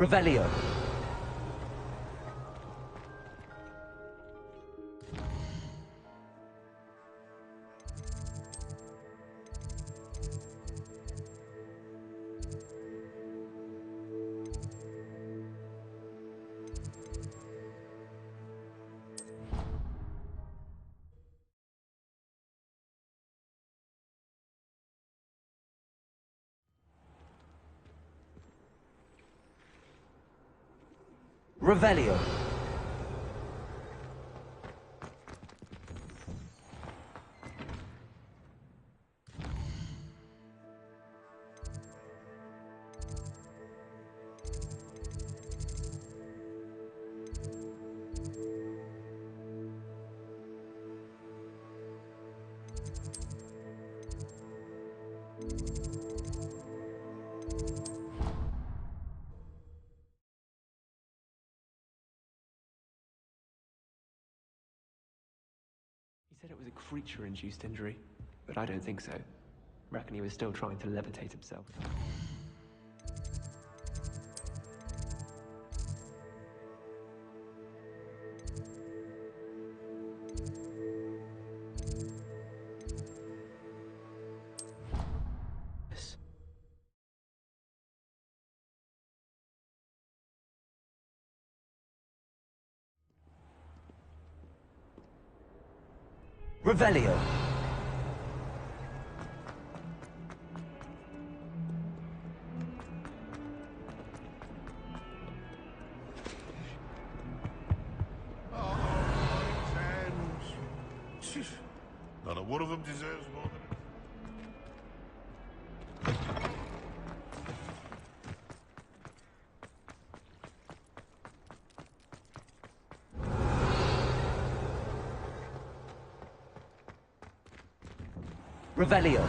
Revelio. Revelio. He said it was a creature-induced injury, but I don't think so. Reckon he was still trying to levitate himself. Yes. Revelio. Not a one of them deserves more than Revelio.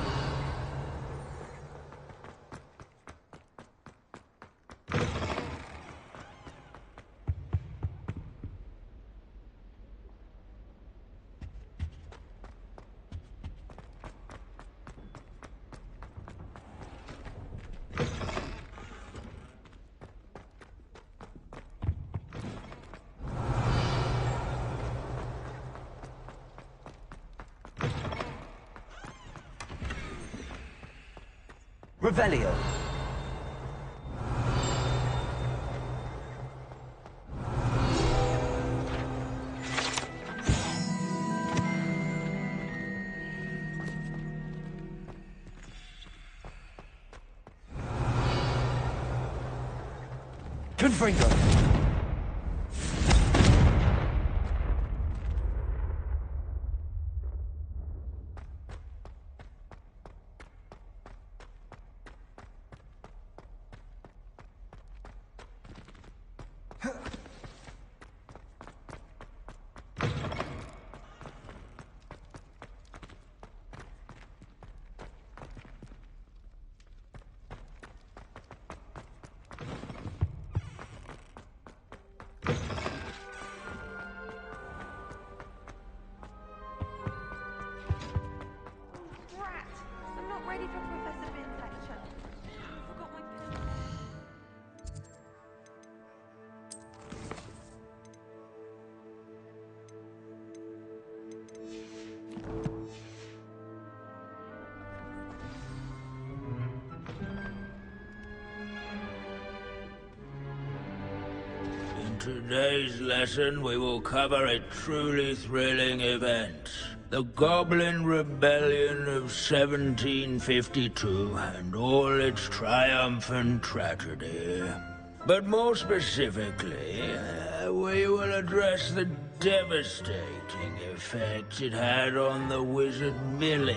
Revelio. Confringo. Ready for Professor Bin's lecture. I forgot my pen. In today's lesson, we will cover a truly thrilling event. The Goblin Rebellion of 1752 and all its triumphant tragedy. But more specifically, we will address the devastating effect it had on the wizard milling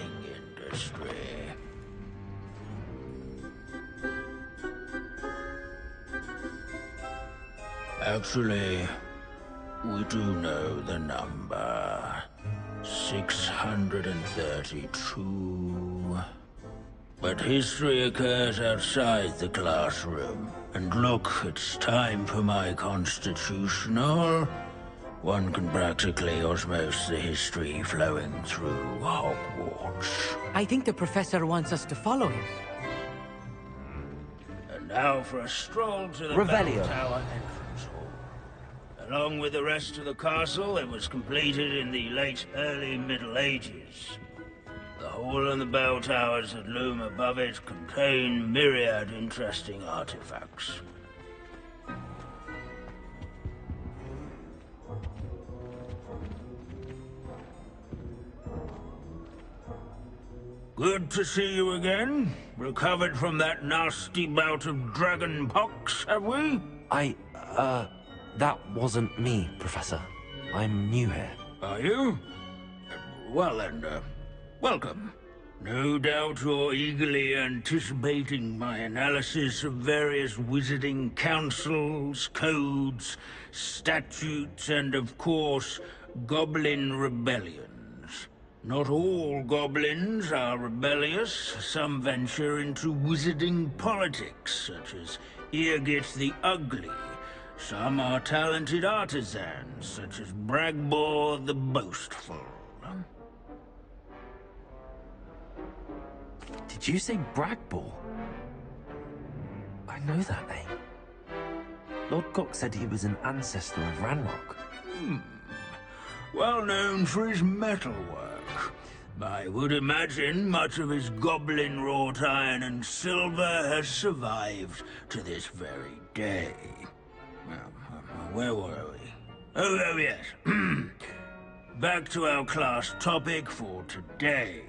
industry. Actually, we do know the number. 632. But history occurs outside the classroom. And look, it's time for my constitutional. One can practically osmose the history flowing through Hogwarts. I think the professor wants us to follow him. And Now for a stroll to the Revelio. Bell Tower entrance hall. Along with the rest of the castle, it was completed in the late early Middle Ages. The hall and the bell towers that loom above it contain myriad interesting artifacts. Good to see you again. Recovered from that nasty bout of dragon pox, have we? That wasn't me, Professor. I'm new here. Are you? Well then, welcome. No doubt you're eagerly anticipating my analysis of various wizarding councils, codes, statutes, and of course, goblin rebellions. Not all goblins are rebellious. Some venture into wizarding politics, such as Eargit the Ugly. Some are talented artisans, such as Bragbor the Boastful. Did you say Bragbor? I know that name. Lord Gok said he was an ancestor of Ranrock. Well known for his metalwork. I would imagine much of his goblin-wrought iron and silver has survived to this very day. Where were we? Oh yes. Back to our class topic for today.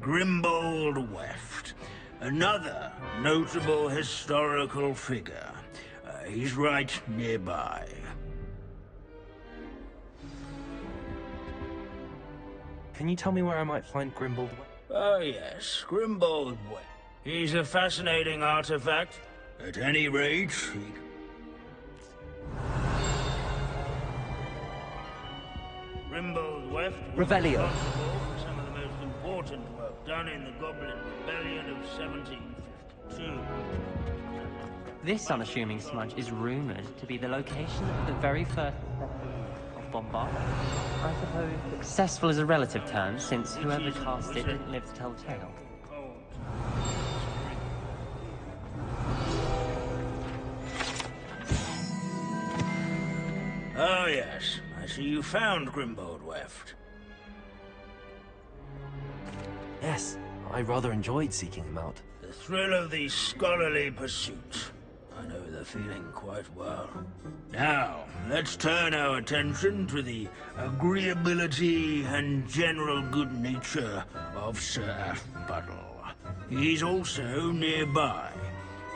Grimbold Weft. Another notable historical figure. He's right nearby. Can you tell me where I might find Grimbold? Oh yes, Grimbold Weft. He's a fascinating artifact. At any rate, Grimbold Weft was Revelio. responsible for some of the most important work done in the Goblin Rebellion of 1752. This unassuming smudge is rumored to be the location of the very first of Bombard. I suppose successful is a relative term, since whoever cast it didn't live to tell the tale. Oh yes, I see you found Grimbold Weft. Yes, I rather enjoyed seeking him out. The thrill of the scholarly pursuit. I know the feeling quite well. Now, let's turn our attention to the agreeability and general good nature of Sir Aphbuttle. He's also nearby.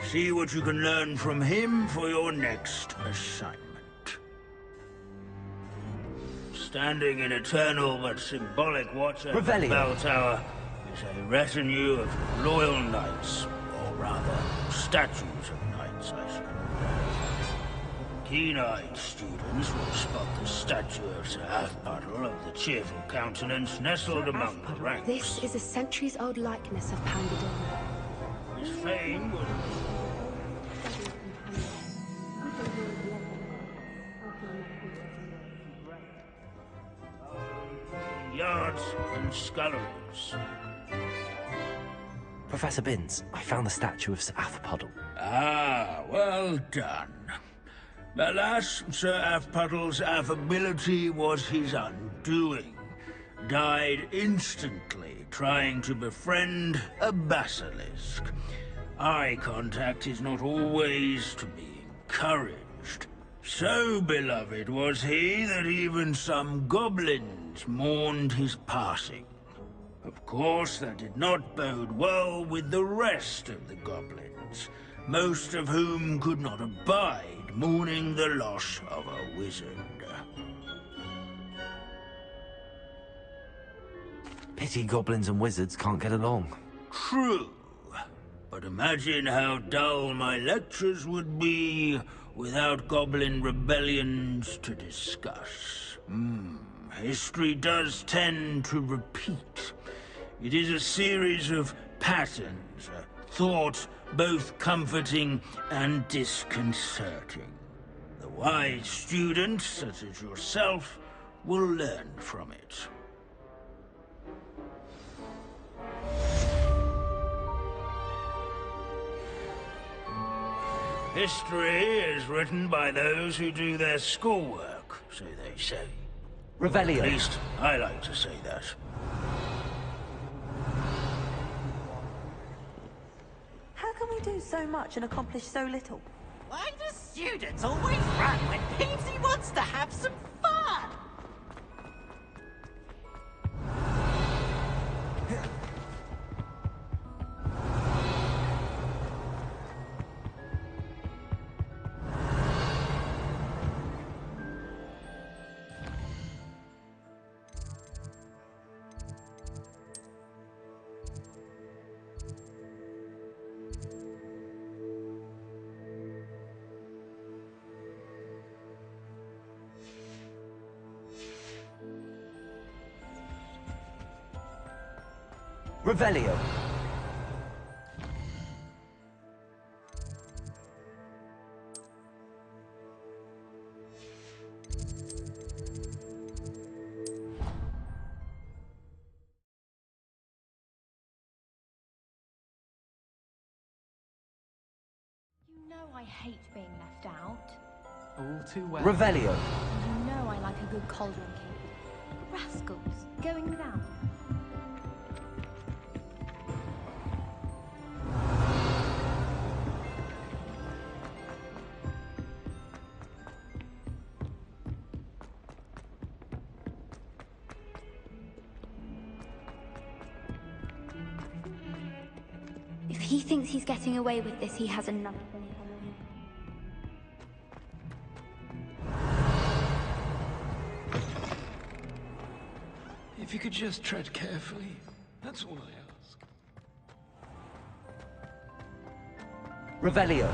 See what you can learn from him for your next assignment. Standing in eternal but symbolic watch at the Revelio. bell tower is a retinue of loyal knights, or rather, statues of knights, I should say. Keen-eyed students will spot the statue of Sir Aphbuttle of the cheerful countenance nestled among the ranks. This is a centuries-old likeness of Pandadon. His fame was in yards and sculleries. Professor Binns, I found the statue of Sir Aphbuttle. Ah, well done. Alas, Sir Aphbuttle's affability was his undoing. Died instantly trying to befriend a basilisk. Eye contact is not always to be encouraged. So beloved was he that even some goblins mourned his passing. Of course, that did not bode well with the rest of the goblins, most of whom could not abide mourning the loss of a wizard. Pity goblins and wizards can't get along. True, but imagine how dull my lectures would be without goblin rebellions to discuss. History does tend to repeat. It is a series of patterns, a thought both comforting and disconcerting. The wise student, such as yourself, will learn from it. History is written by those who do their schoolwork, so they say. Revelio. At least, I like to say that. How can we do so much and accomplish so little? Why do students always run when Peavesy wants to have some fun? Revelio. You know I hate being left out. All too well. Revelio. And you know I like a good cauldron cake. Rascals, going without. If he thinks he's getting away with this, he has another thing coming. If you could just tread carefully, that's all I ask. Revelio.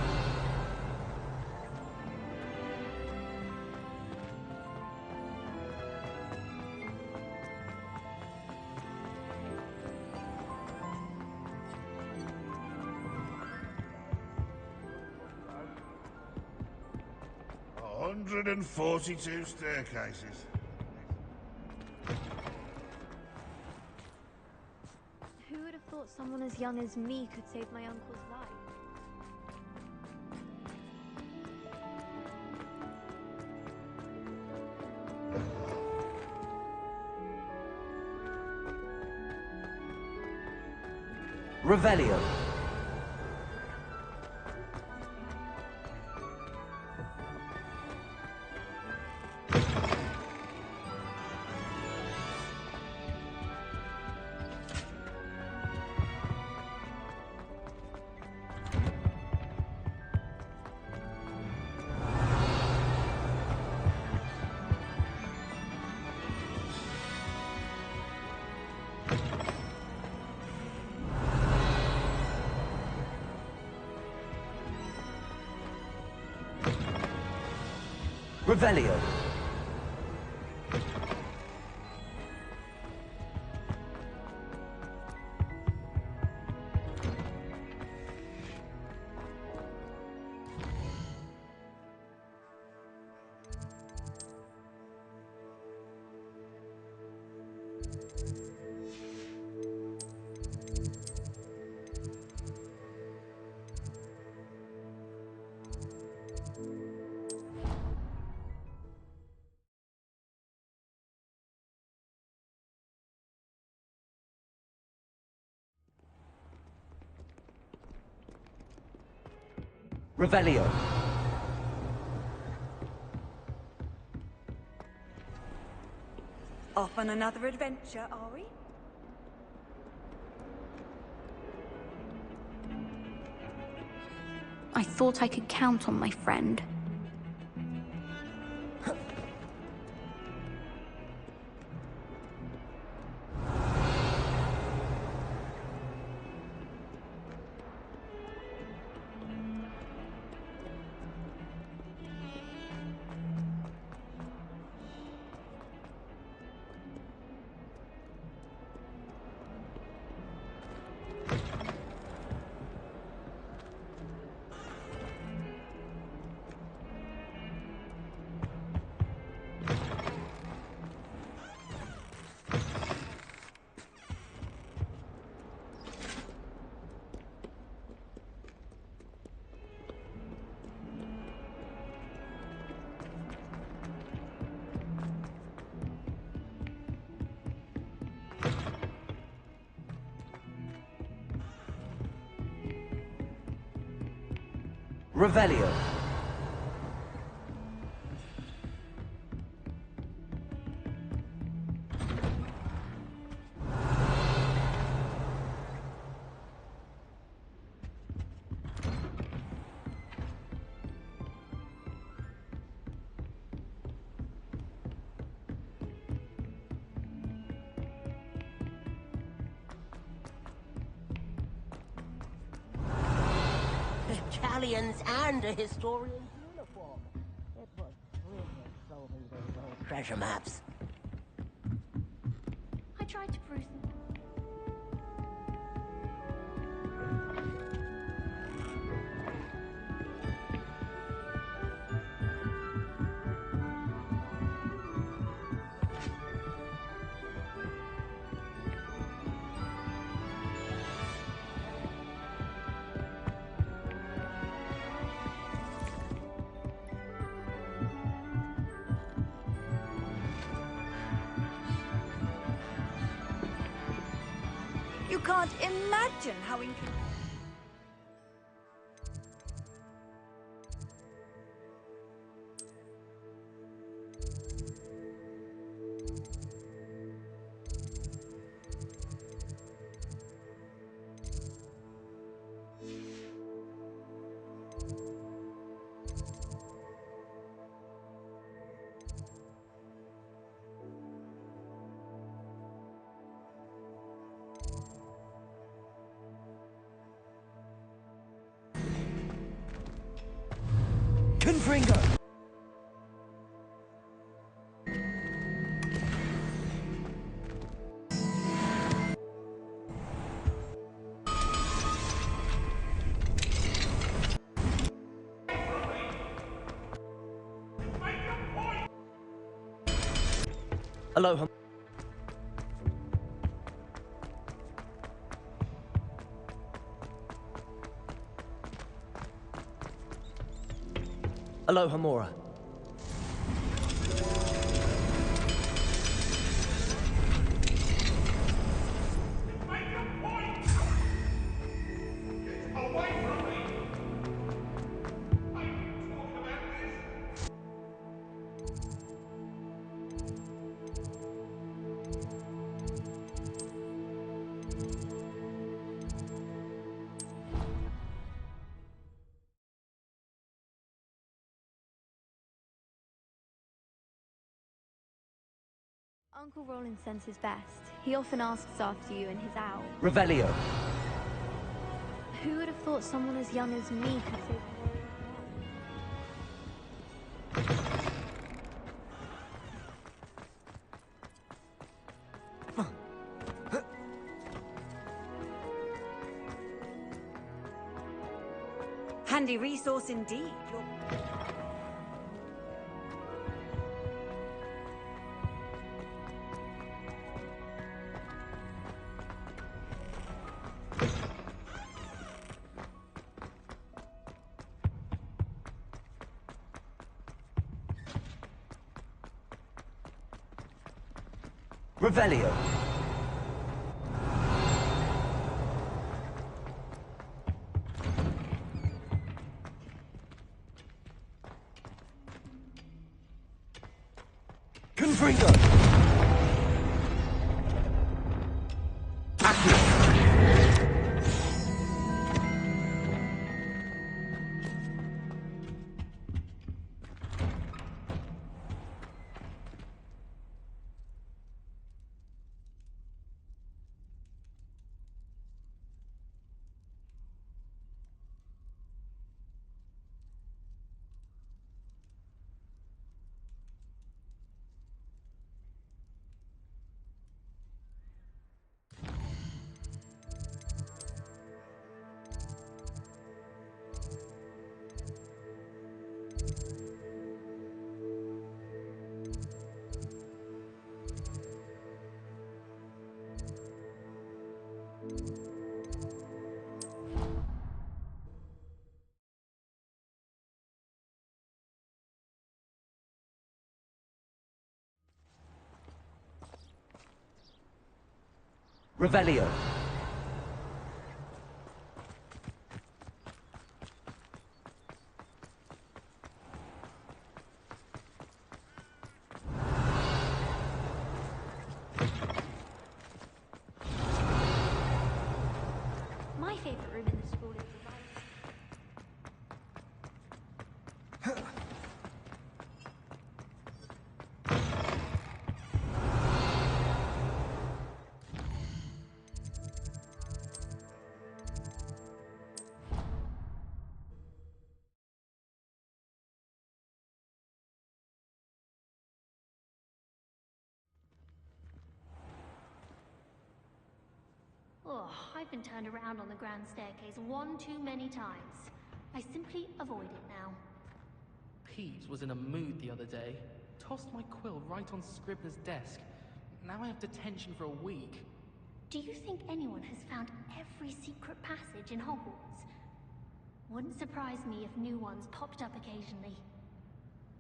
A 142 staircases. Who would have thought someone as young as me could save my uncle's life? Revelio. Revelio. Revelio. Off on another adventure, are we? I thought I could count on my friend. Revelio. Italians and a historian's uniform. It was brilliant solving those old treasure maps. I tried to prove them. You can't imagine how Confringo. Aloha. Aloha Mora. Uncle Roland sends his best. He often asks after you in his owl. Revelio. Who would have thought someone as young as me could save handy resource indeed. Revelio. Confringo. Accio. Revelio. favourite room in the school is the right. Oh, I've been turned around on the grand staircase one too many times. I simply avoid it now. Pete was in a mood the other day. Tossed my quill right on Scribner's desk. Now I have detention for a week. Do you think anyone has found every secret passage in Hogwarts? Wouldn't surprise me if new ones popped up occasionally.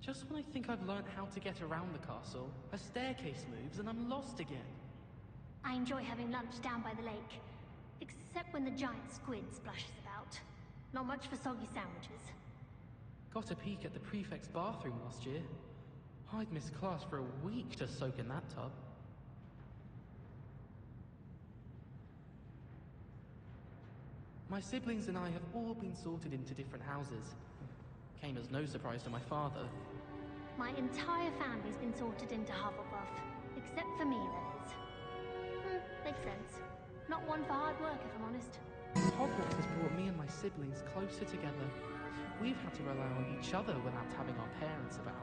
Just when I think I've learned how to get around the castle, a staircase moves and I'm lost again. I enjoy having lunch down by the lake. Except when the giant squid splashes about. Not much for soggy sandwiches. Got a peek at the prefect's bathroom last year. I'd missed class for a week to soak in that tub. My siblings and I have all been sorted into different houses. Came as no surprise to my father. My entire family's been sorted into Hufflepuff. Except for me, that is. Makes sense. Not one for hard work, if I'm honest. Hogwarts has brought me and my siblings closer together. We've had to rely on each other without having our parents about.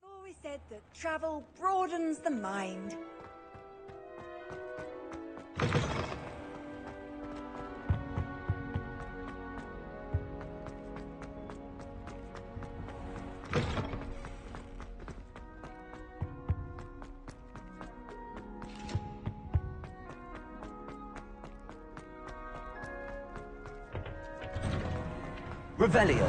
I've always said that travel broadens the mind. Revelio.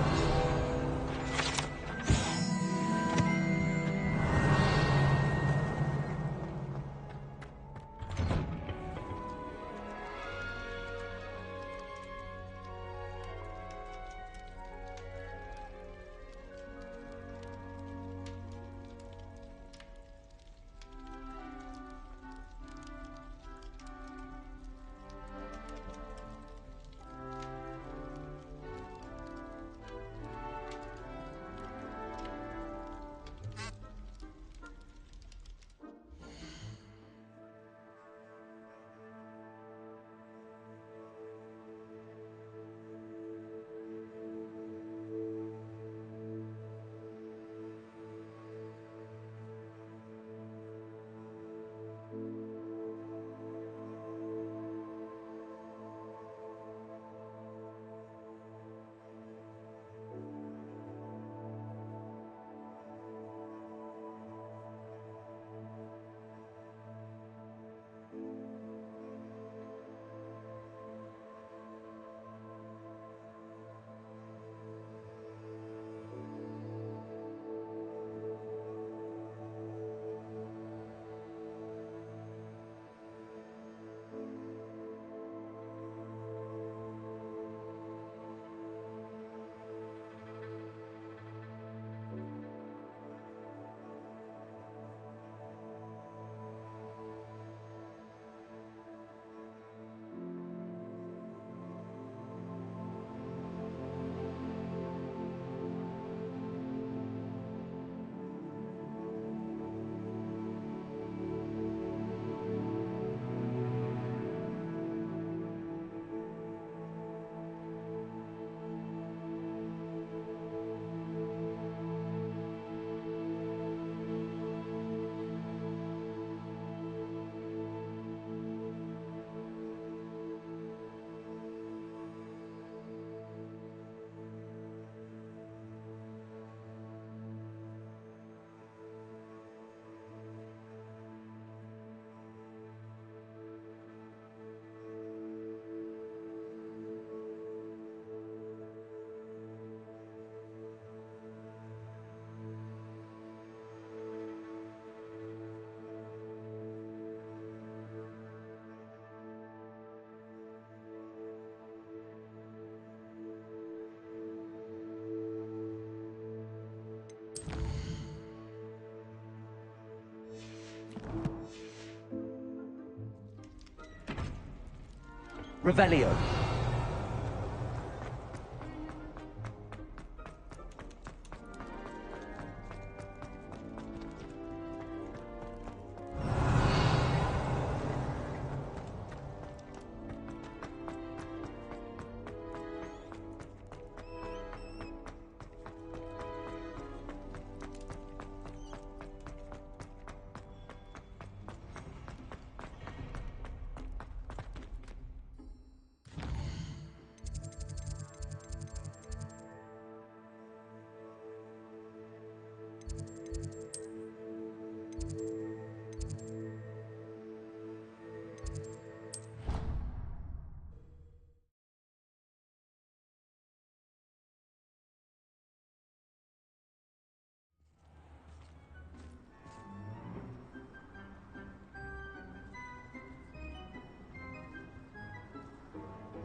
Revelio.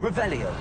Revelio.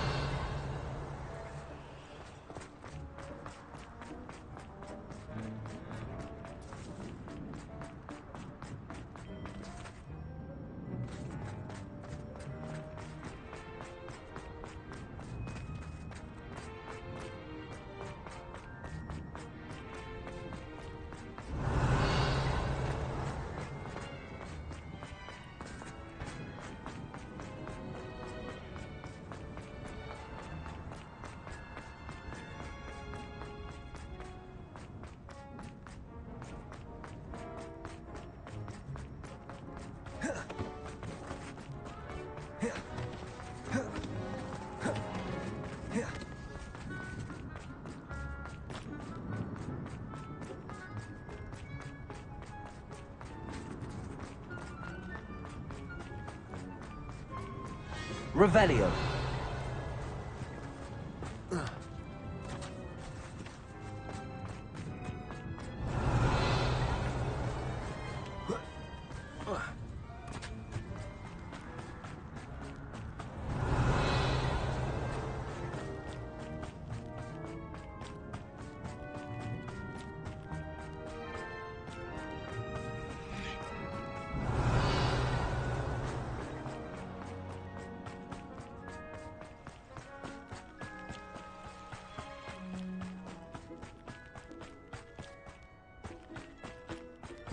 Revelio.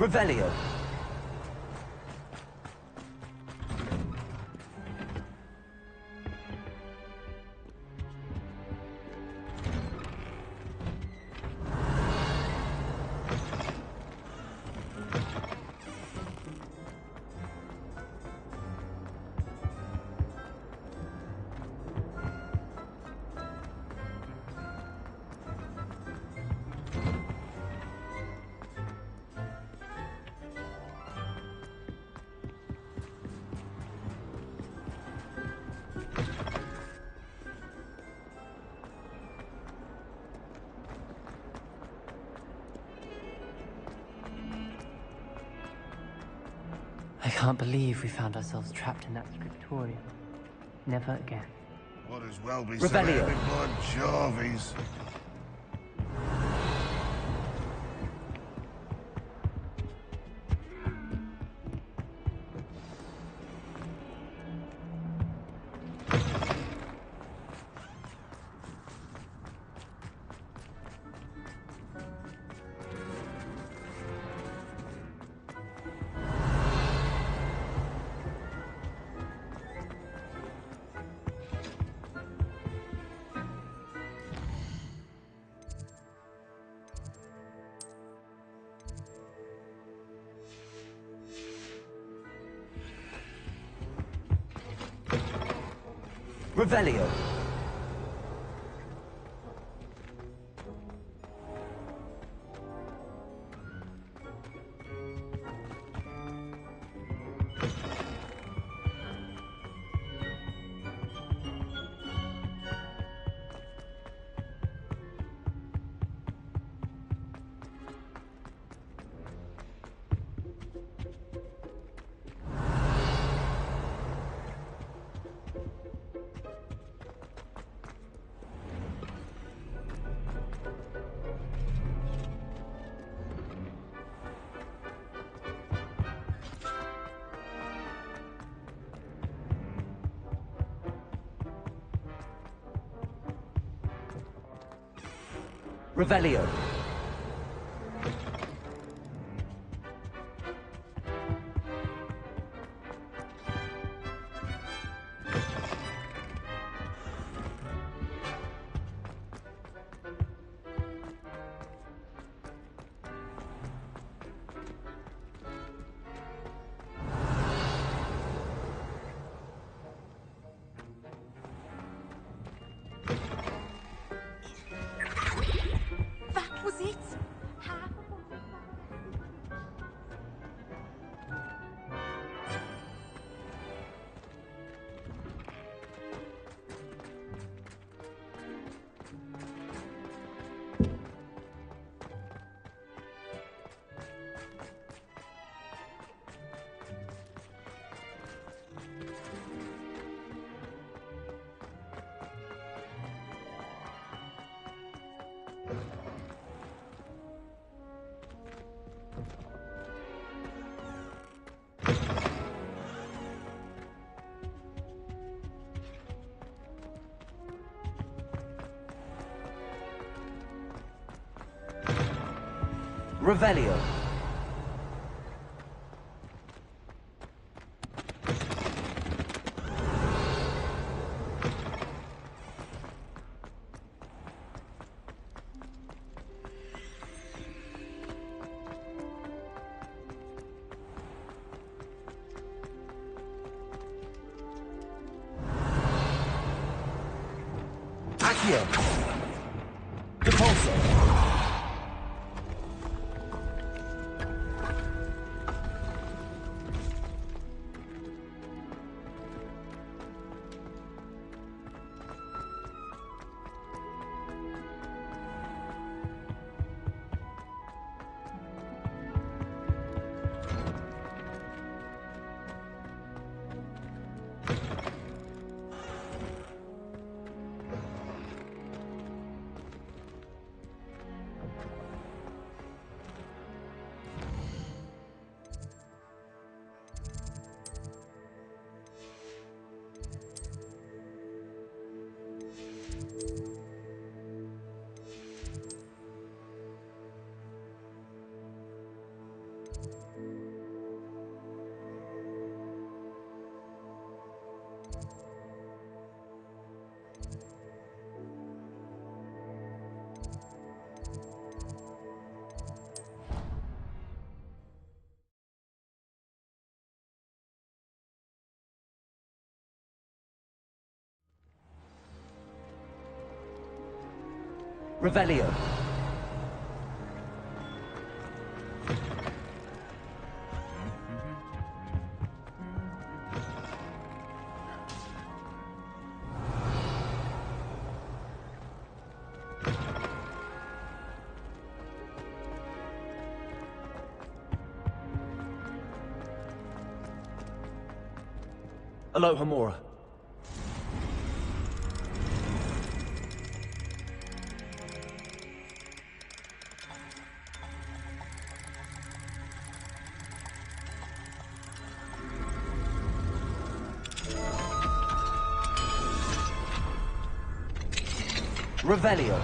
Revelio. I can't believe we found ourselves trapped in that scriptorium. Never again. What as well be Revelio. surrounded by Jarvies. Revelio. Revelio. That was it? Revelio. Accio. Depulso. Revelio. Aloha Mora. Revelio.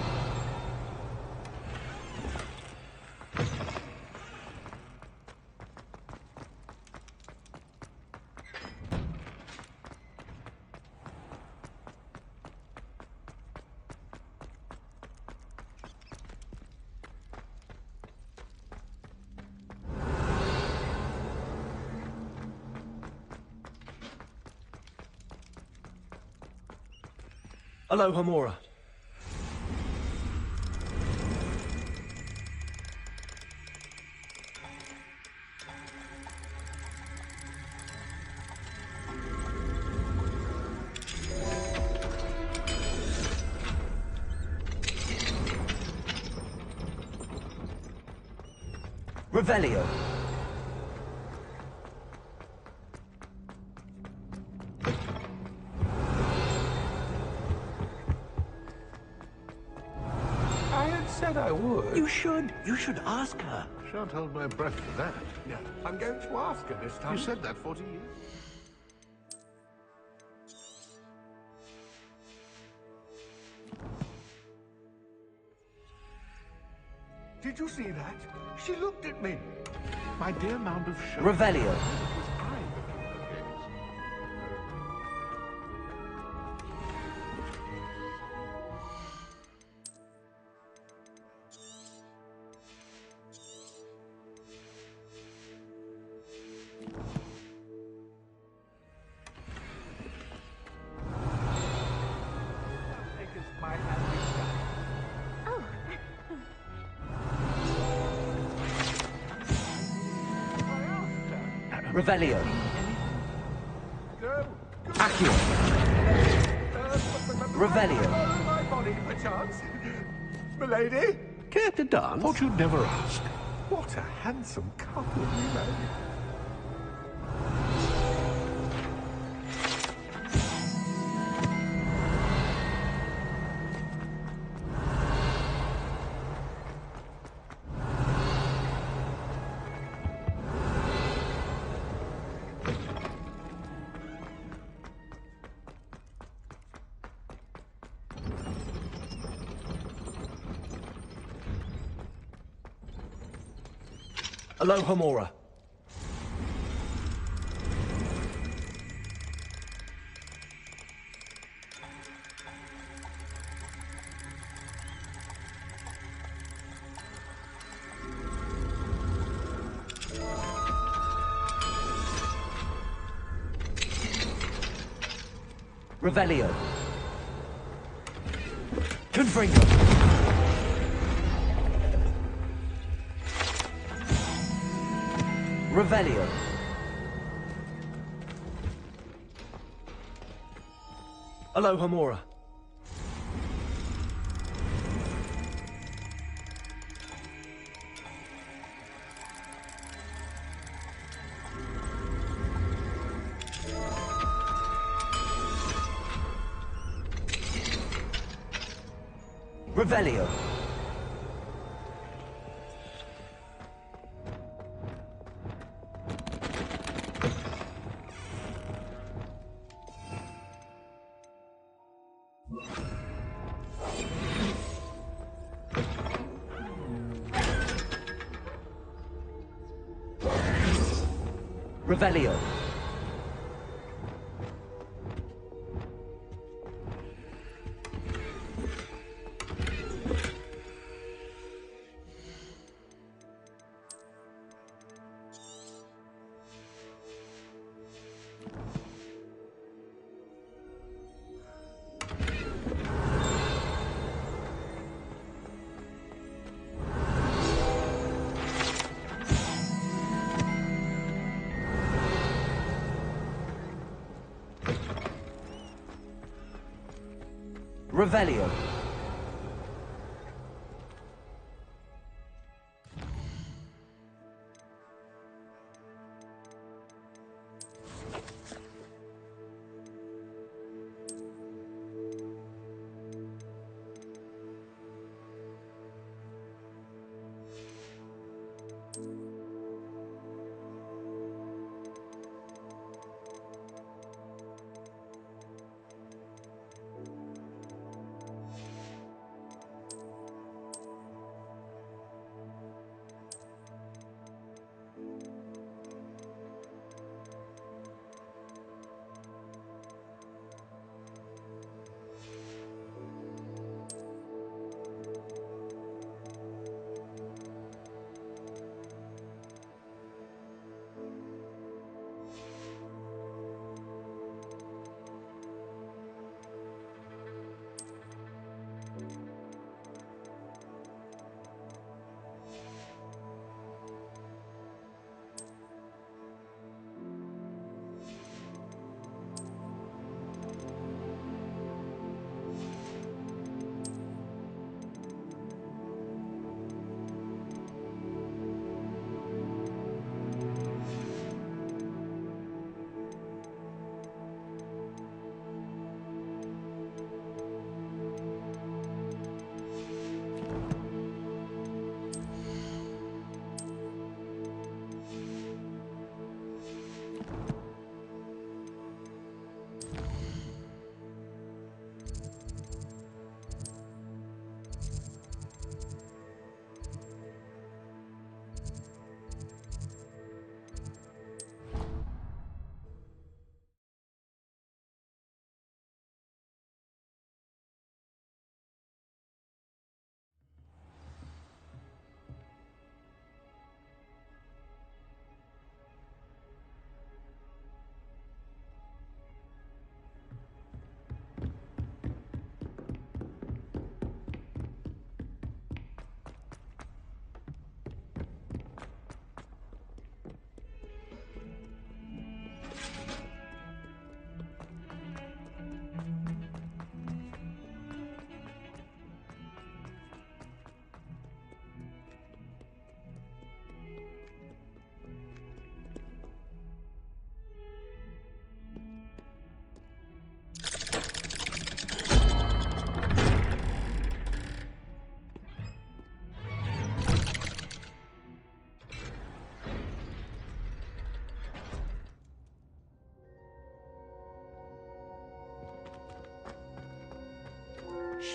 Aloha Mora. Revelio. I had said I would. You should. You should ask her. Shan't hold my breath for that. No, I'm going to ask her this time. You said that 40 years. Did you see that? She looked at me. My dear mound of sugar. Revelio. It was I that took her gaze. My hand is shut. Oh. Revelio. No. Accio. Revelio. My body, perchance. Milady? Care to dance? Thought you'd never ask. What a handsome couple we made. Aloha Mora. Revelio. Confringo. Revelio. Aloha Mora. Revelio. Revelio. Revelio.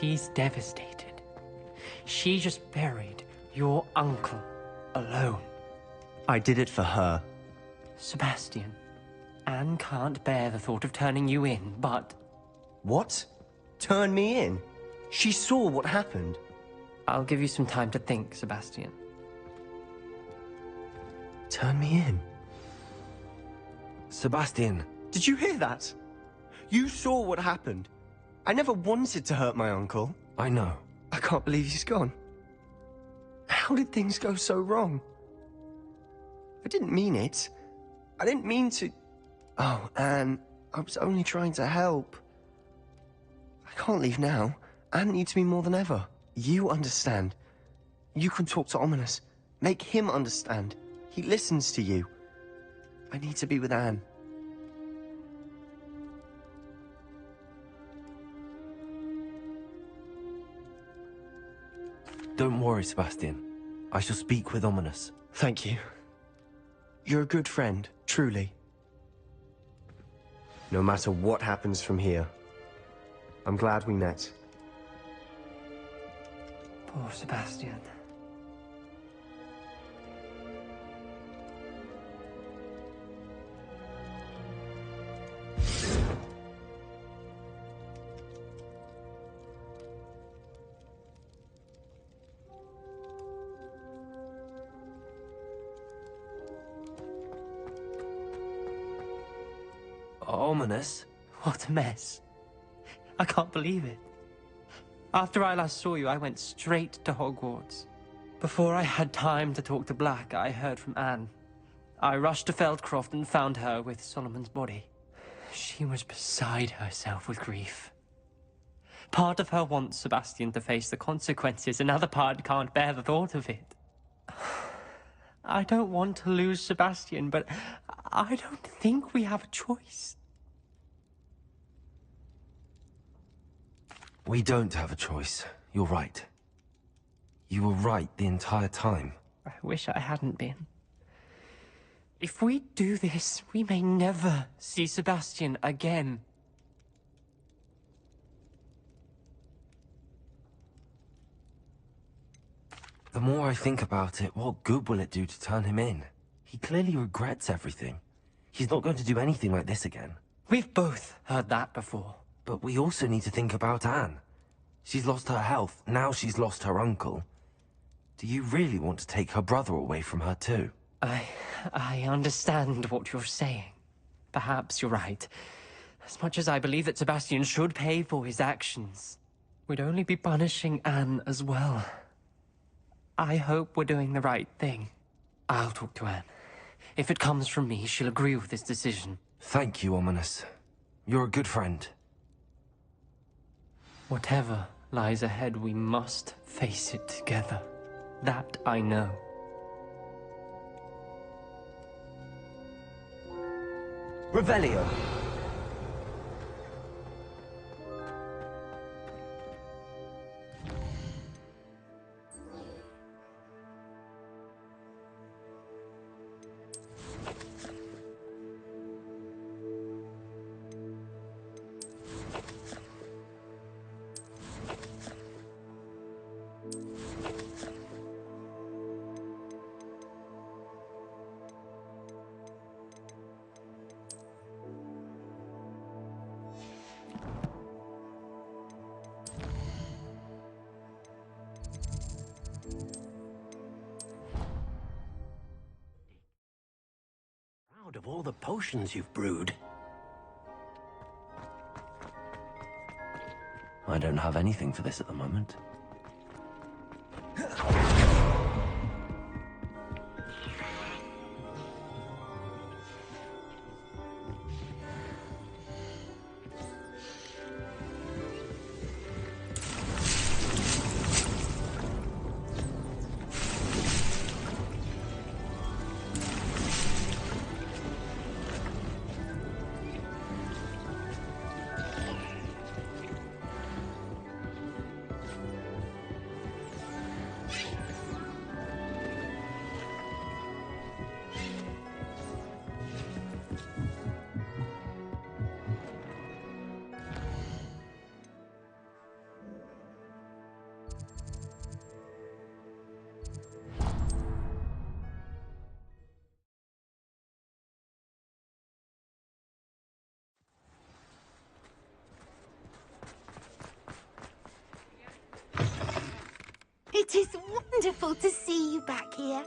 She's devastated. She just buried your uncle alone. I did it for her. Sebastian, Anne can't bear the thought of turning you in, but... What? Turn me in? She saw what happened. I'll give you some time to think, Sebastian. Turn me in? Sebastian. Did you hear that? You saw what happened. I never wanted to hurt my uncle. I know. I can't believe he's gone. How did things go so wrong? I didn't mean it. I didn't mean to... Oh, Anne, I was only trying to help. I can't leave now. Anne needs me more than ever. You understand. You can talk to Ominous. Make him understand. He listens to you. I need to be with Anne. Don't worry, Sebastian. I shall speak with Ominous. Thank you. You're a good friend, truly. No matter what happens from here, I'm glad we met. Poor Sebastian. Ominous? What a mess. I can't believe it. After I last saw you, I went straight to Hogwarts. Before I had time to talk to Black, I heard from Anne. I rushed to Feldcroft and found her with Solomon's body. She was beside herself with grief. Part of her wants Sebastian to face the consequences, another part can't bear the thought of it. I don't want to lose Sebastian, but I don't think we have a choice. We don't have a choice. You're right. You were right the entire time. I wish I hadn't been. If we do this, we may never see Sebastian again. The more I think about it, what good will it do to turn him in? He clearly regrets everything. He's not going to do anything like this again. We've both heard that before. But we also need to think about Anne. She's lost her health, now she's lost her uncle. Do you really want to take her brother away from her too? I understand what you're saying. Perhaps you're right. As much as I believe that Sebastian should pay for his actions, we'd only be punishing Anne as well. I hope we're doing the right thing. I'll talk to Anne. If it comes from me, she'll agree with this decision. Thank you, Ominous. You're a good friend. Whatever lies ahead, we must face it together. That I know. Revelio. Of all the potions you've brewed. I don't have anything for this at the moment. It is wonderful to see you back here.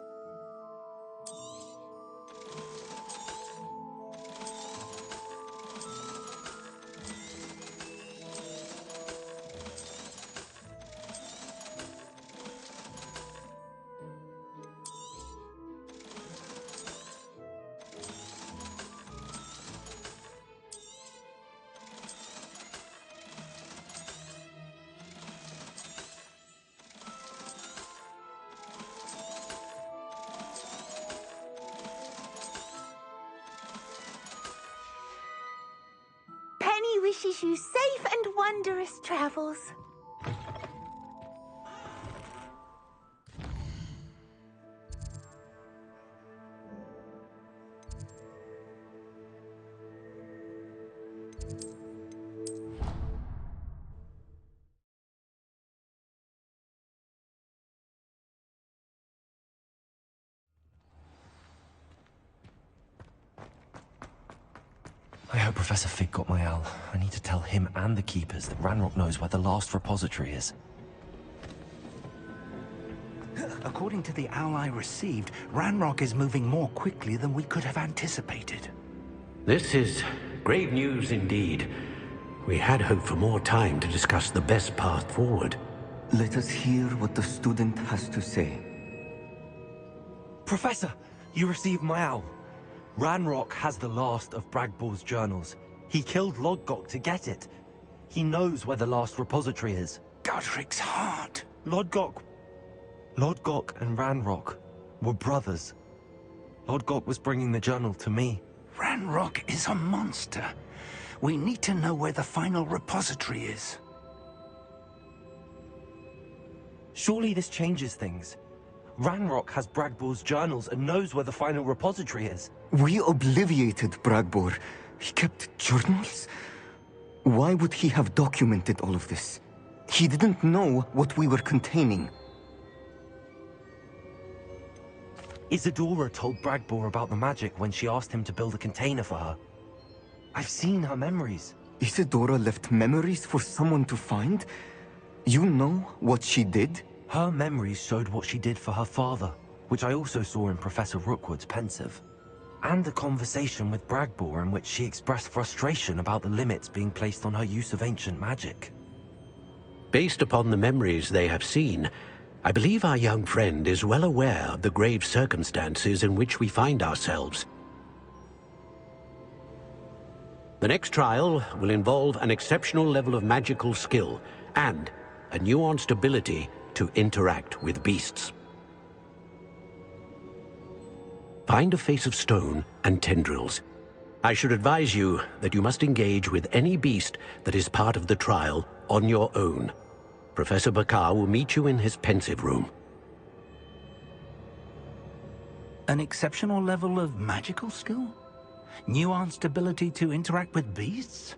Penny wishes you safe and wondrous travels. I hope Professor Fig got my owl. I need to tell him and the Keepers that Ranrock knows where the last repository is. According to the owl I received, Ranrock is moving more quickly than we could have anticipated. This is grave news indeed. We had hoped for more time to discuss the best path forward. Let us hear what the student has to say. Professor, you received my owl. Ranrock has the last of Bragbor's journals. He killed Lodgok to get it. He knows where the last repository is. Godric's heart. Lodgok and Ranrock were brothers. Lodgok was bringing the journal to me. Ranrock is a monster. We need to know where the final repository is. Surely this changes things. Ranrock has Bragbor's journals and knows where the final repository is. We obliviated Bragbor. He kept journals? Why would he have documented all of this? He didn't know what we were containing. Isadora told Bragbor about the magic when she asked him to build a container for her. I've seen her memories. Isadora left memories for someone to find? You know what she did? Her memories showed what she did for her father, which I also saw in Professor Rookwood's pensive. And a conversation with Bragbor in which she expressed frustration about the limits being placed on her use of ancient magic. Based upon the memories they have seen, I believe our young friend is well aware of the grave circumstances in which we find ourselves. The next trial will involve an exceptional level of magical skill and a nuanced ability to interact with beasts. Find a face of stone and tendrils. I should advise you that you must engage with any beast that is part of the trial on your own. Professor Bakar will meet you in his pensive room. An exceptional level of magical skill? Nuanced ability to interact with beasts?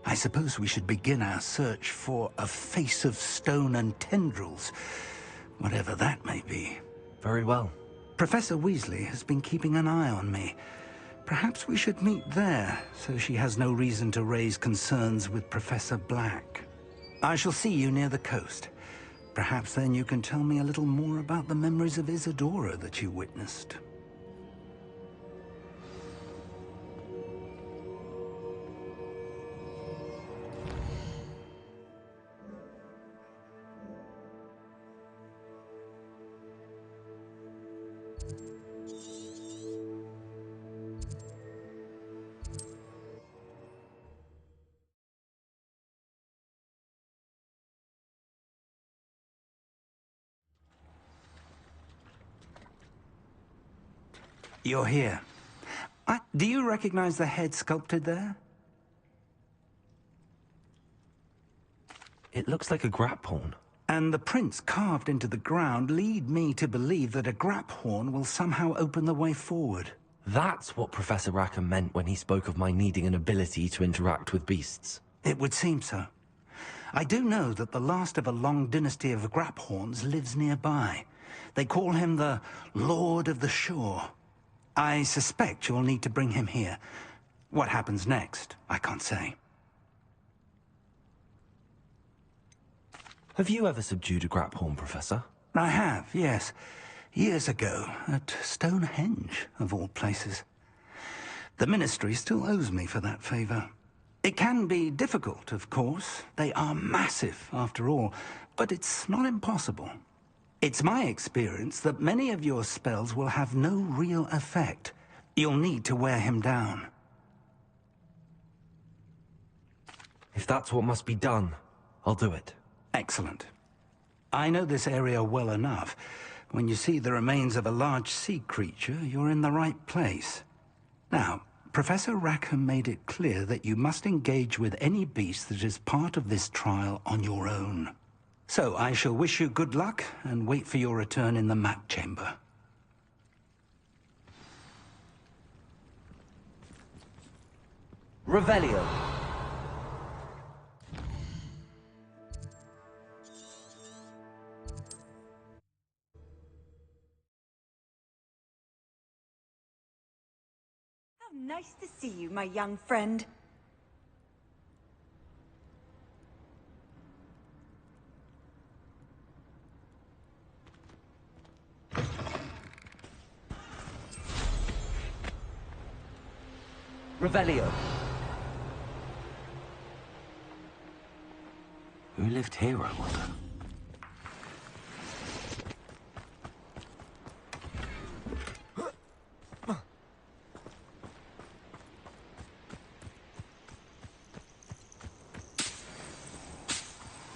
I suppose we should begin our search for a face of stone and tendrils, whatever that may be. Very well. Professor Weasley has been keeping an eye on me. Perhaps we should meet there, so she has no reason to raise concerns with Professor Black. I shall see you near the coast. Perhaps then you can tell me a little more about the memories of Isadora that you witnessed. You're here. Do you recognize the head sculpted there? It looks like a graphorn. And the prints carved into the ground lead me to believe that a graphorn will somehow open the way forward. That's what Professor Rackham meant when he spoke of my needing an ability to interact with beasts. It would seem so. I do know that the last of a long dynasty of graphorns lives nearby. They call him the Lord of the Shore. I suspect you'll need to bring him here. What happens next, I can't say. Have you ever subdued a Graphorn, Professor? I have, yes. Years ago, at Stonehenge, of all places. The Ministry still owes me for that favor. It can be difficult, of course. They are massive, after all, but it's not impossible. It's my experience that many of your spells will have no real effect. You'll need to wear him down. If that's what must be done, I'll do it. Excellent. I know this area well enough. When you see the remains of a large sea creature, you're in the right place. Now, Professor Rackham made it clear that you must engage with any beast that is part of this trial on your own. So I shall wish you good luck and wait for your return in the map chamber. Revelio. How nice to see you, my young friend. Revelio. Who lived here, I wonder?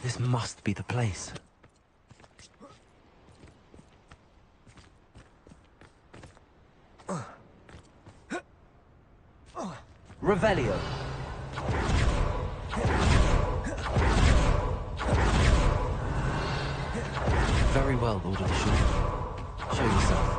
This must be the place. Revelio. Very well, Lord of the Shore. Show yourself.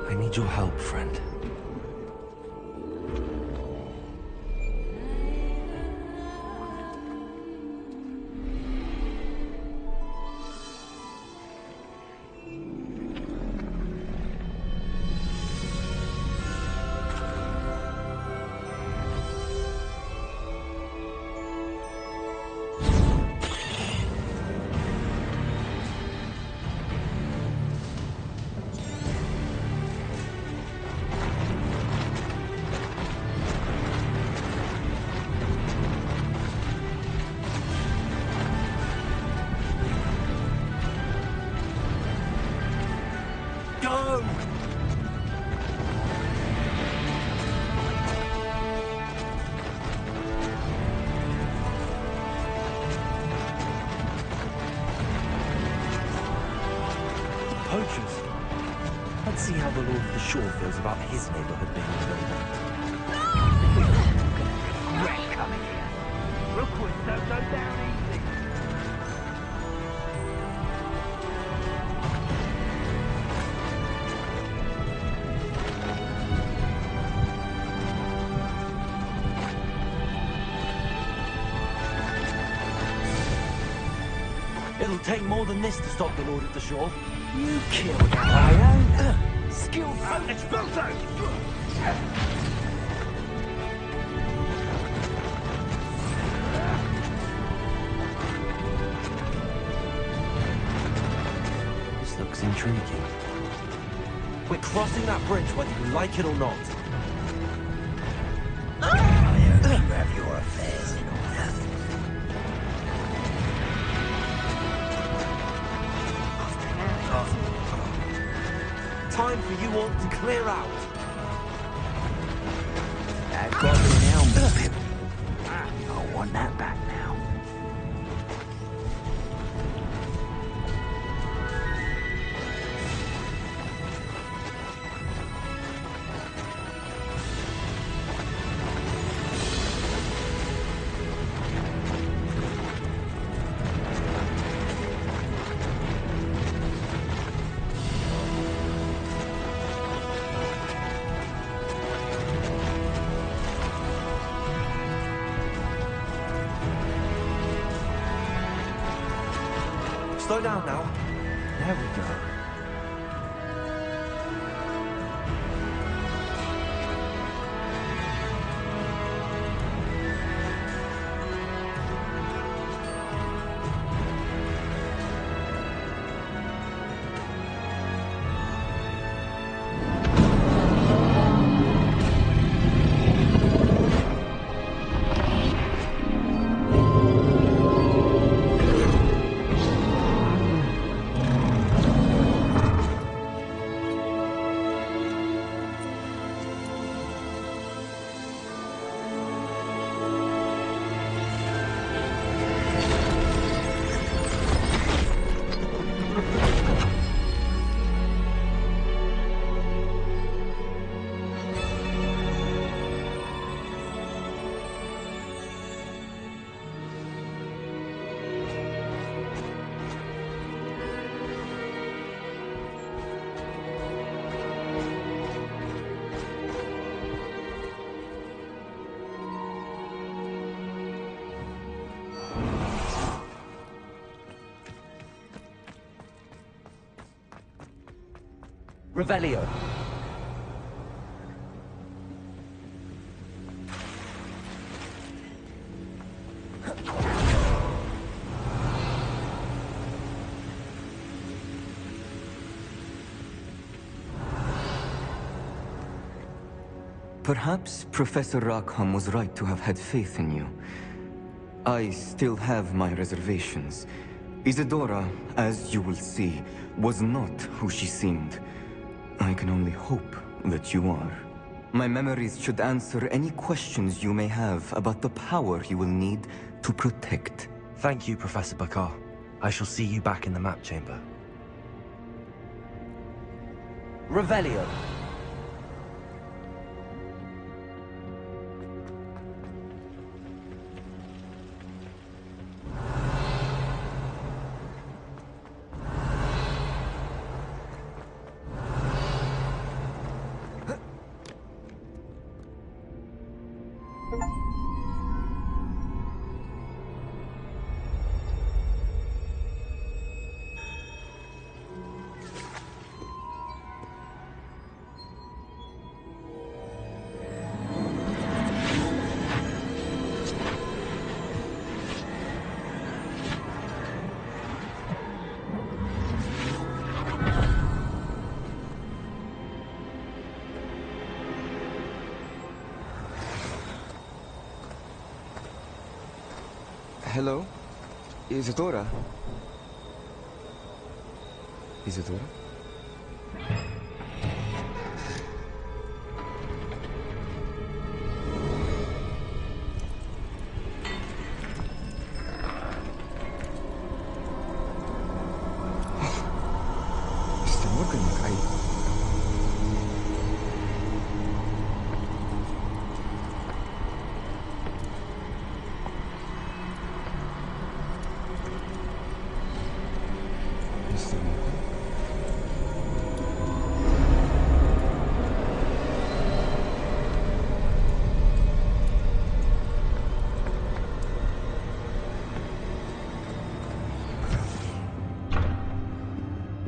I need your help, friend. go! Poachers. Let's see how the Lord of the Shore feels about his neighborhood being invaded. Great coming here. Rookwood don't go down easy. It'll take more than this to stop the Lord of the Shore. You killed Ryan. Skillful exploso! This looks intriguing. We're crossing that bridge whether you like it or not. I hope you have your affairs in order. Time for you all to clear out. That goblin helmet pip. I want that back now. Slow down now. There we go. Revelio. Perhaps Professor Rackham was right to have had faith in you. I still have my reservations. Isadora, as you will see, was not who she seemed. I can only hope that you are. My memories should answer any questions you may have about the power you will need to protect. Thank you, Professor Bakar. I shall see you back in the map chamber. Revelio. Hello? Isadora? Isadora?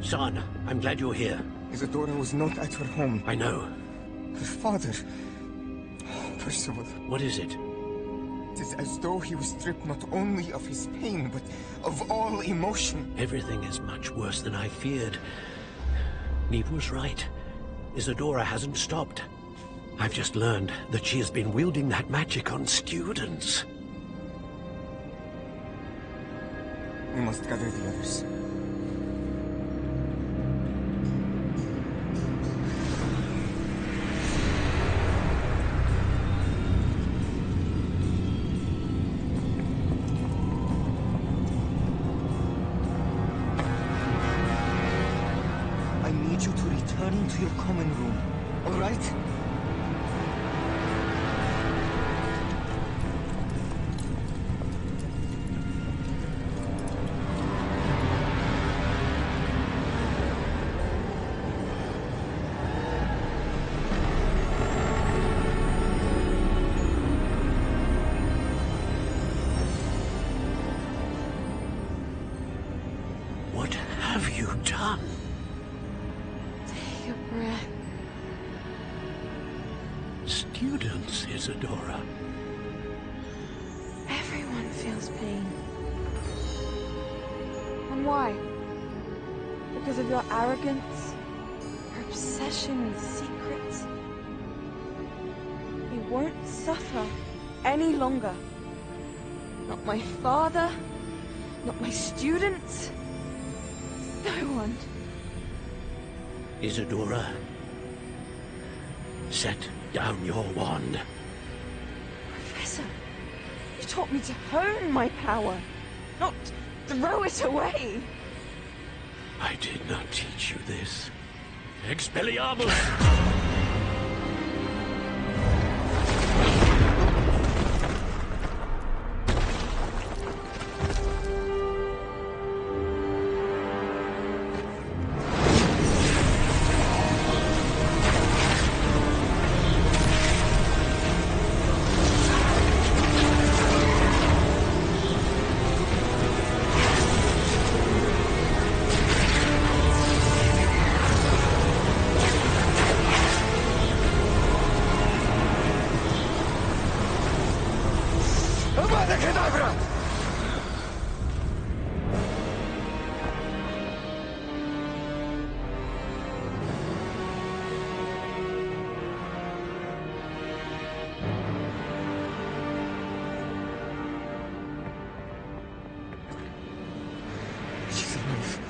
Son, I'm glad you're here. Isadora was not at her home. I know. Her father... Percival. What is it? It is as though he was stripped not only of his pain, but of all emotion. Everything is much worse than I feared. Neve was right. Isadora hasn't stopped. I've just learned that she has been wielding that magic on students. We must gather the others. I need you to return to your common room, all right? What have you done? Take a breath. Students, Isadora. Everyone feels pain. And why? Because of your arrogance? Your obsession with secrets? You won't suffer any longer. Not my father, not my students, no one. Isadora, set down your wand. Professor, you taught me to hone my power, not throw it away. I did not teach you this. Expelliarmus! She's alive.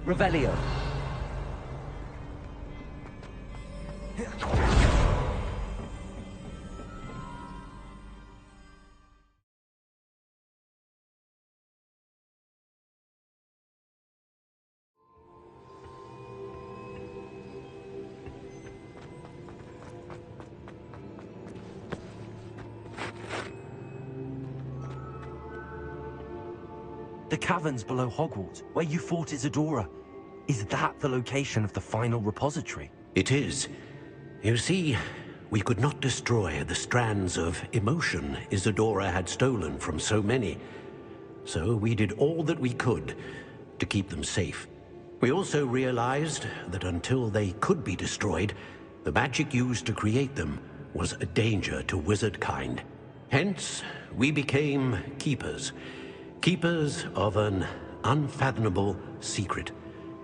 Revelio. The caverns below Hogwarts, where you fought Isadora. Is that the location of the final repository? It is. You see, we could not destroy the strands of emotion Isadora had stolen from so many. So we did all that we could to keep them safe. We also realized that until they could be destroyed, the magic used to create them was a danger to wizard kind. Hence, we became keepers. Keepers of an unfathomable secret.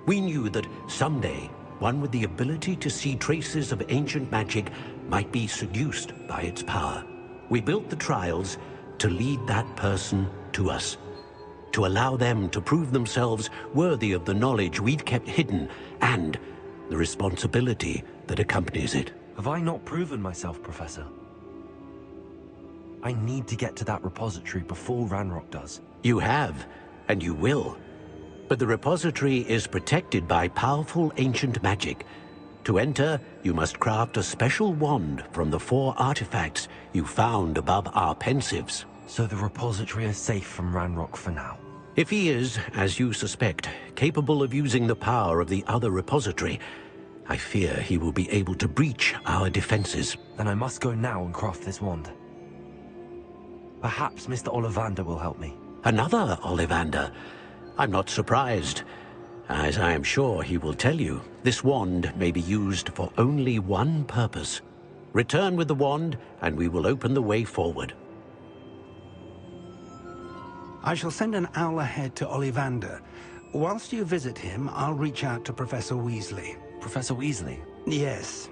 We knew that someday, one with the ability to see traces of ancient magic might be seduced by its power. We built the trials to lead that person to us, to allow them to prove themselves worthy of the knowledge we'd kept hidden and the responsibility that accompanies it. Have I not proven myself, Professor? I need to get to that repository before Ranrock does. You have, and you will. But the repository is protected by powerful ancient magic. To enter, you must craft a special wand from the 4 artifacts you found above our pensives. So the repository is safe from Ranrock for now? If he is, as you suspect, capable of using the power of the other repository, I fear he will be able to breach our defenses. Then I must go now and craft this wand. Perhaps Mr. Ollivander will help me. Another Ollivander? I'm not surprised. As I am sure he will tell you, this wand may be used for only one purpose. Return with the wand, and we will open the way forward. I shall send an owl ahead to Ollivander. Whilst you visit him, I'll reach out to Professor Weasley. Professor Weasley? Yes.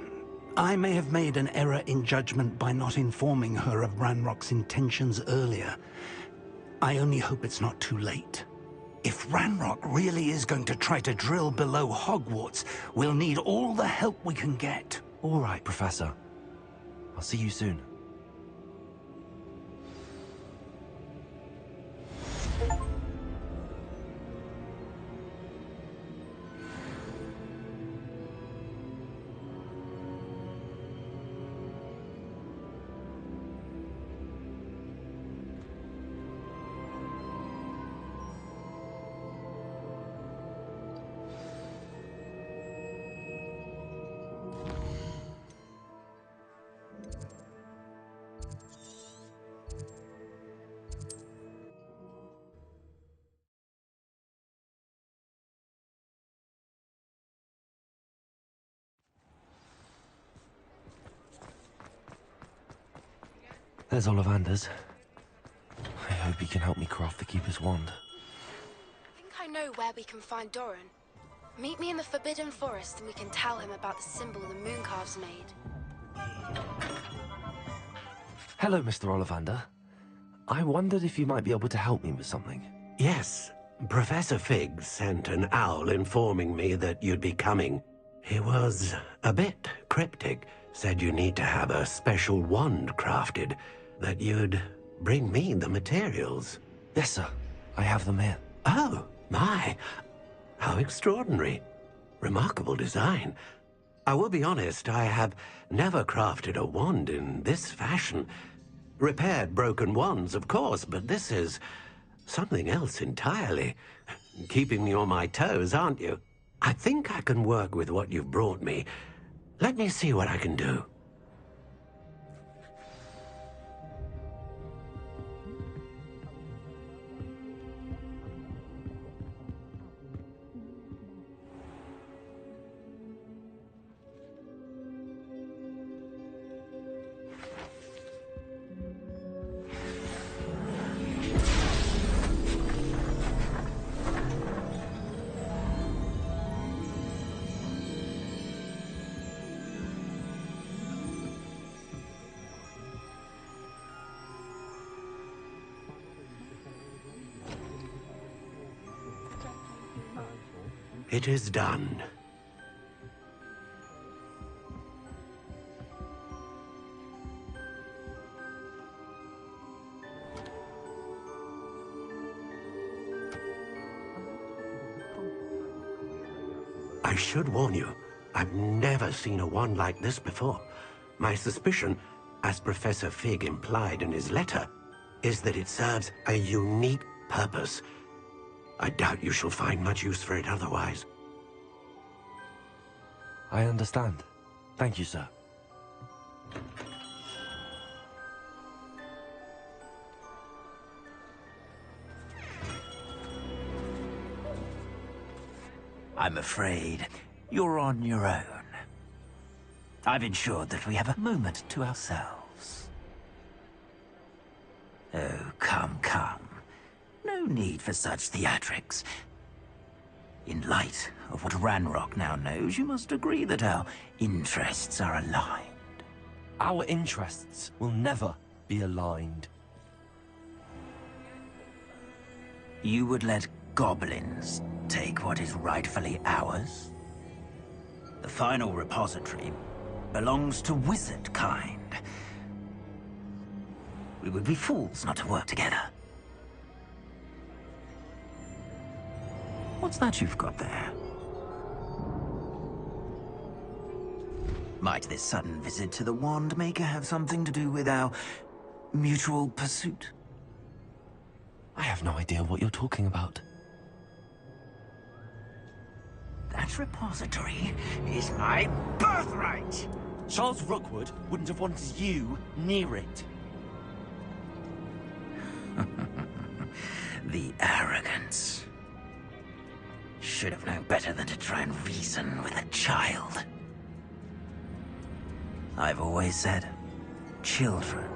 I may have made an error in judgment by not informing her of Ranrock's intentions earlier. I only hope it's not too late. If Ranrock really is going to try to drill below Hogwarts, we'll need all the help we can get. All right, Professor. I'll see you soon. There's Ollivander's. I hope he can help me craft the Keeper's wand. I think I know where we can find Doran. Meet me in the Forbidden Forest and we can tell him about the symbol the Mooncalves made. Hello, Mr. Ollivander. I wondered if you might be able to help me with something. Yes, Professor Fig sent an owl informing me that you'd be coming. He was a bit cryptic, said you need to have a special wand crafted, that you'd bring me the materials. Yes, sir. I have them here. Oh, my. How extraordinary. Remarkable design. I will be honest, I have never crafted a wand in this fashion. Repaired broken wands, of course, but this is something else entirely. Keeping me on my toes, aren't you? I think I can work with what you've brought me. Let me see what I can do. It is done. I should warn you, I've never seen a wand like this before. My suspicion, as Professor Fig implied in his letter, is that it serves a unique purpose. I doubt you shall find much use for it otherwise. I understand. Thank you, sir. I'm afraid you're on your own. I've ensured that we have a moment to ourselves. Oh, come, come. No need for such theatrics. In light of what Ranrock now knows, you must agree that our interests are aligned. Our interests will never be aligned. You would let goblins take what is rightfully ours? The final repository belongs to wizard kind. We would be fools not to work together. What's that you've got there? Might this sudden visit to the Wand Maker have something to do with our mutual pursuit? I have no idea what you're talking about. That repository is my birthright! Charles Rookwood wouldn't have wanted you near it. The arrogance. Should have known better than to try and reason with a child. I've always said, children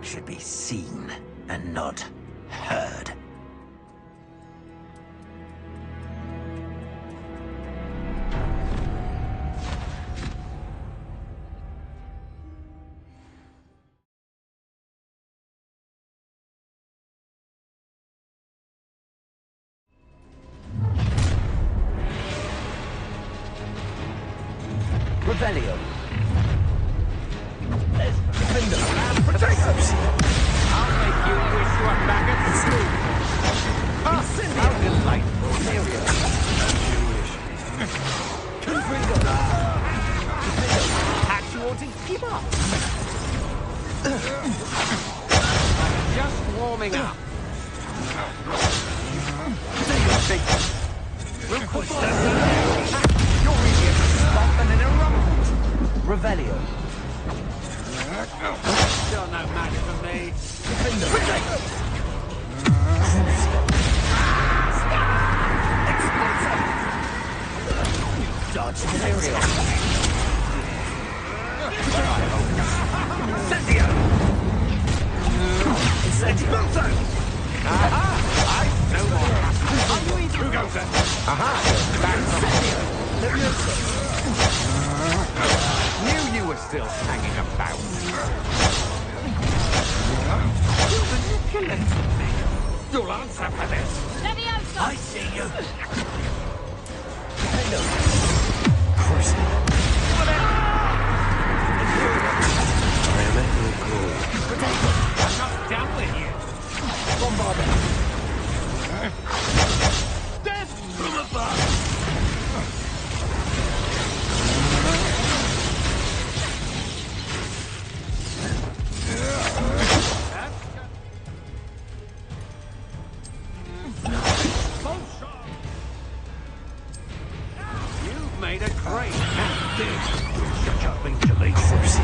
should be seen and not heard. Revelio. Protect us! I'll make you wish you were back at school. How delightful. Perhaps you want to keep up. Just warming up. You're really a spot and an eruption. Revelio. Still no match for me. Dodge scenario. Incendio. Aha! I know more. Who goes there? Aha! Knew you were still hanging about. You manipulated me. You'll answer for this. I see you. I'm not done with you. Death from above! You've made a great Shut up into the force.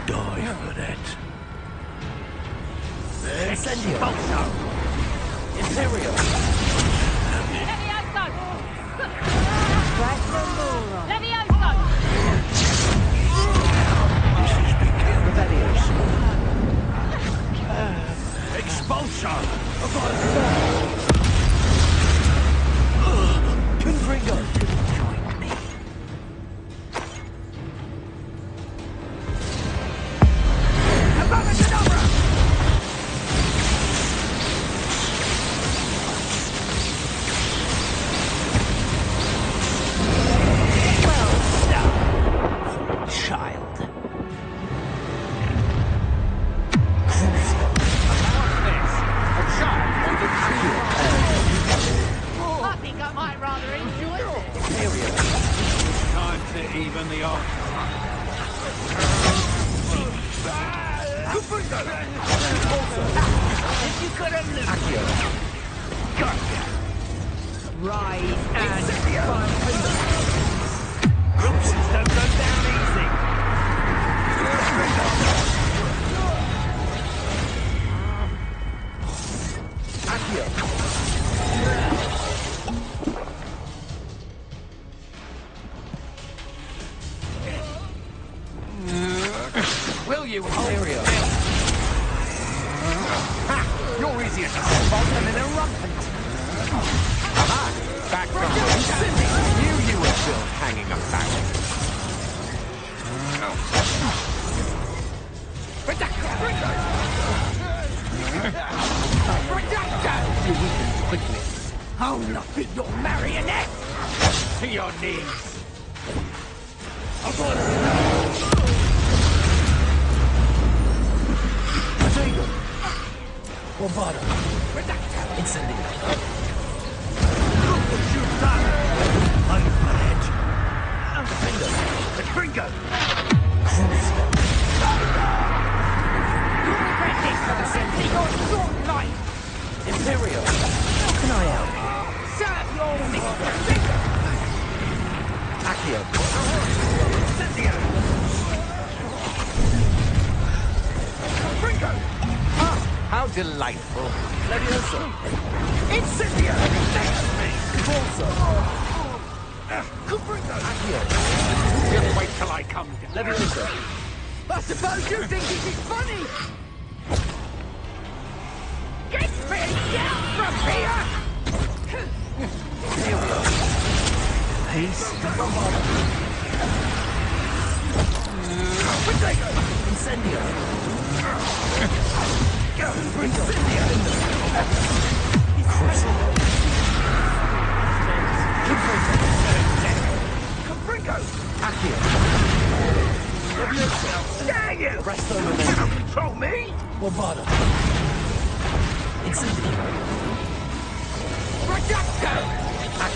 Die for that. Incendio. Imperial. Expulsion! Confringo. Even the odds. If you could have lived. Rise and Roses don't go down easy. Will you, Imperial? You're easier to spot than an eruptant. Aha! Back from you. Knew you were still hanging about. I'll not be your marionette! To your knees! Bombarda! Incendio! Look what you've done! Over it! The Gringo! You'll regret this, Incendio! Your short life! Imperial! How can I help? Serve your mistress! Accio! Incendio! Gringo! How delightful! Levioso! Incendio! Corso! Gringo! Accio! Just wait till I come down. Levioso! I suppose you think this is funny! Get me down from here! Peace! Incendio! Dare you! Presto You momento. cannot control me! Bombarda! Incendio! Reducto!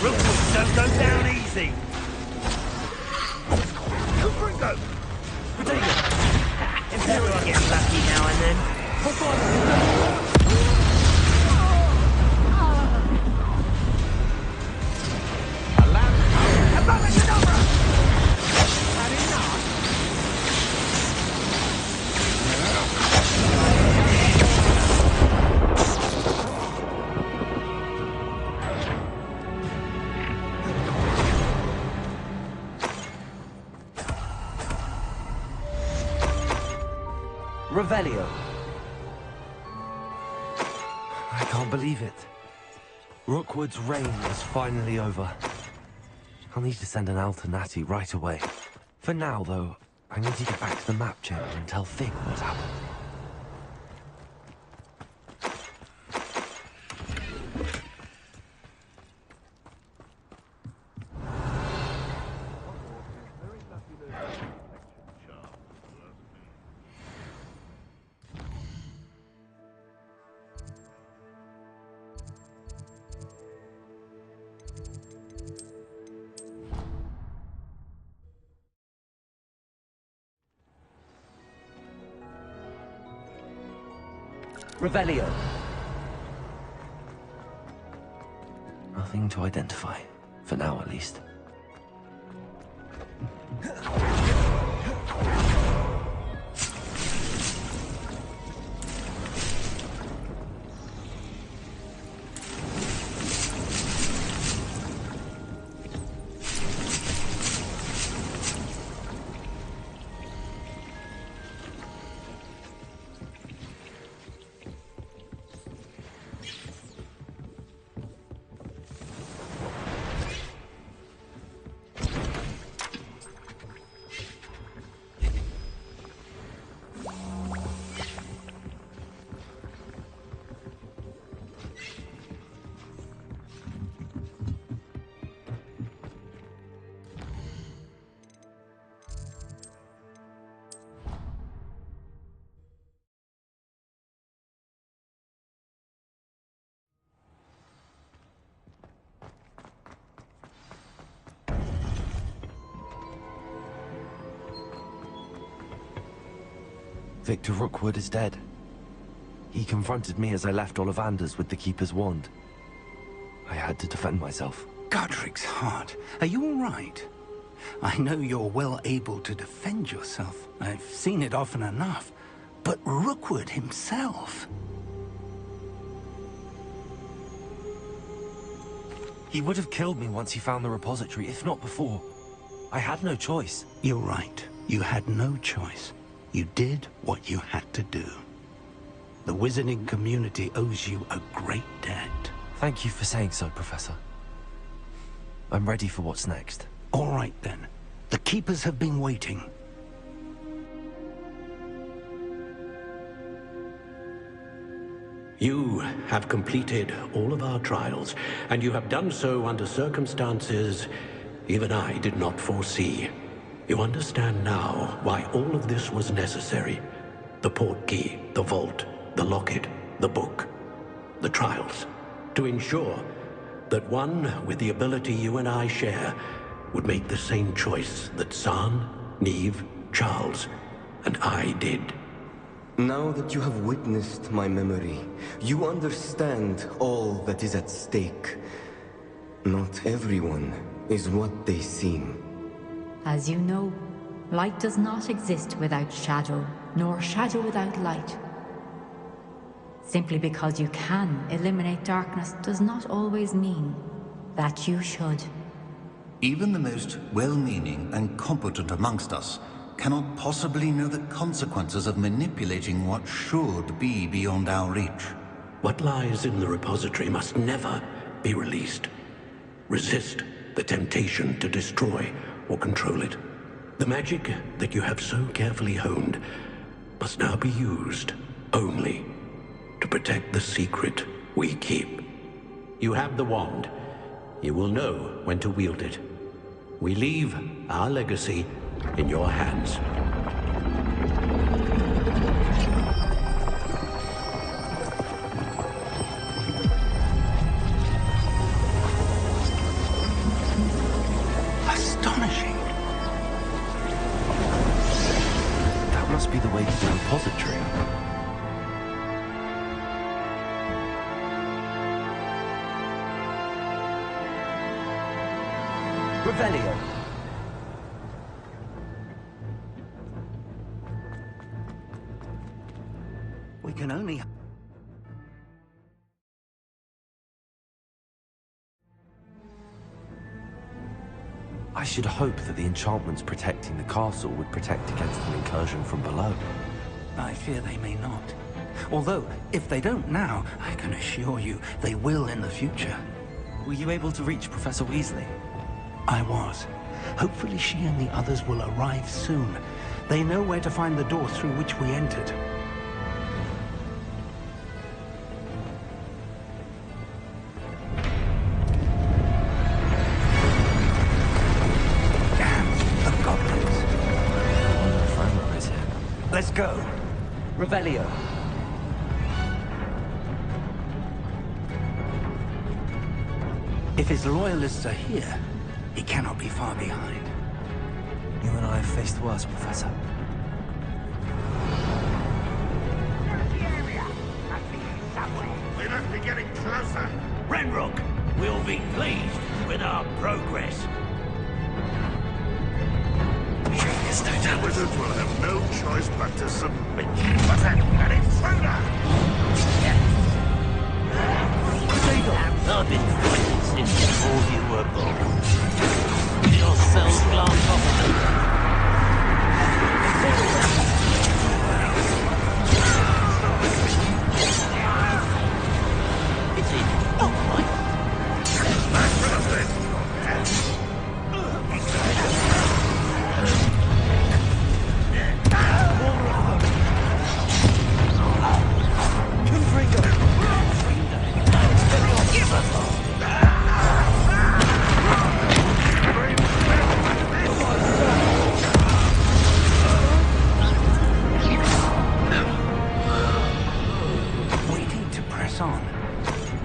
Rookwoods don't go down easy! Gringo! Potato! Everyone gets lucky now and then. Revelio. I can't believe it. Rookwood's reign is finally over. I'll need to send an Alternati right away. For now, though, I need to get back to the map chamber and tell Fig what happened. Revelio. Nothing to identify. For now, at least. Victor Rookwood is dead. He confronted me as I left Ollivander's with the Keeper's wand. I had to defend myself. Godric's heart. Are you all right? I know you're well able to defend yourself. I've seen it often enough. But Rookwood himself... He would have killed me once he found the repository, if not before. I had no choice. You're right. You had no choice. You did what you had to do. The wizarding community owes you a great debt. Thank you for saying so, Professor. I'm ready for what's next. All right, then. The Keepers have been waiting. You have completed all of our trials, and you have done so under circumstances even I did not foresee. You understand now why all of this was necessary. The portkey, the vault, the locket, the book, the trials. To ensure that one with the ability you and I share would make the same choice that San, Neve, Charles, and I did. Now that you have witnessed my memory, you understand all that is at stake. Not everyone is what they seem. As you know, light does not exist without shadow, nor shadow without light. Simply because you can eliminate darkness does not always mean that you should. Even the most well-meaning and competent amongst us cannot possibly know the consequences of manipulating what should be beyond our reach. What lies in the repository must never be released. Resist the temptation to destroy or control it. The magic that you have so carefully honed must now be used only to protect the secret we keep. You have the wand. You will know when to wield it. We leave our legacy in your hands. Astonishing. That must be the way to the repository. Revelio. We can only... I should hope that the enchantments protecting the castle would protect against an incursion from below. I fear they may not. Although, if they don't now, I can assure you they will in the future. Were you able to reach Professor Weasley? I was. Hopefully she and the others will arrive soon. They know where to find the door through which we entered. Let's go. Revelio. If his loyalists are here, he cannot be far behind. You and I have faced worse, Professor. We must be getting closer. Ranrock will be pleased with our progress. The wizards will have no choice but to submit. But an intruder! I've been fighting since before you were born. Your cells glance off of them. It's in. Oh, right. Back for us then.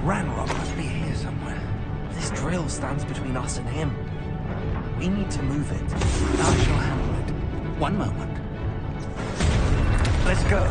Ranrock must be here somewhere. This drill stands between us and him. We need to move it. I shall handle it. One moment. Let's go.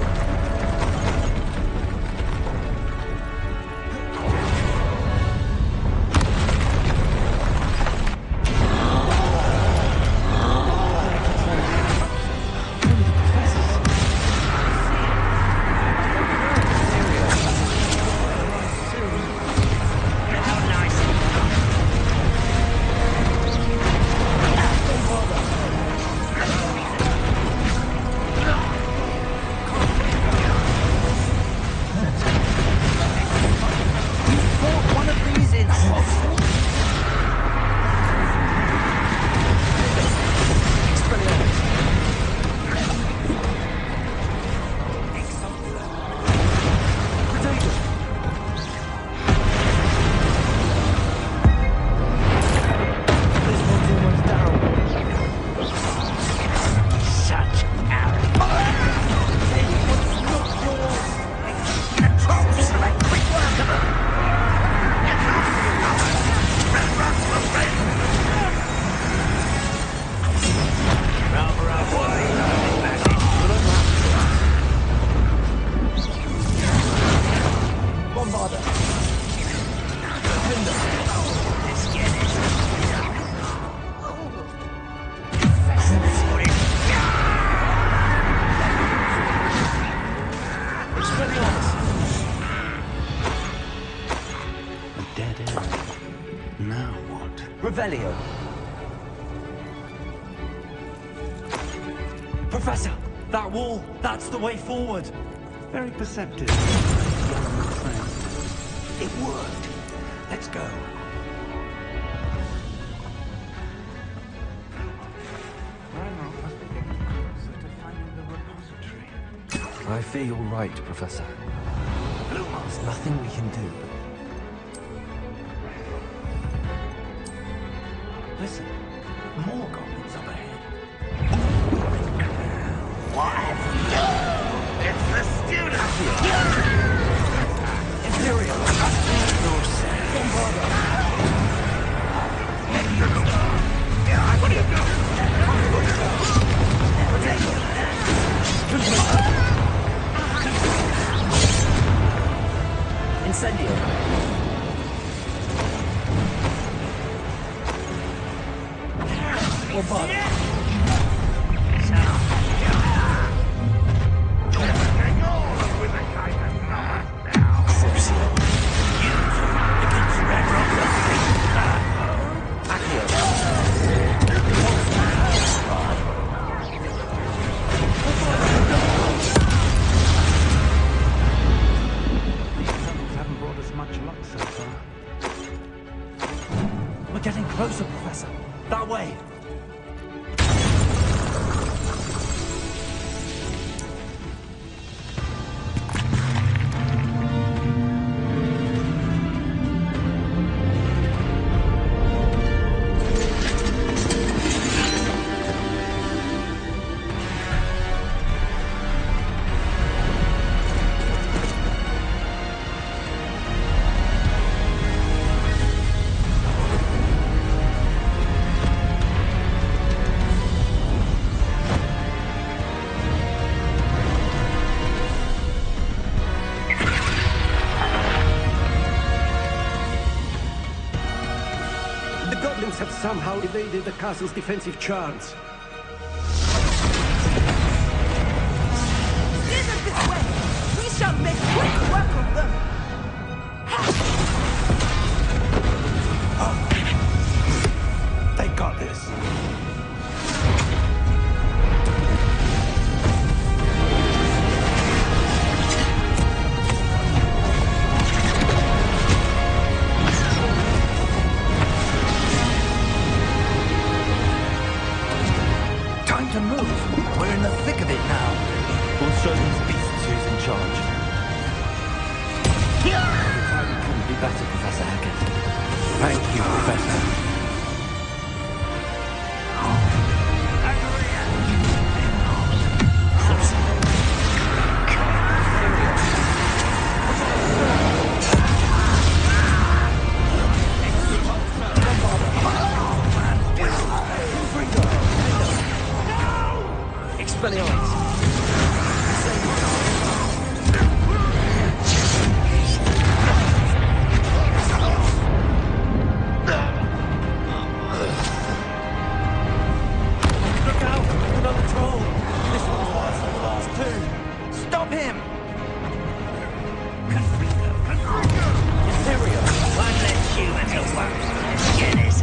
Bombarda. Let's get it. A dead end. Now what? Revelio. Professor, that wall, that's the way forward. Very perceptive, young friend. It worked. Let's go. Ranrock must be getting closer to finding the repository. I fear you're right, Professor. There's nothing we can do. Listen, more goblins up ahead. What have you done? It's the students! Imperial! What are you doing? Incendio! Bombarda! We're getting closer, Professor. That way. Have somehow evaded the castle's defensive charms. Steer them this way! We shall make quick work of them! They got this. Time to move. We're in the thick of it now. We'll show these beasts who's in charge. Couldn't be better, Professor Hackett. Thank you, Professor. Stop him! One less human to worry. Let's get this.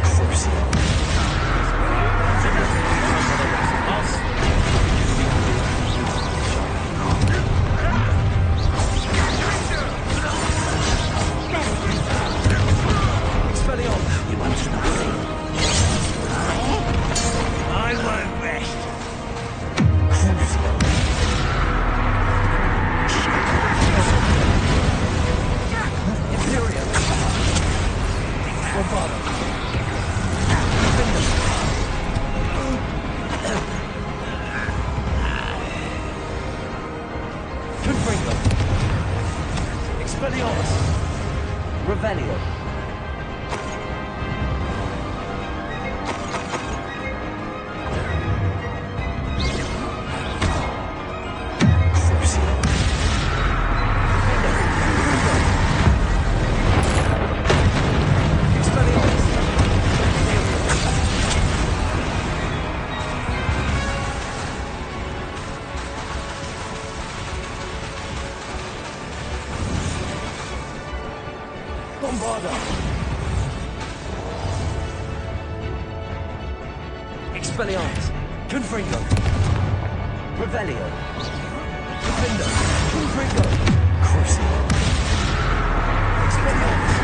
You want to know? I won't rest. Imperial! Bombarda! Confringo! Expelliarmus! Revelio! Bombarda! Expelliarmus! Confringo! Revelio! Defender! Confringo! Crucio! Expelliarmus!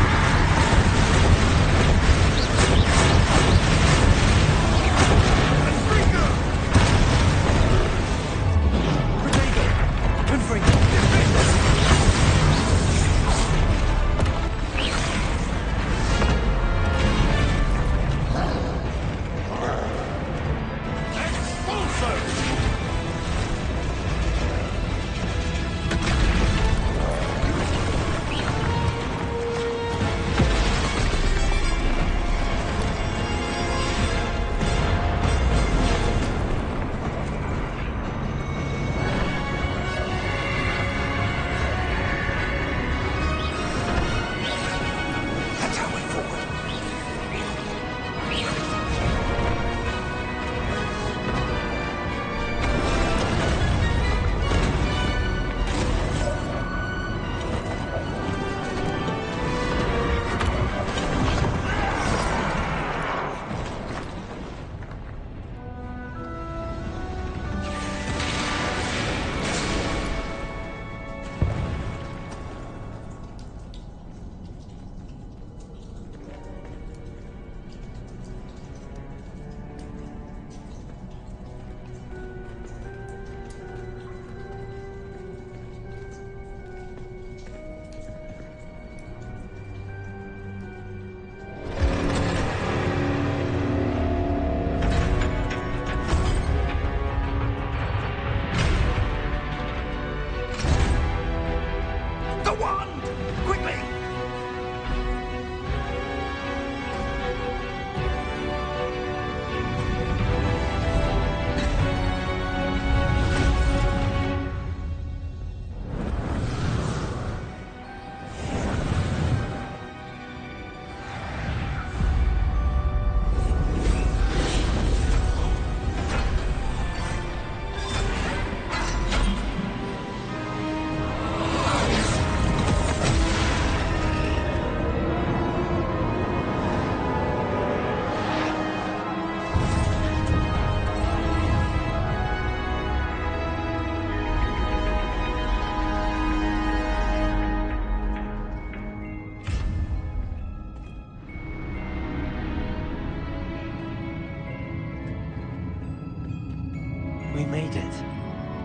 We made it.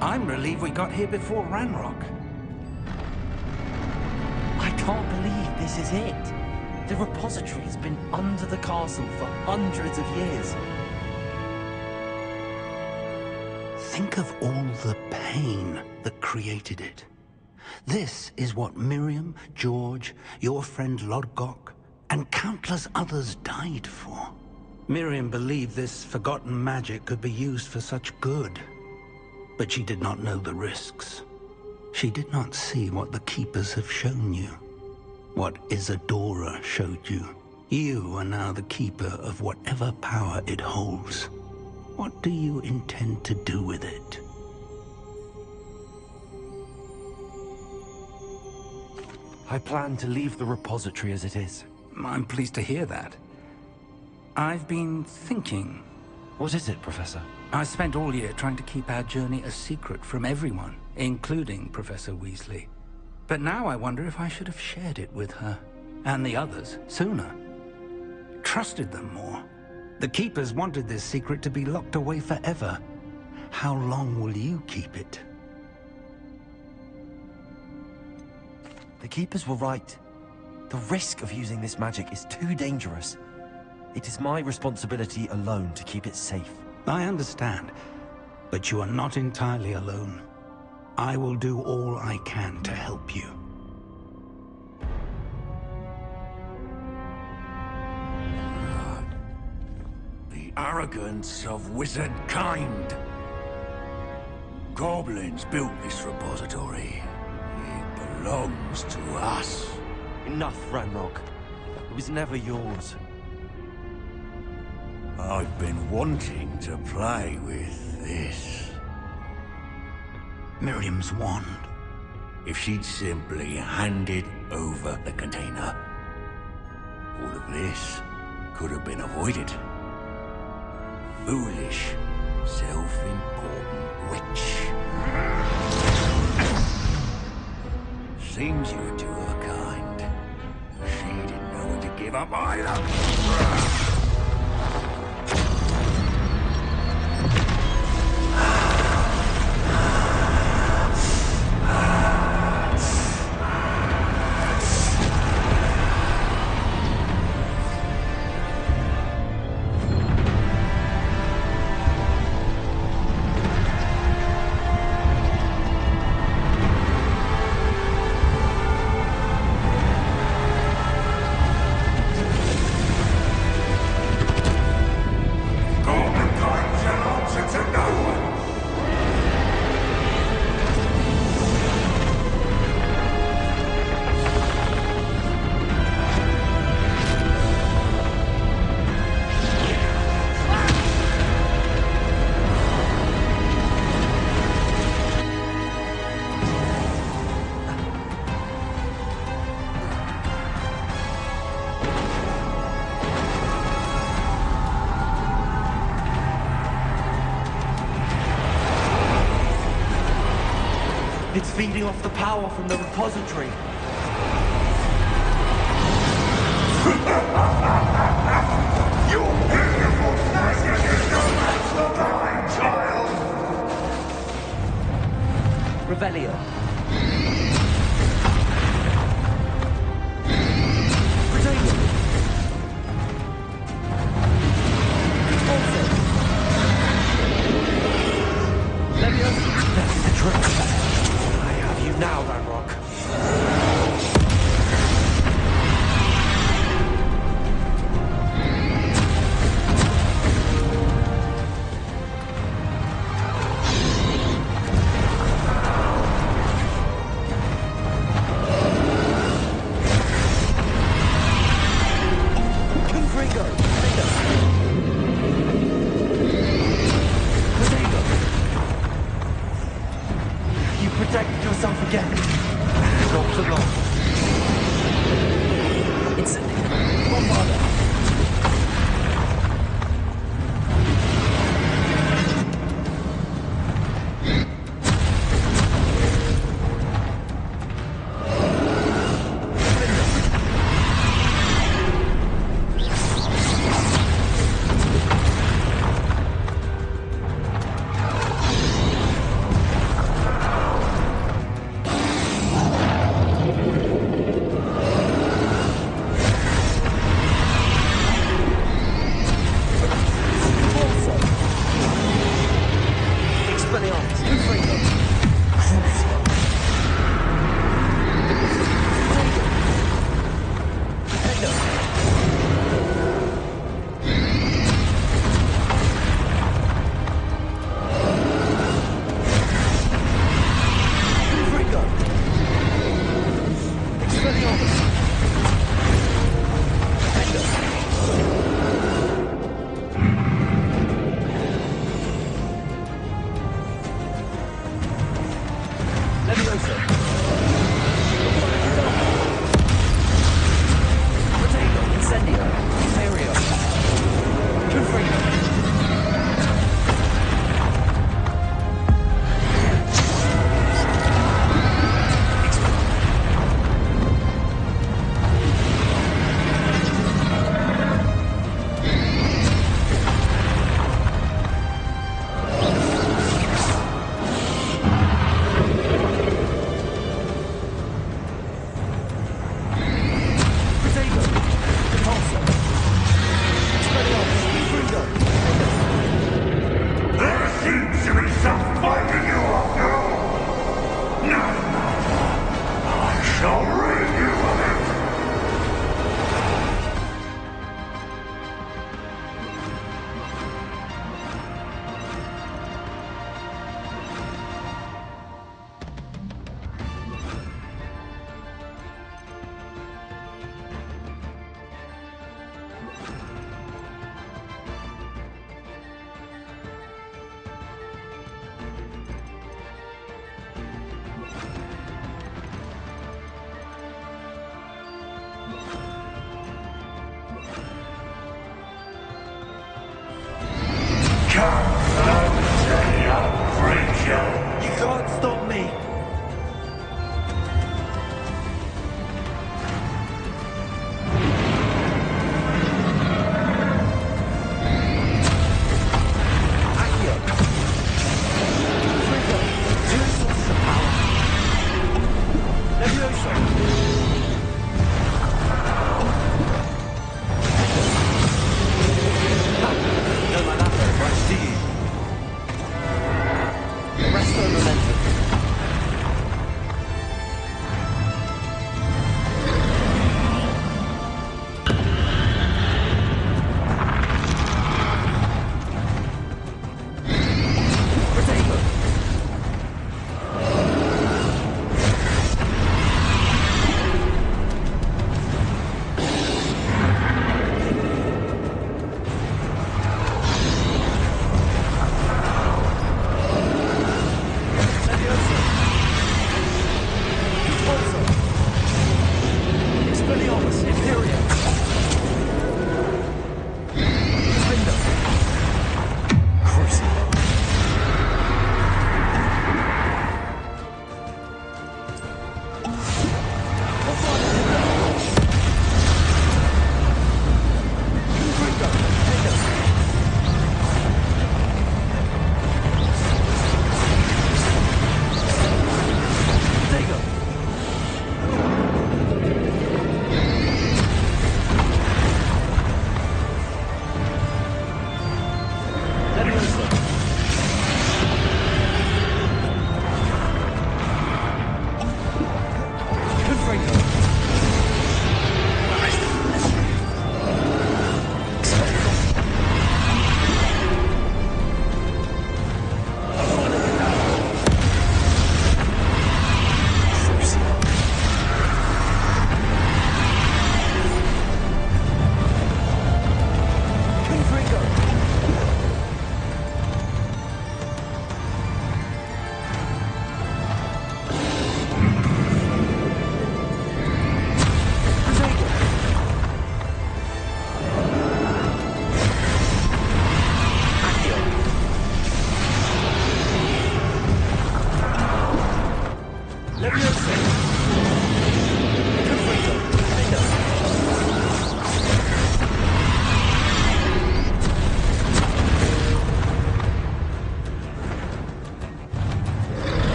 I'm relieved we got here before Ranrock. I can't believe this is it. The repository has been under the castle for hundreds of years. Think of all the pain that created it. This is what Miriam, George, your friend Lodgok, and countless others died for. Miriam believed this forgotten magic could be used for such good. But she did not know the risks. She did not see what the Keepers have shown you. What Isadora showed you. You are now the Keeper of whatever power it holds. What do you intend to do with it? I plan to leave the repository as it is. I'm pleased to hear that. I've been thinking. What is it, Professor? I spent all year trying to keep our journey a secret from everyone, including Professor Weasley. But now I wonder if I should have shared it with her, and the others, sooner. Trusted them more. The Keepers wanted this secret to be locked away forever. How long will you keep it? The Keepers were right. The risk of using this magic is too dangerous. It is my responsibility alone to keep it safe. I understand, but you are not entirely alone. I will do all I can to help you. The arrogance of wizard kind. Goblins built this repository. It belongs to us. Enough, Ranrock. It was never yours. I've been wanting to play with this. Miriam's wand. If she'd simply handed over the container, All of this could have been avoided. Foolish, self-important witch. Seems you were two of a kind. She didn't know when to give up either. It's feeding off the power from the repository. Your beautiful magic is no match for mine, child! Revelio. That's the trick. I have you now, Ranrock. Protect yourself again. Not for long. It's Bombarda.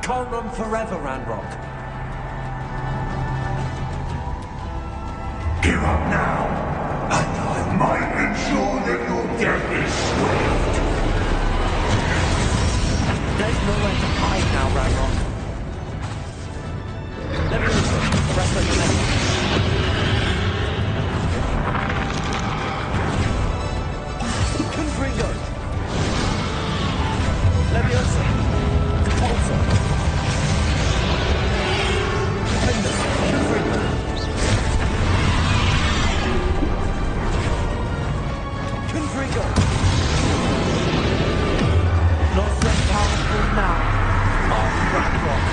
Can't run forever, Ranrock. Give up now, and I might ensure that your death is swift. There's nowhere to hide now, Ranrock. Let me listen. The rest of the left. Confringo. Leviosa. Repulsor. Defender. Confringo. Confringo. Not so powerful now. Ranrock.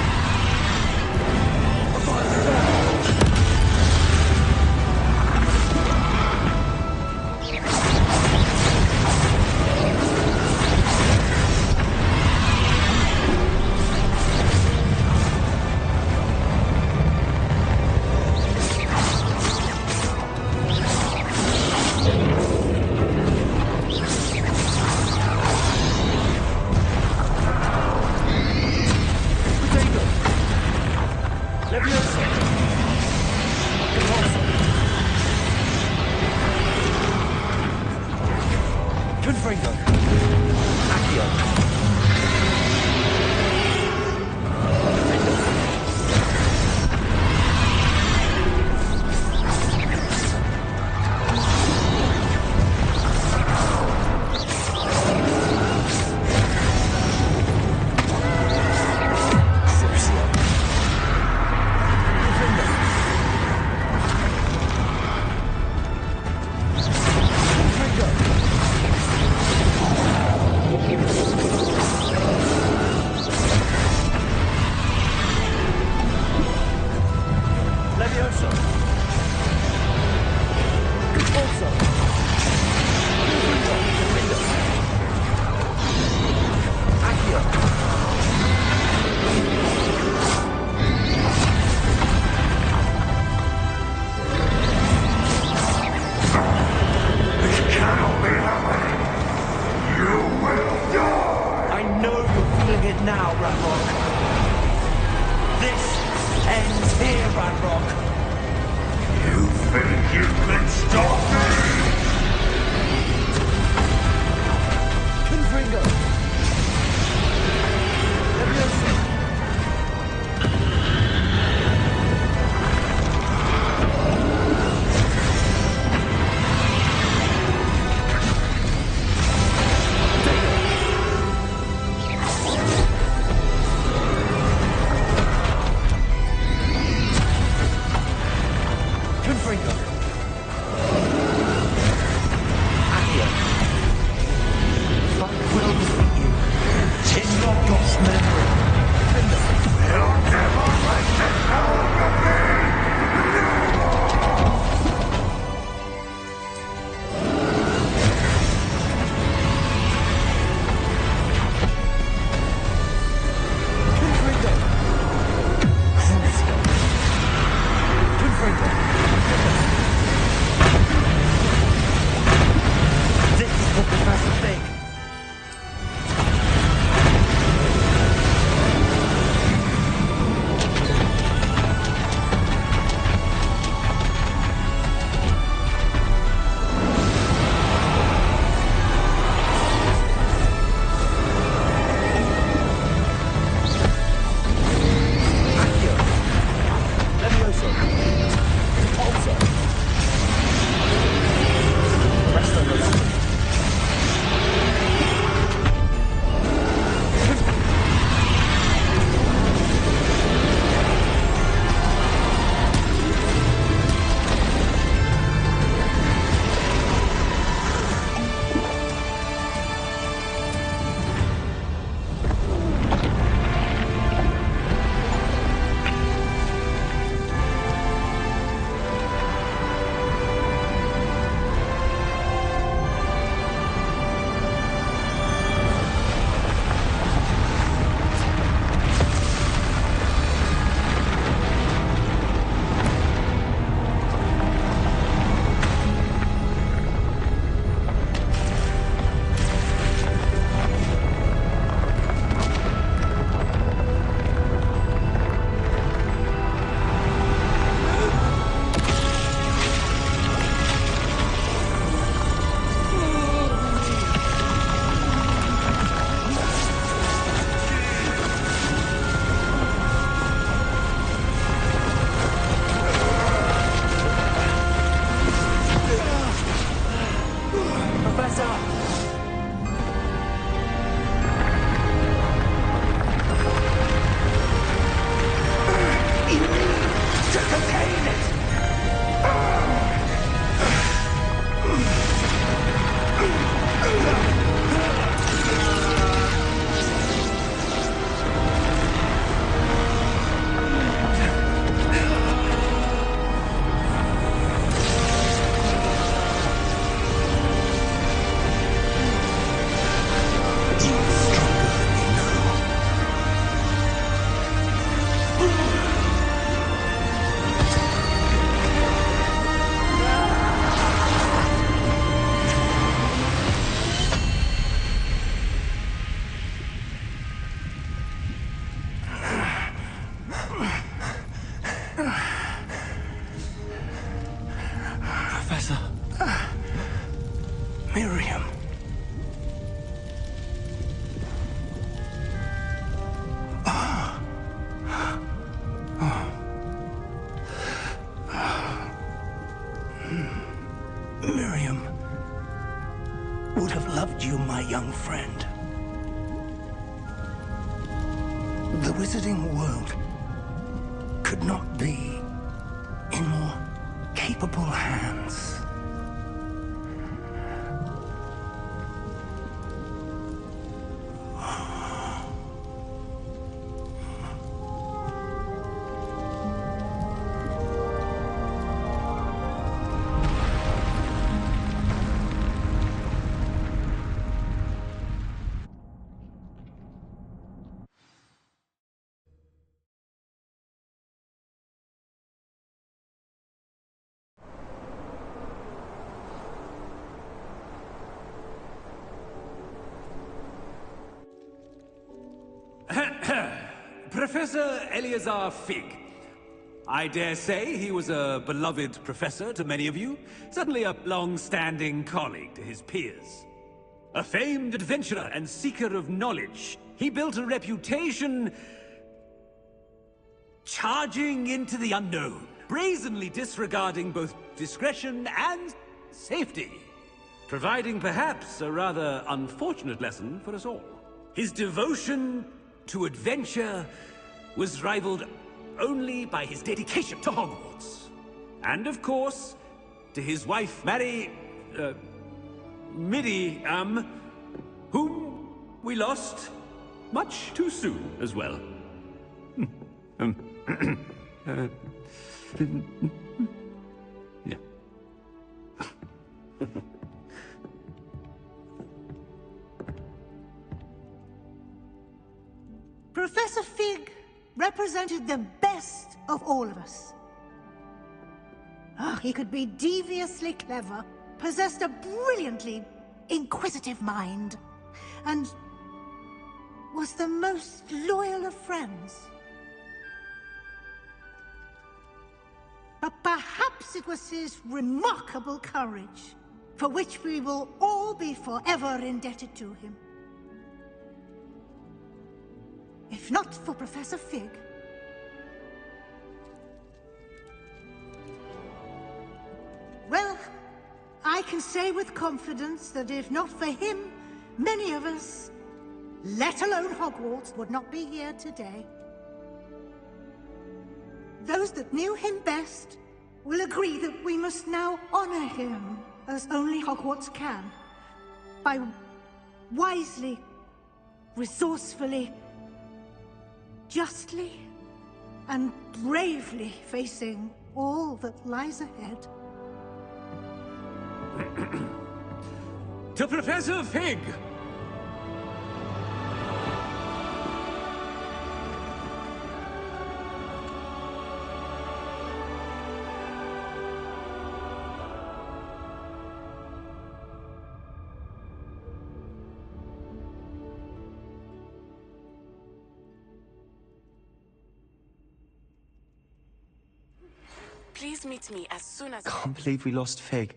have loved you, my young friend. The wizarding world could not be in more capable hands. Professor Eleazar Fig. I dare say he was a beloved professor to many of you, certainly a long-standing colleague to his peers. A famed adventurer and seeker of knowledge, he built a reputation charging into the unknown, brazenly disregarding both discretion and safety, providing perhaps a rather unfortunate lesson for us all. His devotion to adventure was rivaled only by his dedication to Hogwarts. And of course, to his wife, Miriam, whom we lost much too soon as well. Yeah. Professor Fig represented the best of all of us. He could be deviously clever, possessed a brilliantly inquisitive mind, and was the most loyal of friends. But perhaps it was his remarkable courage, for which we will all be forever indebted to him. If not for Professor Fig, well, I can say with confidence that if not for him, many of us, let alone Hogwarts, would not be here today. Those that knew him best will agree that we must now honor him as only Hogwarts can, by wisely, resourcefully, justly and bravely facing all that lies ahead. To Professor Fig! Please meet me as soon as... Can't believe we lost Fig.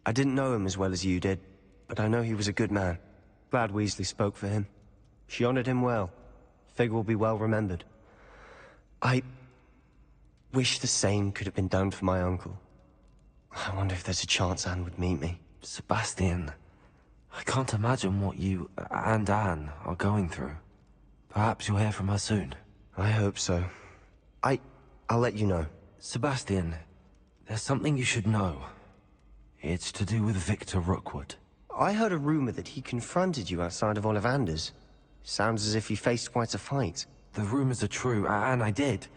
I didn't know him as well as you did, but I know he was a good man. Glad Weasley spoke for him. She honored him well. Fig will be well remembered. I wish the same could have been done for my uncle. I wonder if there's a chance Anne would meet me. Sebastian, I can't imagine what you and Anne are going through. Perhaps you'll hear from her soon. I hope so. I'll let you know. Sebastian, there's something you should know. It's to do with Victor Rookwood. I heard a rumor that he confronted you outside of Ollivander's. Sounds as if he faced quite a fight. The rumors are true, and I did.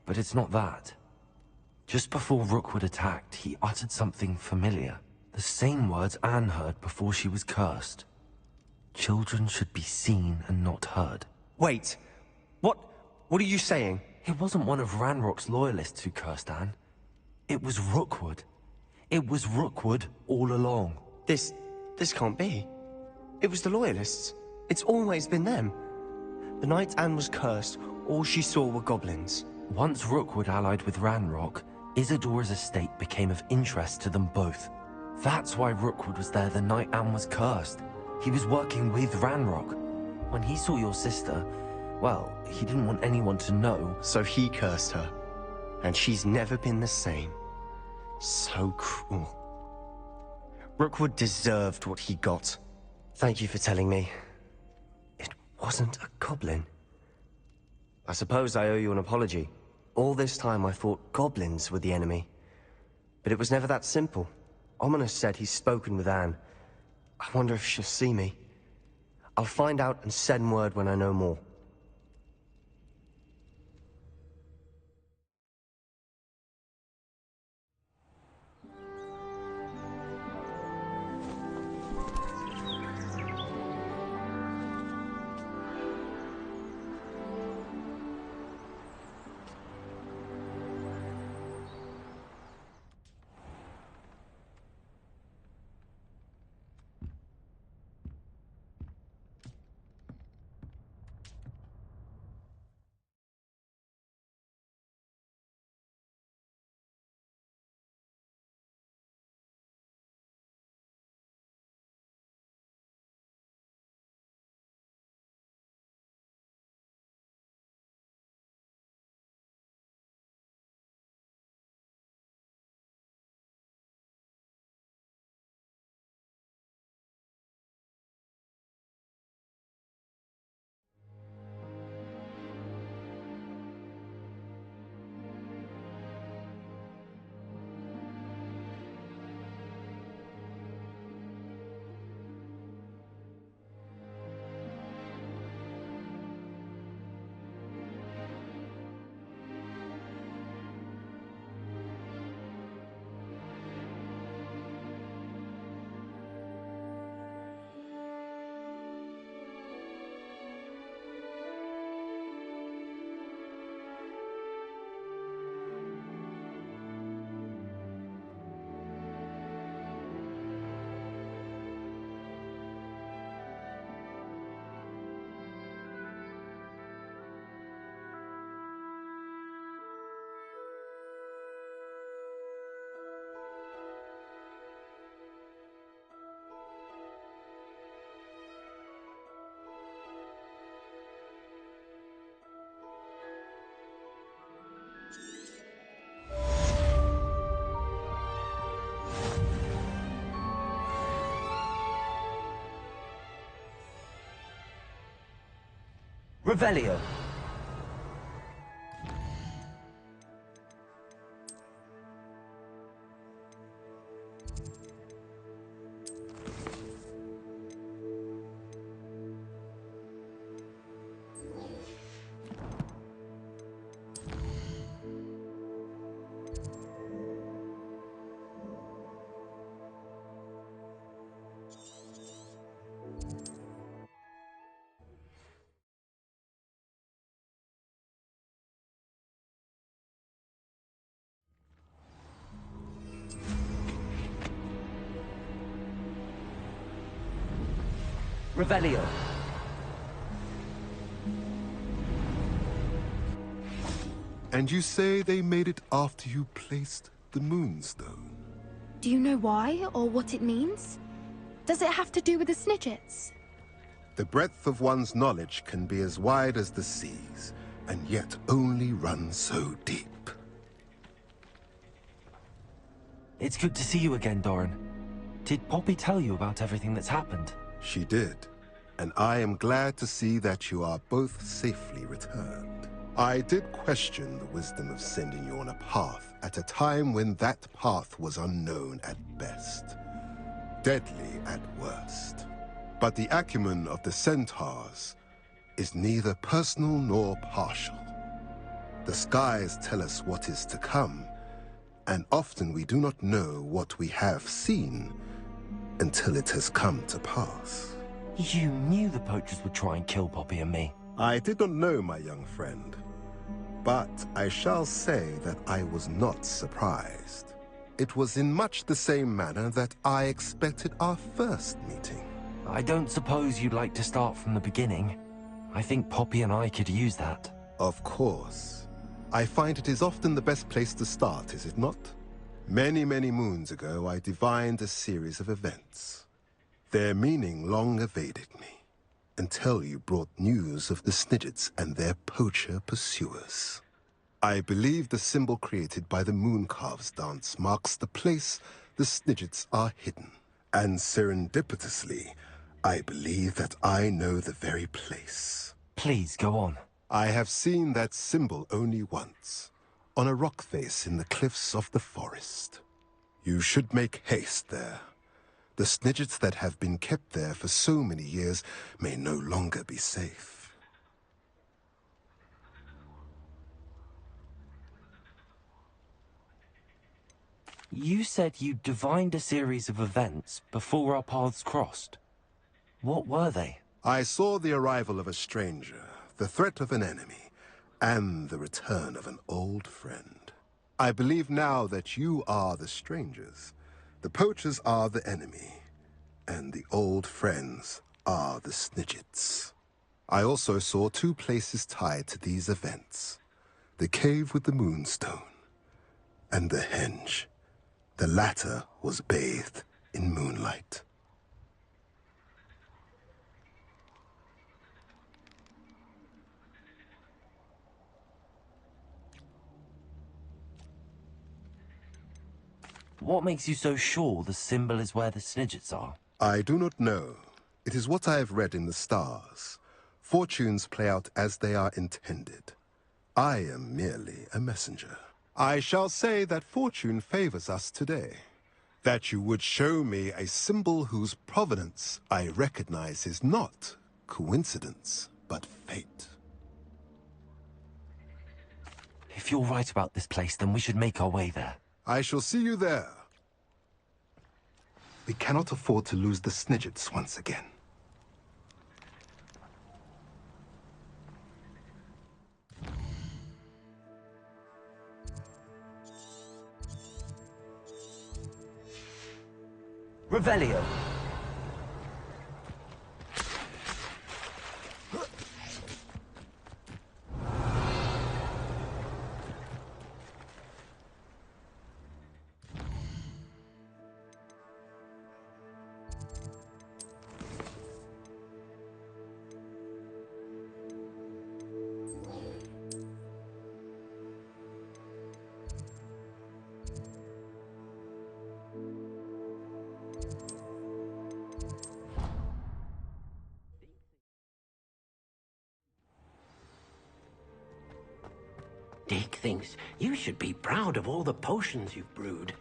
But it's not that. Just before Rookwood attacked, he uttered something familiar. The same words Anne heard before she was cursed. Children should be seen and not heard. Wait. What are you saying? It wasn't one of Ranrock's loyalists who cursed Anne. It was Rookwood. It was Rookwood all along. This can't be. It was the Loyalists. It's always been them. The night Anne was cursed, all she saw were goblins. Once Rookwood allied with Ranrock, Isadora's estate became of interest to them both. That's why Rookwood was there the night Anne was cursed. He was working with Ranrock. When he saw your sister, well, he didn't want anyone to know. So he cursed her. And she's never been the same. So cruel. Rookwood deserved what he got. Thank you for telling me. It wasn't a goblin. I suppose I owe you an apology. All this time I thought goblins were the enemy. But it was never that simple. Ominous said he's spoken with Anne. I wonder if she'll see me. I'll find out and send word when I know more. Revelio. Revelio. And you say they made it after you placed the Moonstone? Do you know why, or what it means? Does it have to do with the Snidgets? The breadth of one's knowledge can be as wide as the seas, and yet only run so deep. It's good to see you again, Doran. Did Poppy tell you about everything that's happened? She did, and I am glad to see that you are both safely returned. I did question the wisdom of sending you on a path at a time when that path was unknown at best, deadly at worst. But the acumen of the centaurs is neither personal nor partial. The skies tell us what is to come, and often we do not know what we have seen until it has come to pass. You knew the poachers would try and kill Poppy and me. I did not know, my young friend, but I shall say that I was not surprised. It was in much the same manner that I expected our first meeting. I don't suppose you'd like to start from the beginning. I think Poppy and I could use that. Of course. I find it is often the best place to start, is it not? Many, many moons ago, I divined a series of events. Their meaning long evaded me, until you brought news of the Snidgets and their poacher pursuers. I believe the symbol created by the Mooncalves dance marks the place the Snidgets are hidden, And serendipitously, I believe that I know the very place. Please, go on. I have seen that symbol only once, on a rock face in the cliffs of the forest. You should make haste there. The Snidgets that have been kept there for so many years may no longer be safe. You said you divined a series of events before our paths crossed. What were they? I saw the arrival of a stranger, the threat of an enemy, and the return of an old friend. I believe now that you are the strangers. The poachers are the enemy, and the old friends are the Snidgets. I also saw two places tied to these events. The cave with the moonstone, and the henge. The latter was bathed in moonlight. What makes you so sure the symbol is where the Snidgets are? I do not know. It is what I have read in the stars. Fortunes play out as they are intended. I am merely a messenger. I shall say that fortune favors us today. That you would show me a symbol whose provenance I recognize is not coincidence, but fate. If you're right about this place, then we should make our way there. I shall see you there. We cannot afford to lose the Snidgets once again. Revelio. Dick thinks you should be proud of all the potions you've brewed.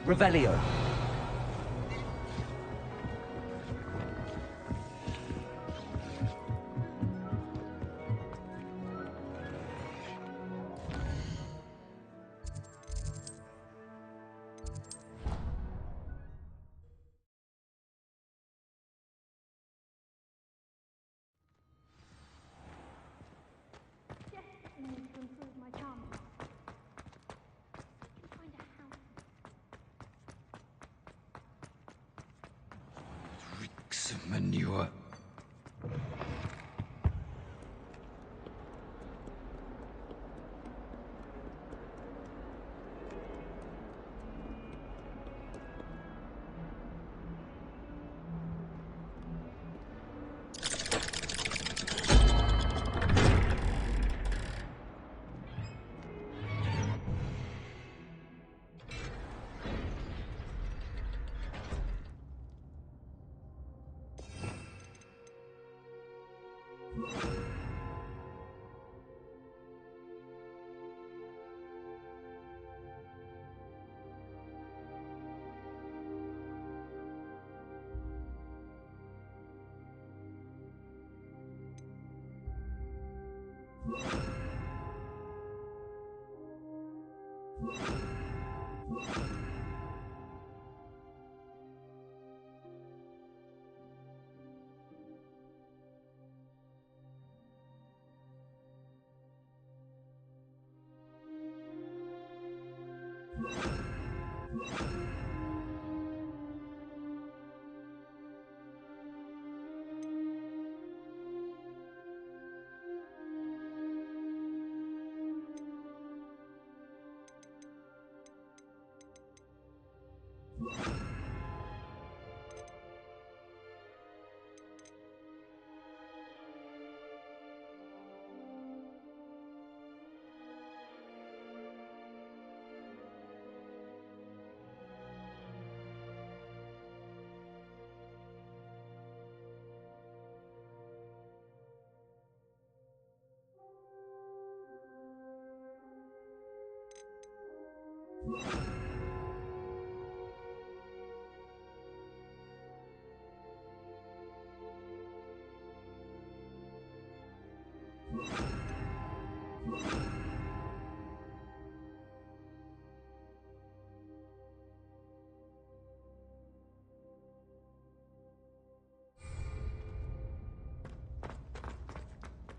Revelio. Of manure.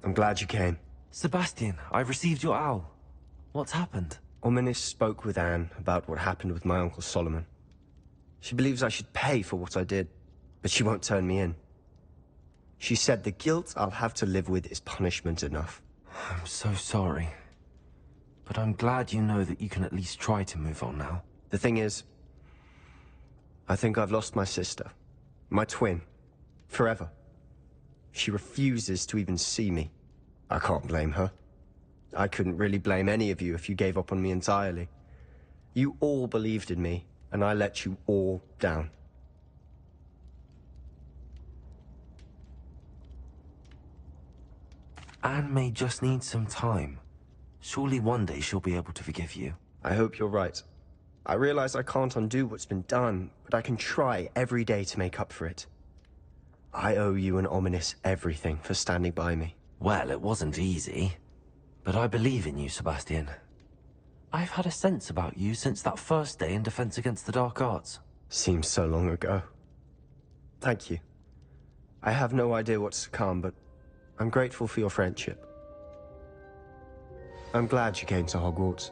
I'm glad you came. Sebastian, I received your owl. What's happened? Ominis spoke with Anne about what happened with my Uncle Solomon. She believes I should pay for what I did, but she won't turn me in. She said the guilt I'll have to live with is punishment enough. I'm so sorry. But I'm glad you know that you can at least try to move on now. The thing is, I think I've lost my sister. My twin. Forever. She refuses to even see me. I can't blame her. I couldn't really blame any of you if you gave up on me entirely. You all believed in me, and I let you all down. Anne may just need some time. Surely one day she'll be able to forgive you. I hope you're right. I realize I can't undo what's been done, but I can try every day to make up for it. I owe you and Ominis everything for standing by me. Well, it wasn't easy. But I believe in you, Sebastian. I've had a sense about you since that first day in Defense Against the Dark Arts. Seems so long ago. Thank you. I have no idea what's to come, but I'm grateful for your friendship. I'm glad you came to Hogwarts.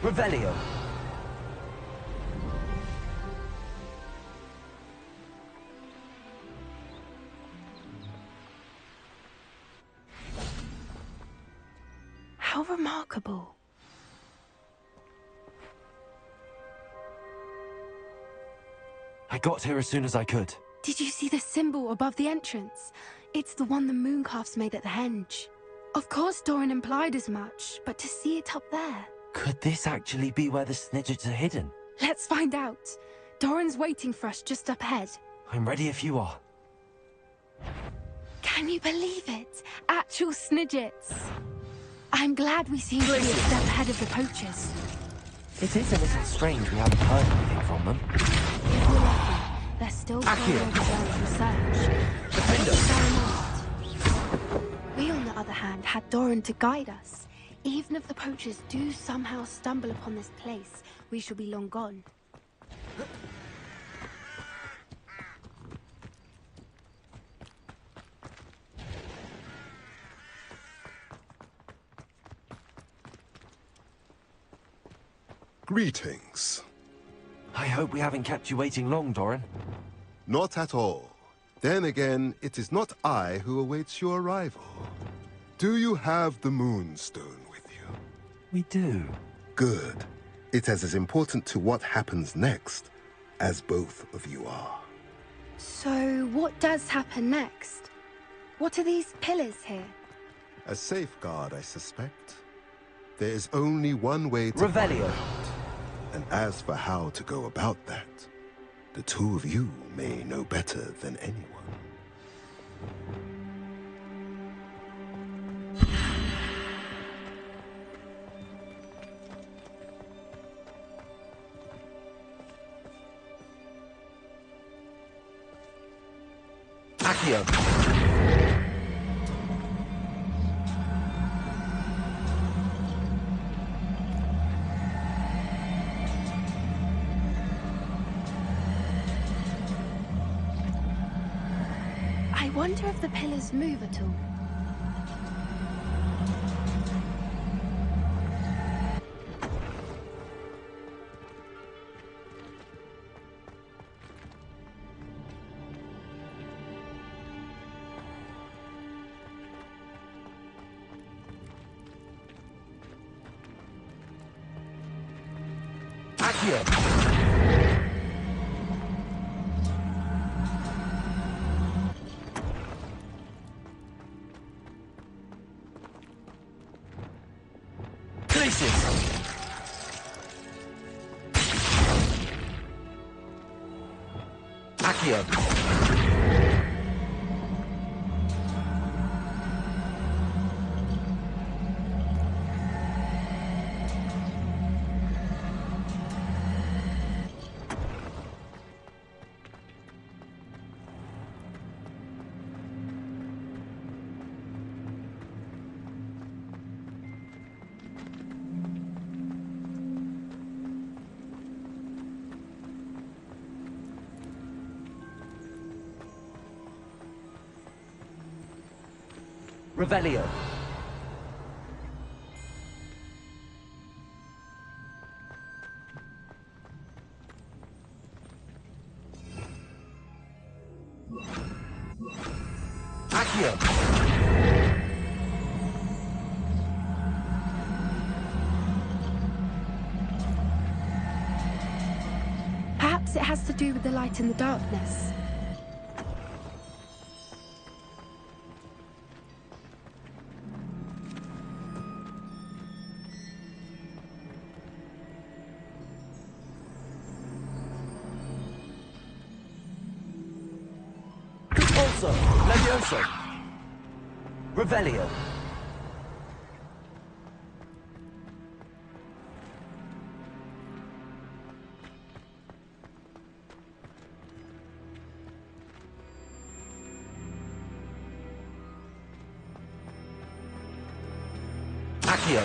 Revelio. How remarkable. I got here as soon as I could. Did you see the symbol above the entrance? It's the one the mooncalves made at the henge. Of course Doran implied as much, but to see it up there... Could this actually be where the Snidgets are hidden? Let's find out. Doran's waiting for us just up ahead. I'm ready if you are. Can you believe it? Actual Snidgets. I'm glad we seem to be a step ahead of the poachers. It is a little strange we haven't heard anything from them. If we're lucky, they're still going over their research. We, on the other hand, had Doran to guide us. Even if the poachers do somehow stumble upon this place, we shall be long gone. Greetings. I hope we haven't kept you waiting long, Doran. Not at all. Then again, it is not I who awaits your arrival. Do you have the Moonstone with you? We do. Good. It is as important to what happens next as both of you are. So, what does happen next? What are these pillars here? A safeguard, I suspect. There is only one way to Revelio. find out. And as for how to go about that, the two of you may know better than anyone. Accio. I wonder if the pillars move at all. Accio. Accio. Revelio. Accio. Perhaps it has to do with the light and the darkness. Also, Levioso. Revelio. Accio.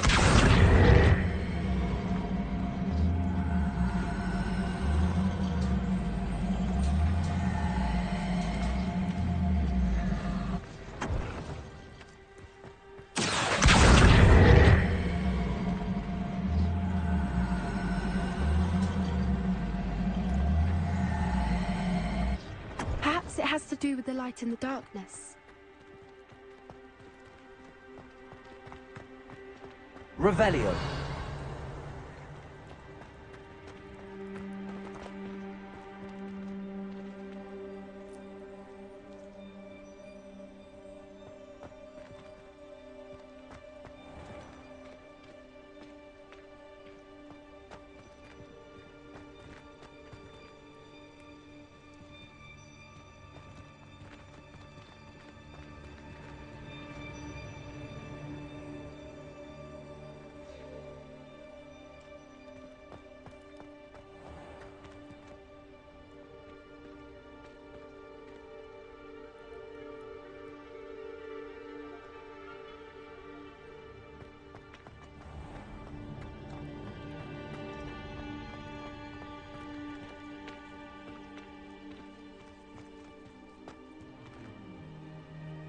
Perhaps it has to do with the light and the darkness. Revelio.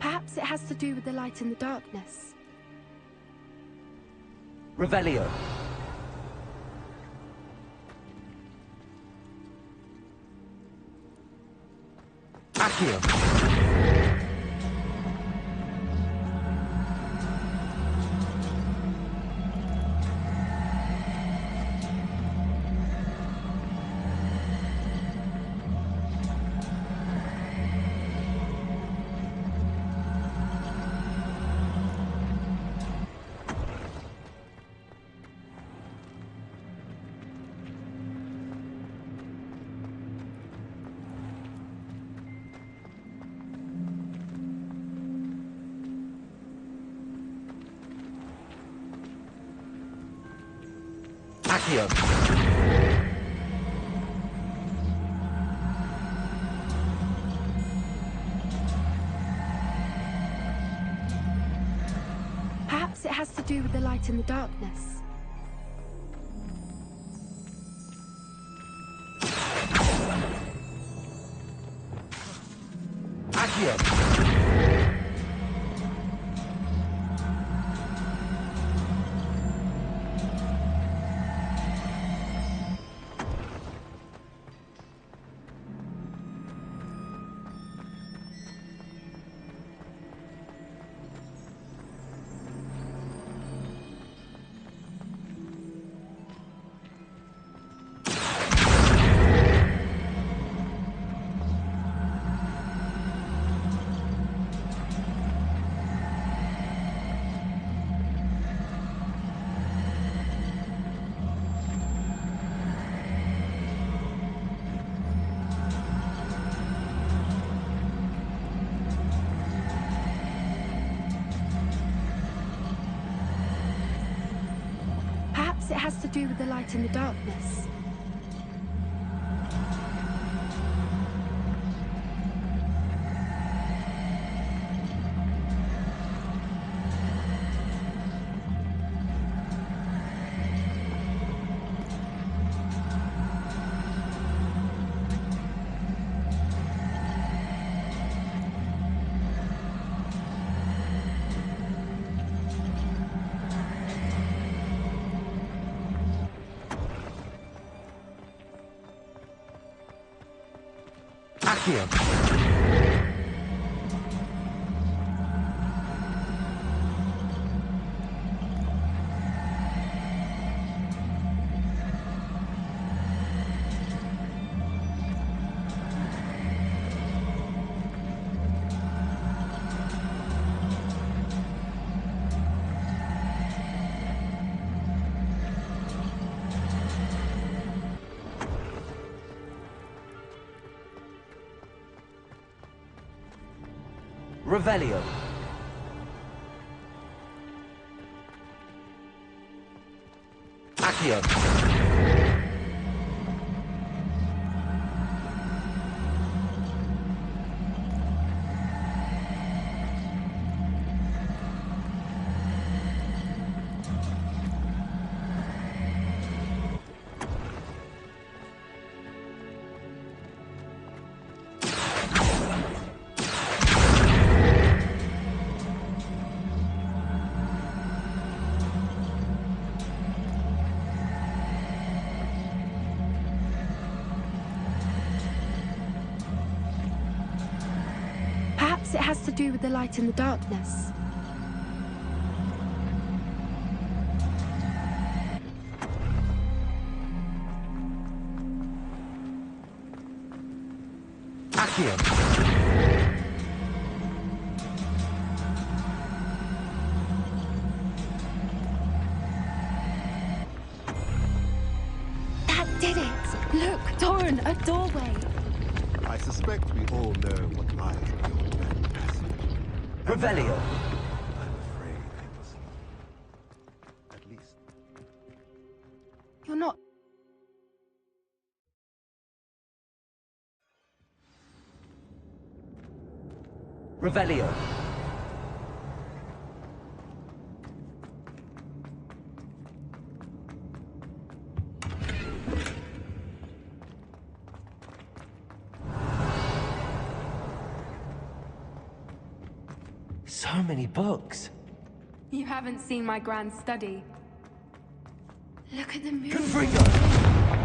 Perhaps it has to do with the light and the darkness. Revelio. Accio. Accio. Perhaps it has to do with the light in the darkness. Accio. It has to do with the light in the darkness. Accio. Revelio. Accio. Perhaps it has to do with the light in the darkness. Accio. That did it! Look, Doran, a doorway. I suspect we all know what lies beyond that passage. Revelio. I'm afraid I must leave. At least. You're not... Revelio. So many books. You haven't seen my grand study. Look at the moon.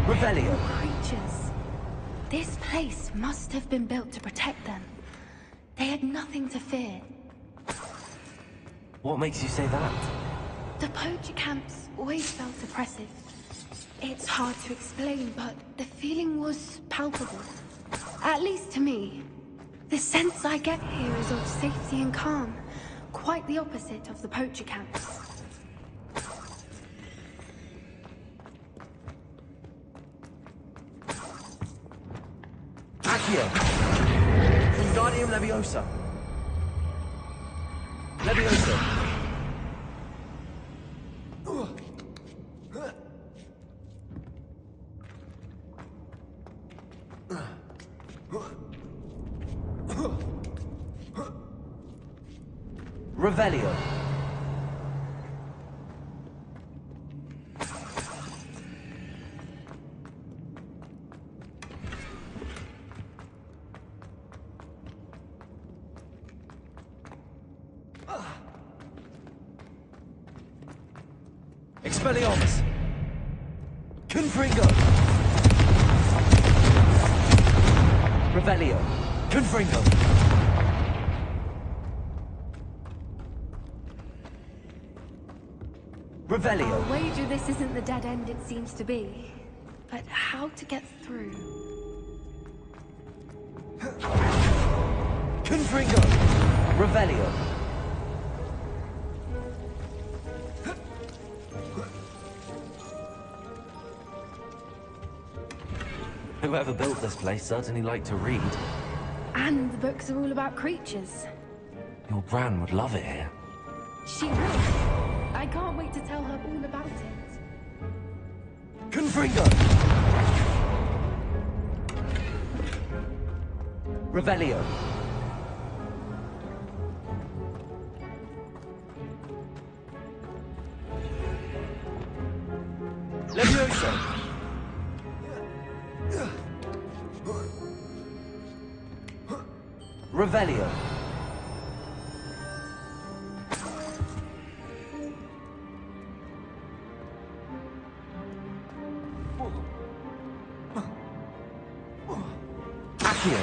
Revelio. Creatures. This place must have been built to protect them. They had nothing to fear. What makes you say that? The poacher camps always felt oppressive. It's hard to explain, but the feeling was palpable. At least to me. The sense I get here is of safety and calm. Quite the opposite of the poacher camps. Accio! Wingardium Leviosa! Leviosa! Revelio. Expelliarmus. Confringo. Revelio. Confringo. Revelio. I'll wager this isn't the dead end it seems to be. But how to get through? Confringo. Revelio. Whoever built this place certainly liked to read. And the books are all about creatures. Your Bran would love it here. She will. I can't wait to tell her all about it. Confringo! Revelio. Leviosa. Revelio. Accio.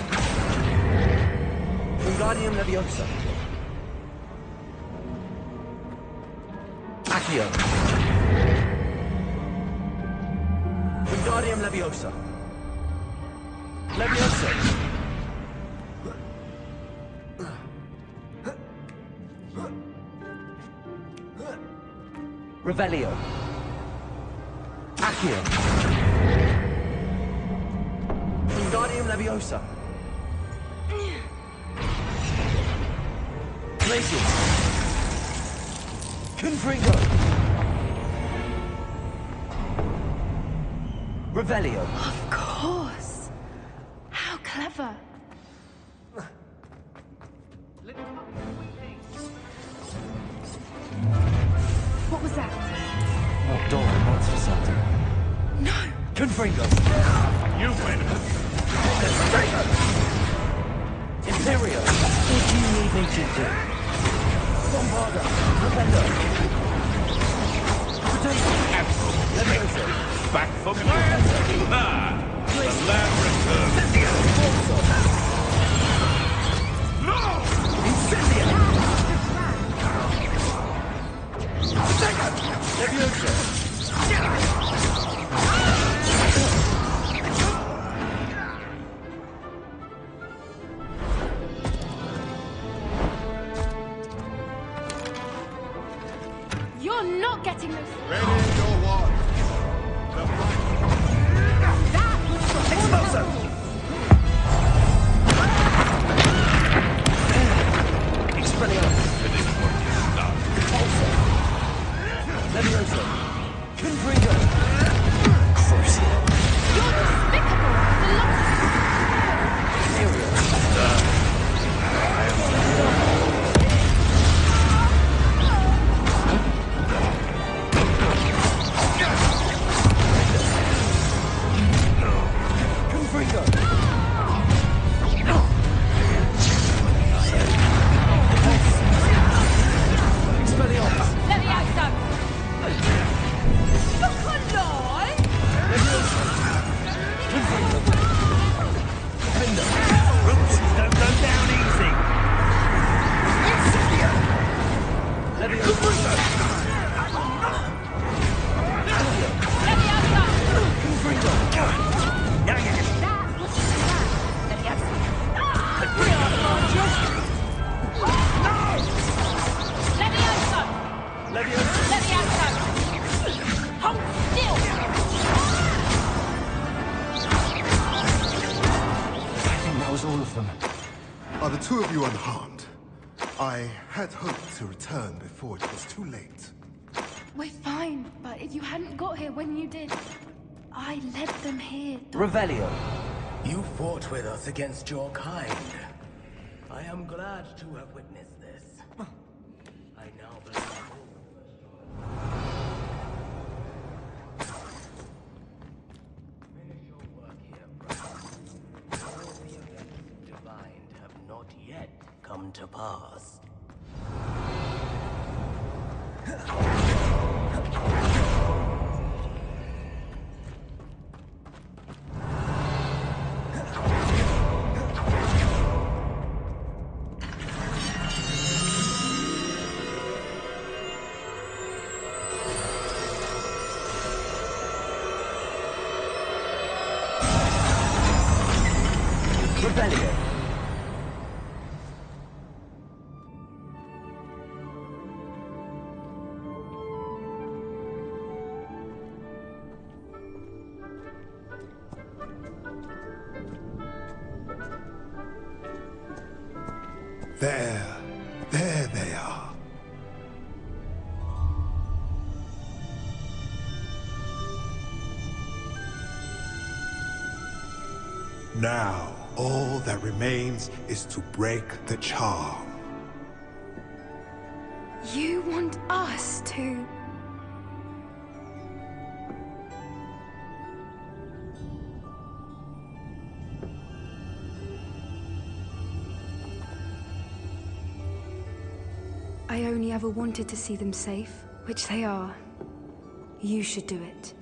Wingardium Leviosa. Accio. Wingardium Leviosa. Leviosa. Revelio. Accio. Wingardium Leviosa. Glacius. Confringo. Revelio. Of course. How clever. What was that? Not Doran, that's for certain. No! Confringo! You win! Imperio! What do you need me to do? Bombarda! Propendo! Potato! Leviosa! Back from land! The land returns! No! Incendio! Leviosa! You're not getting this. Ready your watch. The them. Are the two of you unharmed? I had hoped to return before it was too late. We're fine, but if you hadn't got here when you did, I led them here. Revelio. You fought with us against your kind. I am glad to have witnessed this. I now believe finish your work here, brother. All the events divined have not yet come to pass. Rebellion. There they are. Now, all that remains is to break the charm. You want us to... I only ever wanted to see them safe, which they are. You should do it.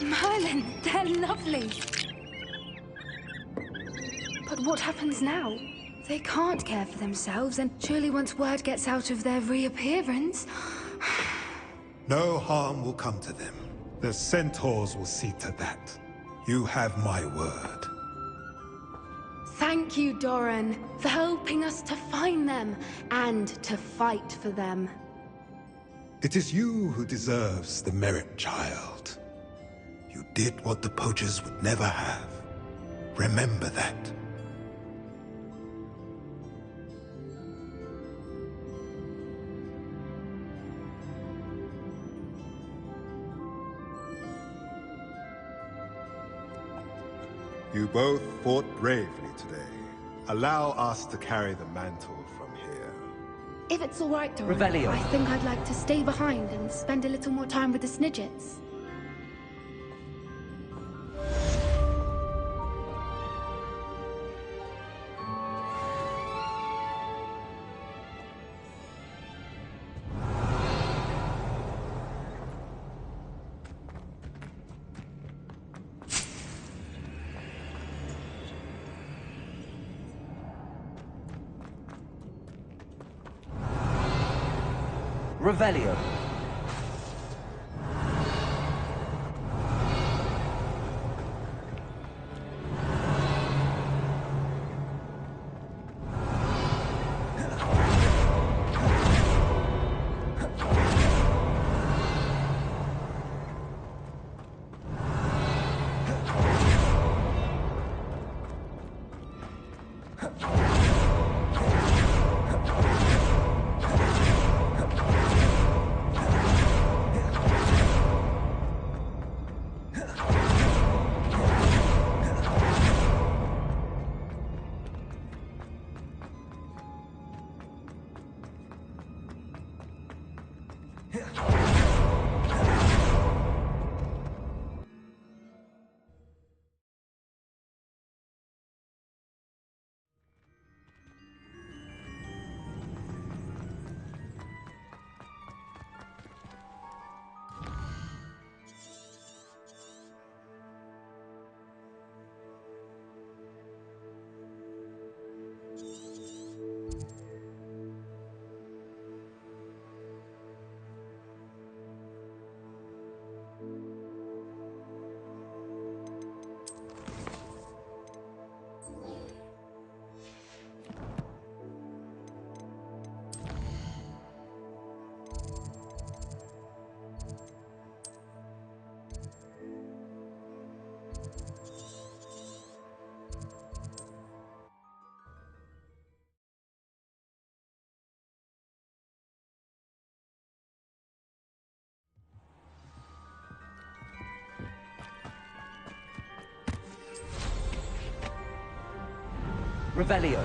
Merlin, they're lovely. But what happens now? They can't care for themselves, and surely once word gets out of their reappearance... No harm will come to them. The centaurs will see to that. You have my word. Thank you, Doran, for helping us to find them, and to fight for them. It is you who deserves the merit, child. You did what the poachers would never have. Remember that. You both fought bravely today. Allow us to carry the mantle from here. If it's all right, Doran, Revelio. I think I'd like to stay behind and spend a little more time with the Snidgets. Revelio. Revelio.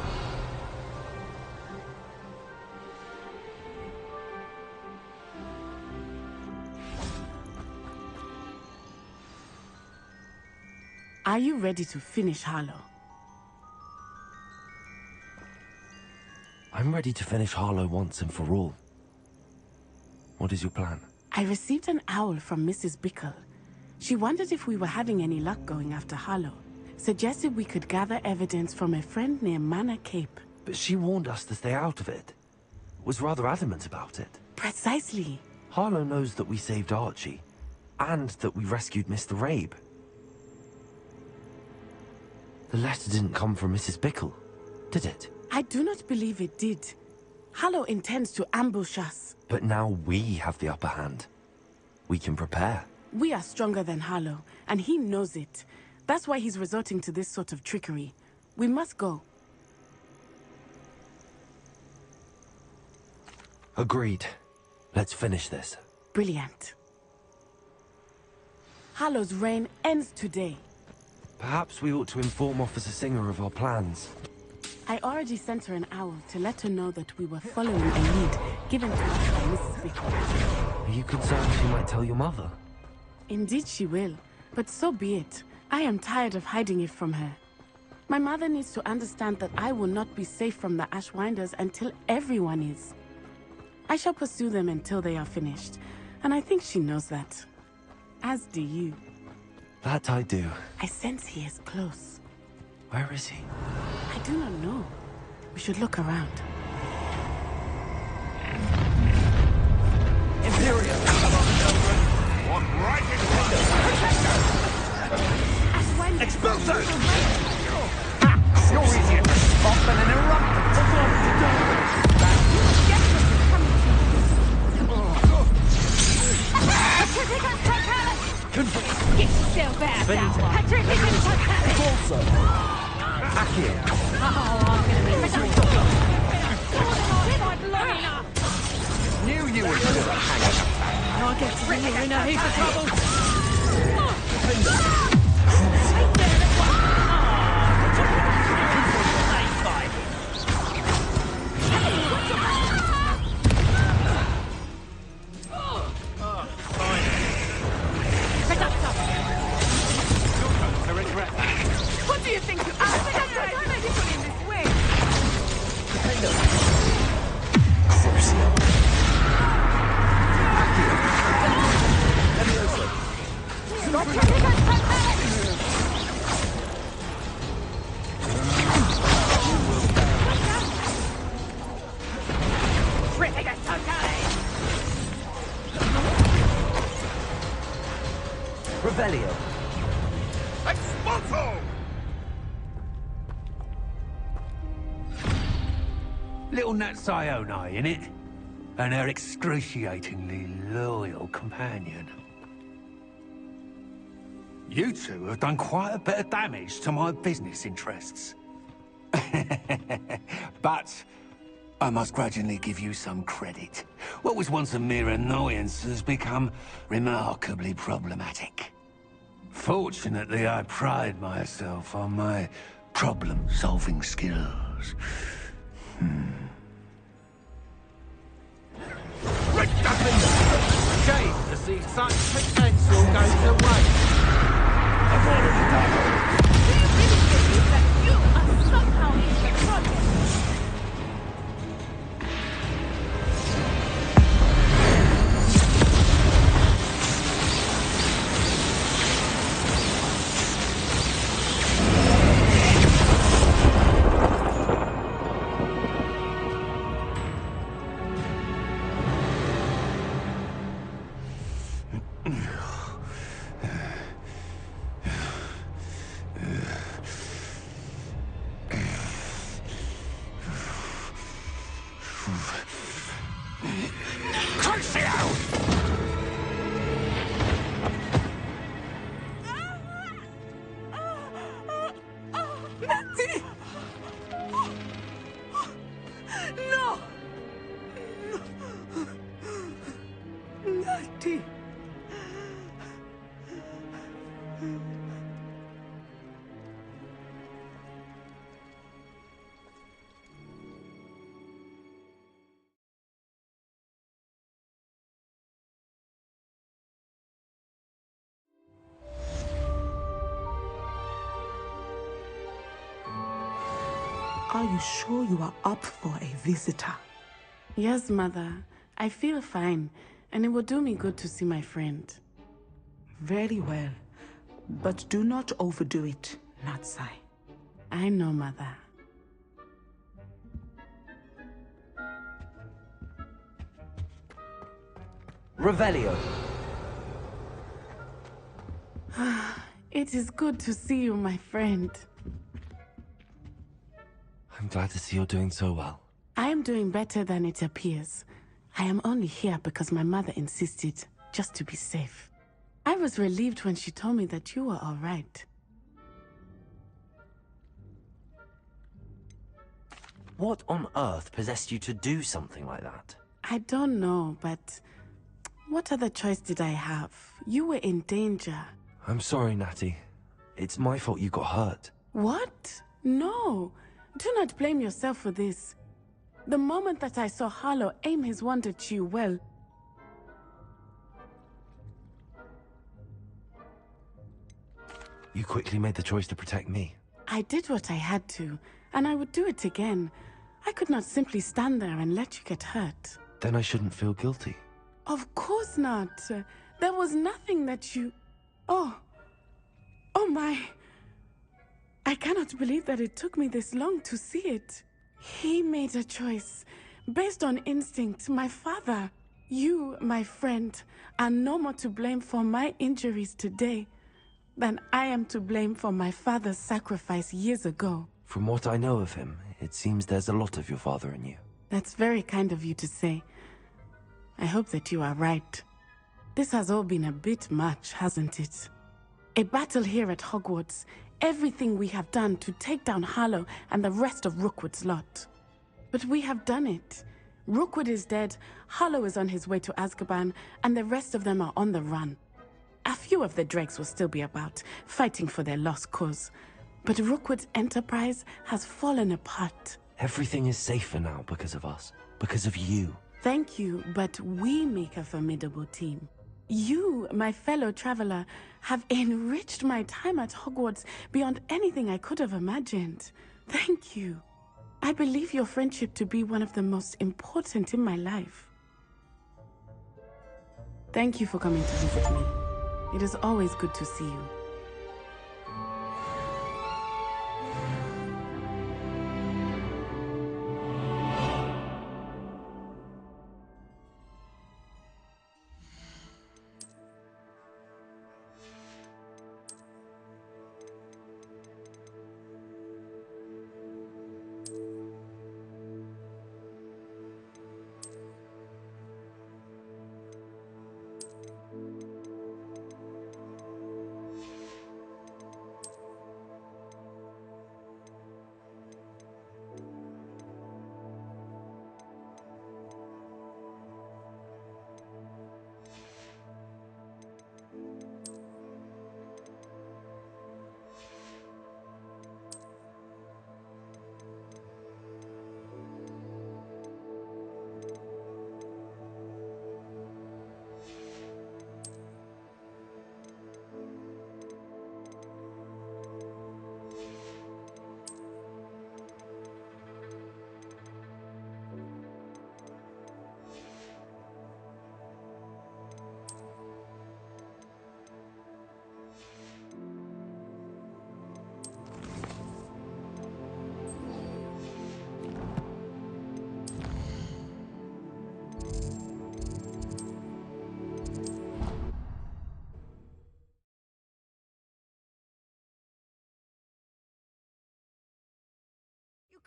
Are you ready to finish Harlow? I'm ready to finish Harlow once and for all. What is your plan? I received an owl from Mrs. Bickle. She wondered if we were having any luck going after Harlow. Suggested we could gather evidence from a friend near Manor Cape. But she warned us to stay out of it. Was rather adamant about it. Precisely. Harlow knows that we saved Archie, and that we rescued Mr. Rabe. The letter didn't come from Mrs. Bickle, did it? I do not believe it did. Harlow intends to ambush us. But now we have the upper hand. We can prepare. We are stronger than Harlow, and he knows it. That's why he's resorting to this sort of trickery. We must go. Agreed. Let's finish this. Brilliant. Harlow's reign ends today. Perhaps we ought to inform Officer Singer of our plans. I already sent her an owl to let her know that we were following a lead given to us by Mrs. Bickle. Are you concerned she might tell your mother? Indeed she will, but so be it. I am tired of hiding it from her. My mother needs to understand that I will not be safe from the Ashwinders until everyone is. I shall pursue them until they are finished, and I think she knows that. As do you. That I do. I sense he is close. Where is he? I do not know. We should look around. Imperial! Walk right in front! Expulso! You're easier to spot than an eruptor! Get yourself out, Alpha! Petrificus Totalis! Also, Akir. Oh, I'm gonna be miserable. Long enough! Knew you were still hanging up. I'll get to the you know who's the trouble. What do you think you are? People in this way. Revelio. Expulso! Little Nat Sione, innit? And her excruciatingly loyal companion. You two have done quite a bit of damage to my business interests. But I must grudgingly give you some credit. What was once a mere annoyance has become remarkably problematic. Fortunately, I pride myself on my problem-solving skills. Shame to see such potential go to waste. I've already done it. Do you really believe that you are somehow in the project? No! Natty! Are you sure you are up for a visitor? Yes, Mother. I feel fine, and it will do me good to see my friend. Very well. But do not overdo it, Natsai. I know, Mother. Revelio. It is good to see you, my friend. I'm glad to see you're doing so well. I am doing better than it appears. I am only here because my mother insisted, just to be safe. I was relieved when she told me that you were all right. What on earth possessed you to do something like that? I don't know, but what other choice did I have? You were in danger. I'm sorry, Natty. It's my fault you got hurt. What? No. Do not blame yourself for this. The moment that I saw Harlow aim his wand at you, well... You quickly made the choice to protect me. I did what I had to, and I would do it again. I could not simply stand there and let you get hurt. Then I shouldn't feel guilty. Of course not. There was nothing that you... Oh. Oh my. I cannot believe that it took me this long to see it. He made a choice. Based on instinct, my father. You, my friend, are no more to blame for my injuries today than I am to blame for my father's sacrifice years ago. From what I know of him, it seems there's a lot of your father in you. That's very kind of you to say. I hope that you are right. This has all been a bit much, hasn't it? A battle here at Hogwarts. Everything we have done to take down Harlow and the rest of Rookwood's lot. But we have done it. Rookwood is dead, Harlow is on his way to Azkaban, and the rest of them are on the run. A few of the dregs will still be about, fighting for their lost cause. But Rookwood's enterprise has fallen apart. Everything is safer now because of us. Because of you. Thank you, but we make a formidable team. You, my fellow traveler, have enriched my time at Hogwarts beyond anything I could have imagined. Thank you. I believe your friendship to be one of the most important in my life. Thank you for coming to visit me. It is always good to see you.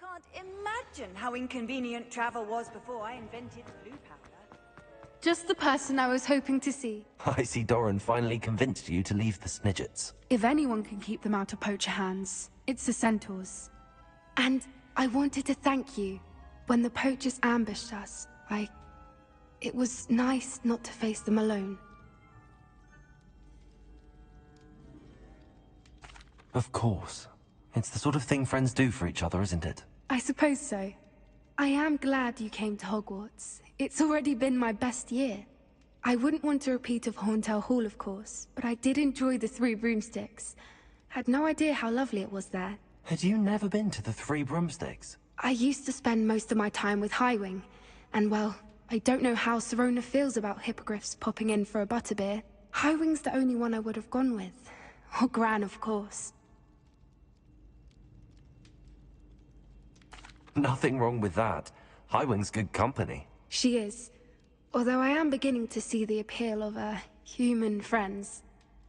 Can't imagine how inconvenient travel was before I invented blue powder. Just the person I was hoping to see. I see Doran finally convinced you to leave the Snidgets. If anyone can keep them out of poacher hands, it's the Centaurs. And I wanted to thank you. When the poachers ambushed us, it was nice not to face them alone. Of course. It's the sort of thing friends do for each other, isn't it? I suppose so. I am glad you came to Hogwarts. It's already been my best year. I wouldn't want a repeat of Horntail Hall, of course, but I did enjoy the 3 broomsticks. Had no idea how lovely it was there. Had you never been to the Three Broomsticks? I used to spend most of my time with Highwing, and well, I don't know how Serona feels about hippogriffs popping in for a butterbeer. Highwing's the only one I would have gone with. Or Gran, of course. Nothing wrong with that. Highwing's good company. She is. Although I am beginning to see the appeal of, human friends.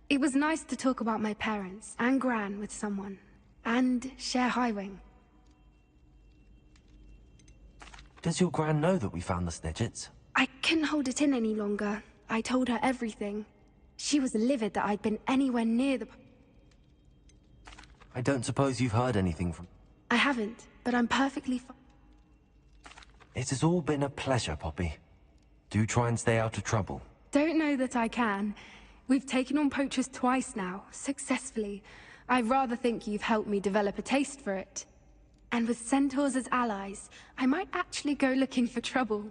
It was nice to talk about my parents and Gran with someone. And share Highwing. Does your Gran know that we found the Snidgets? I couldn't hold it in any longer. I told her everything. She was livid that I'd been anywhere near the... I don't suppose you've heard anything from... I haven't, but I'm perfectly fine. It has all been a pleasure, Poppy. Do try and stay out of trouble. Don't know that I can. We've taken on poachers twice now, successfully. I rather think you've helped me develop a taste for it. And with centaurs as allies, I might actually go looking for trouble.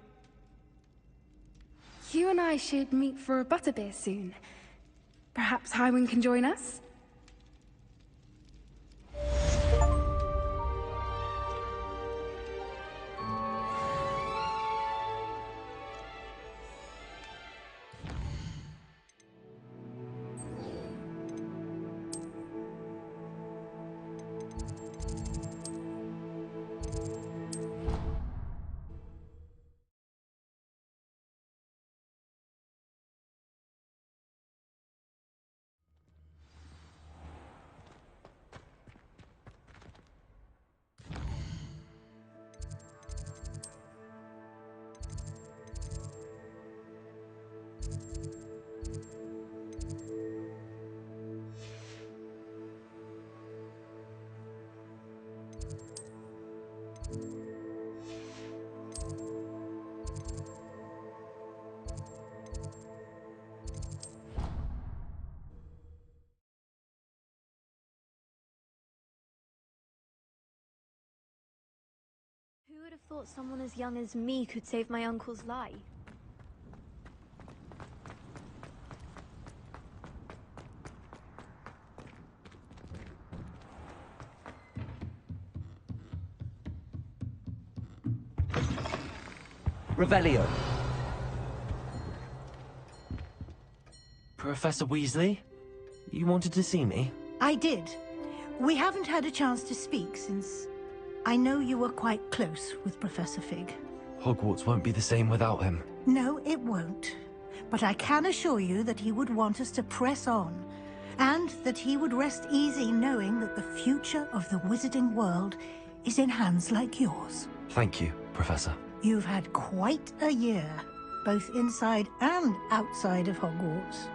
You and I should meet for a butterbeer soon. Perhaps Highwing can join us? Who would have thought someone as young as me could save my uncle's life? Revelio. Professor Weasley? You wanted to see me? I did. We haven't had a chance to speak since... I know you were quite close with Professor Fig. Hogwarts won't be the same without him. No, it won't. But I can assure you that he would want us to press on, and that he would rest easy knowing that the future of the wizarding world is in hands like yours. Thank you, Professor. You've had quite a year, both inside and outside of Hogwarts.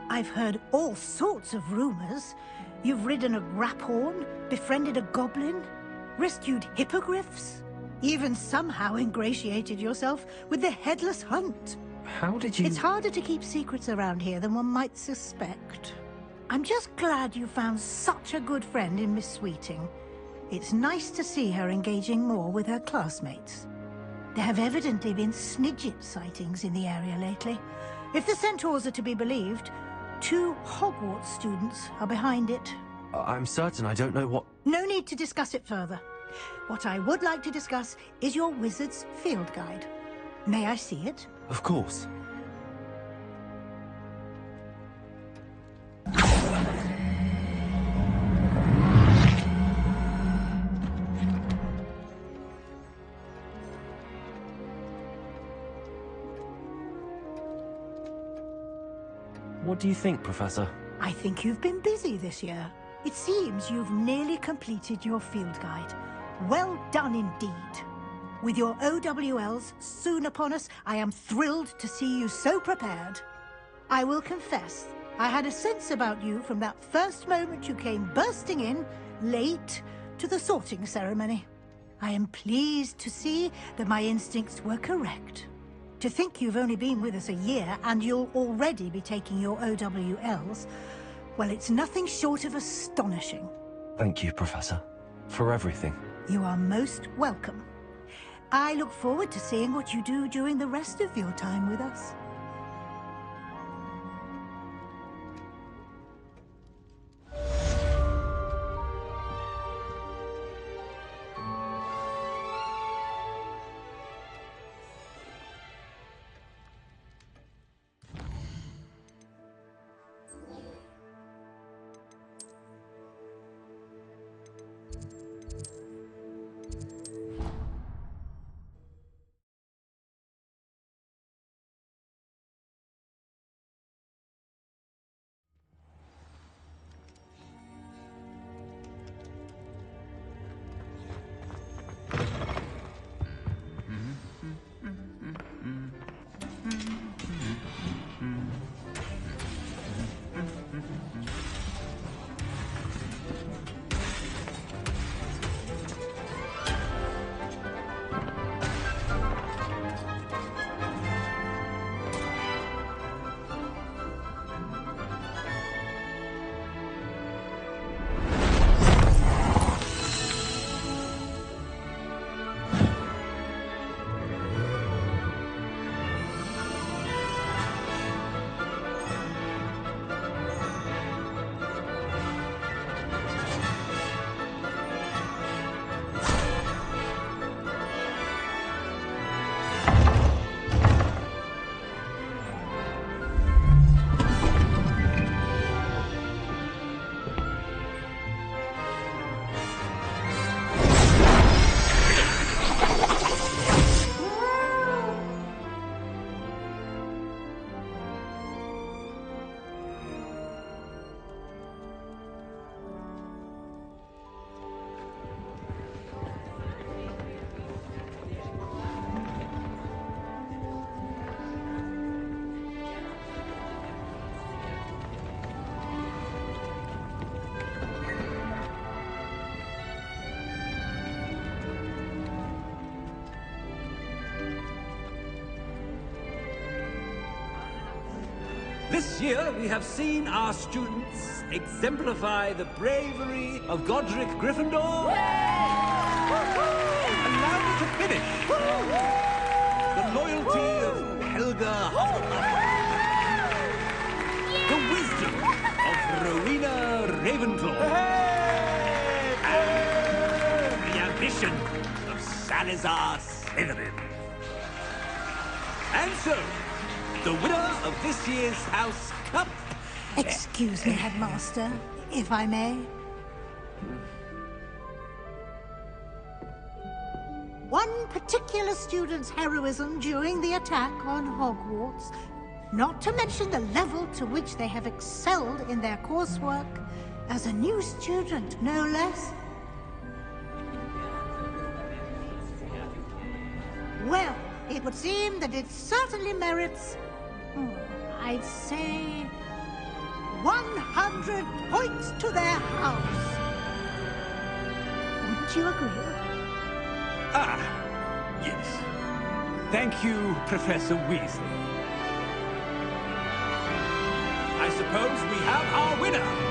I've heard all sorts of rumors. You've ridden a graphorn, befriended a goblin, rescued hippogriffs, even somehow ingratiated yourself with the Headless Hunt. How did you... It's harder to keep secrets around here than one might suspect. I'm just glad you found such a good friend in Miss Sweeting. It's nice to see her engaging more with her classmates. There have evidently been Snidget sightings in the area lately. If the centaurs are to be believed, 2 Hogwarts students are behind it. I'm certain I don't know what... No need to discuss it further. What I would like to discuss is your wizard's field guide. May I see it? Of course. What do you think, Professor? I think you've been busy this year. It seems you've nearly completed your field guide. Well done indeed. With your OWLs soon upon us, I am thrilled to see you so prepared. I will confess, I had a sense about you from that first moment you came bursting in, late, to the sorting ceremony. I am pleased to see that my instincts were correct. To think you've only been with us a year and you'll already be taking your OWLs, well, it's nothing short of astonishing. Thank you, Professor, for everything. You are most welcome. I look forward to seeing what you do during the rest of your time with us. This year, we have seen our students exemplify the bravery of Godric Gryffindor. Allow me to finish. The loyalty of Helga Hufflepuff. The wisdom of Rowena Ravenclaw. And the ambition of Salazar Slytherin. And so, the winner of this year's House Cup... Excuse me, Headmaster, if I may. One particular student's heroism during the attack on Hogwarts, not to mention the level to which they have excelled in their coursework, as a new student, no less. Well, it would seem that it certainly merits, I'd say, 100 points to their house. Wouldn't you agree? Ah, yes. Thank you, Professor Weasley. I suppose we have our winner.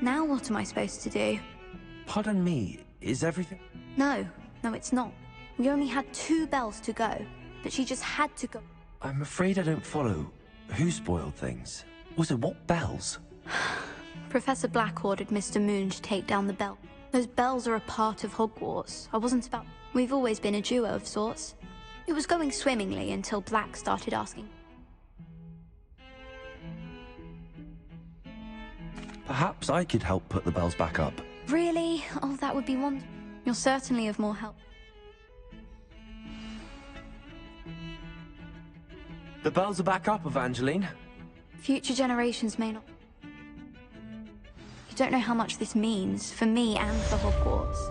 Now what am I supposed to do? Pardon me, is everything... No, it's not. We only had 2 bells to go, but she just had to go. I'm afraid I don't follow. Who spoiled things? Also, what bells? Professor Black ordered Mr. Moon to take down the bell. Those bells are a part of Hogwarts. I wasn't about... We've always been a duo of sorts. It was going swimmingly until Black started asking. Perhaps I could help put the bells back up. Really? Oh, that would be wonderful. You're certainly of more help. The bells are back up, Evangeline. Future generations may not. You don't know how much this means for me and for Hogwarts.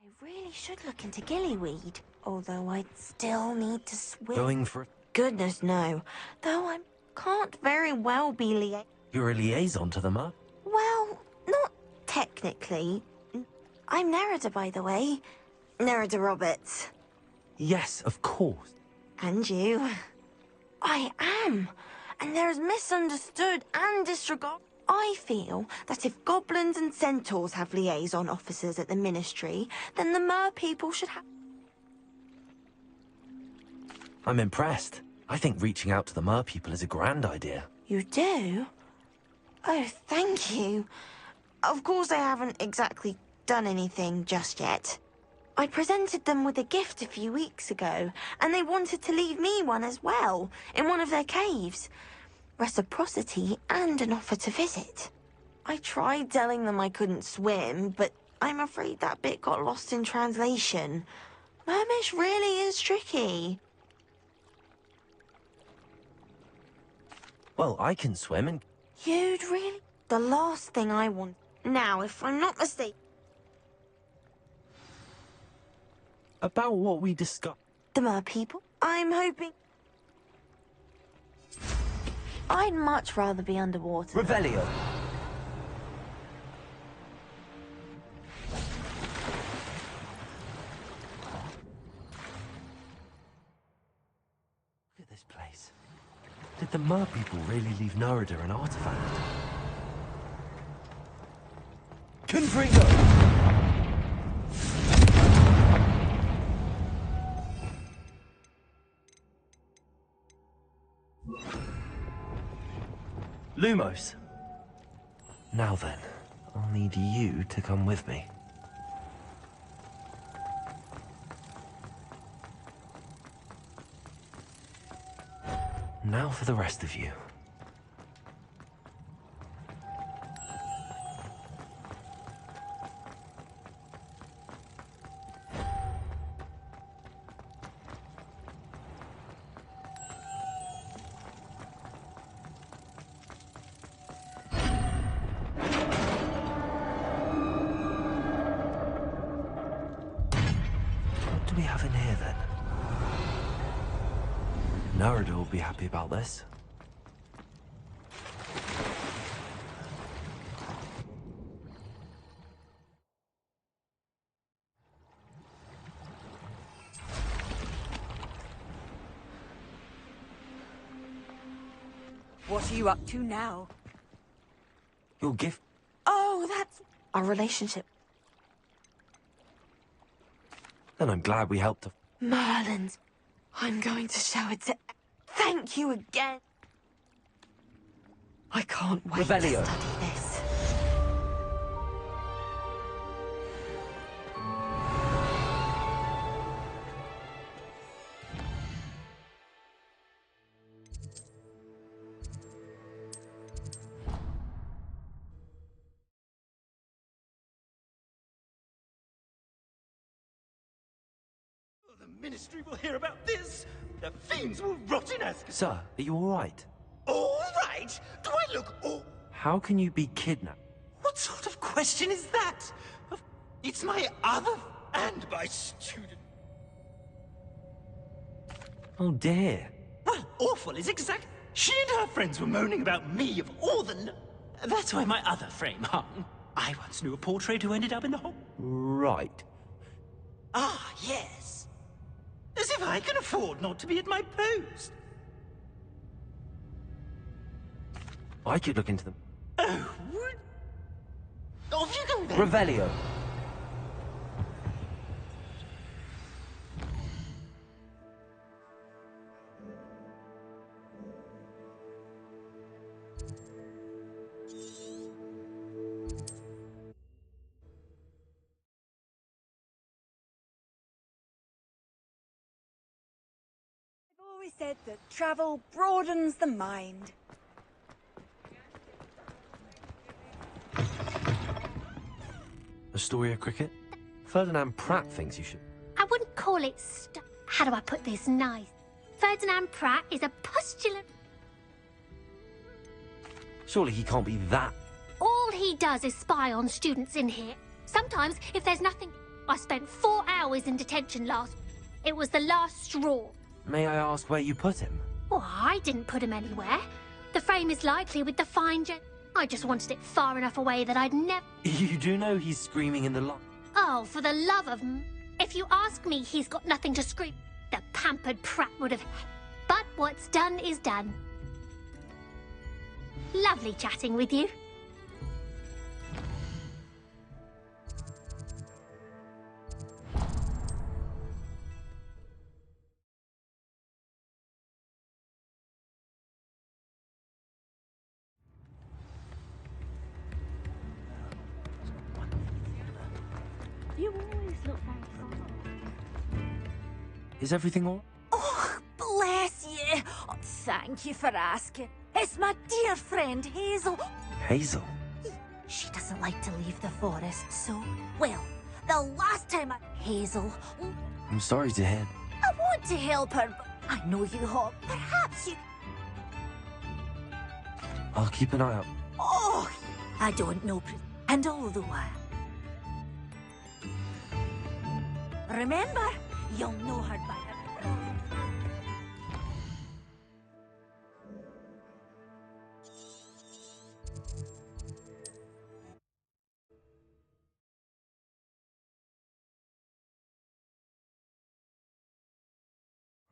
I really should look into gillyweed, although I'd still need to swim. Going for... Goodness, no. Though I can't very well be You're a liaison to them, huh? Well, not technically. I'm Nerida, by the way. Nerida Roberts. Yes, of course. And you. I am. And there's misunderstood and disregard. I feel that if goblins and centaurs have liaison officers at the Ministry, then the mer people should have... I'm impressed. I think reaching out to the mer people is a grand idea. You do? Oh, thank you. Of course, I haven't exactly done anything just yet. I presented them with a gift a few weeks ago, and they wanted to leave me one as well, in one of their caves. Reciprocity and an offer to visit. I tried telling them I couldn't swim, but I'm afraid that bit got lost in translation. Mermish really is tricky. Well, I can swim and... You'd really... The last thing I want... Now, if I'm not mistaken... About what we discussed. The mer people? I'm hoping... I'd much rather be underwater. Revelio. Look at this place. Did the mer people really leave Nerida an artifact? Confringo! Lumos. Now then, I'll need you to come with me. Now for the rest of you. What do we have in here then? Nerida will be happy about this. What are you up to now? Your gift? Oh, that's... Our relationship. Then I'm glad we helped her. Merlin's. I'm going to show it to... Thank you again. I can't wait Revelio. to study this. The Ministry will hear about this. The fiends will rot in Azkaban. Sir, are you alright? All right. Do I look all... How can you be kidnapped? What sort of question is that? It's my other and my student. Oh dear. Well, awful is exact. She and her friends were moaning about me of all the... That's where my other frame hung. I once knew a portrait who ended up in the hole. Right. Ah, yes. As if I can afford not to be at my post. I could look into them. Oh, would... Off you go then. Revelio. I've always said that travel broadens the mind. Astoria Cricket? Ferdinand Pratt thinks you should... I wouldn't call it How do I put this nice? Ferdinand Pratt is a postulant... Surely he can't be that... All he does is spy on students in here. Sometimes, if there's nothing... I spent 4 hours in detention last... It was the last straw. May I ask where you put him? Well, I didn't put him anywhere. The frame is likely with the fine I just wanted it far enough away that I'd never... You do know he's screaming in the lot. Oh, for the love of... If you ask me, he's got nothing to scream. The pampered Pratt would have... But what's done is done. Lovely chatting with you. You always look very soft. Is everything all? Oh, bless you. Oh, thank you for asking. It's my dear friend Hazel. Hazel? She doesn't like to leave the forest, so... Well, the last time Hazel... I'm sorry to hear. I want to help her, but I know you, Hog. Perhaps you... I'll keep an eye out. Oh, I don't know. And although remember, you'll know her by her...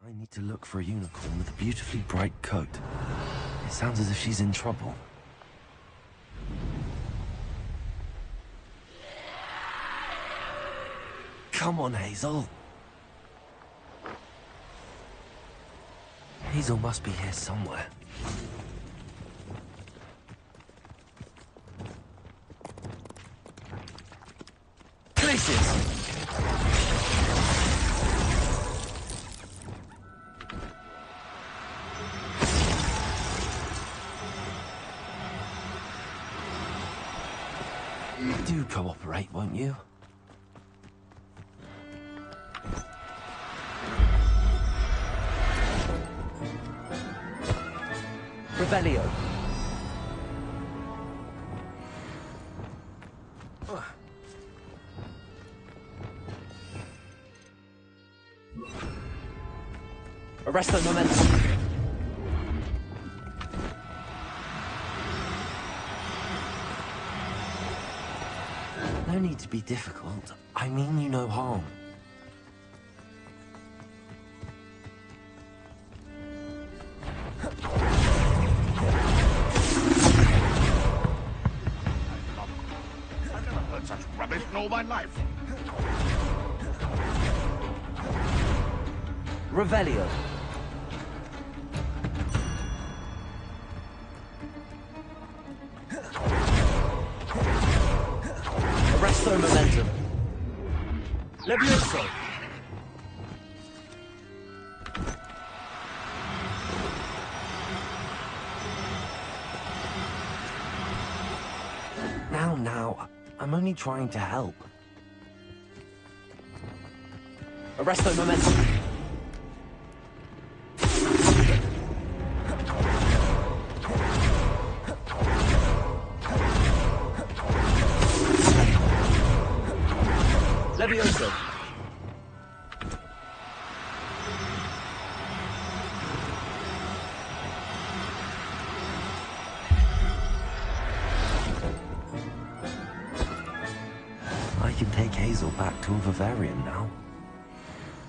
I need to look for a unicorn with a beautifully bright coat. It sounds as if she's in trouble. Come on, Hazel. Hazel must be here somewhere. Places! Do cooperate, won't you? Revelio. Arresto momentum. No need to be difficult. I mean you no harm. I've never heard such rubbish in all my life. Revelio. Arresto momentum. Levioso. Now, I'm only trying to help. Arresto momentum. Levioso. I can take Hazel back to a Bavarian now.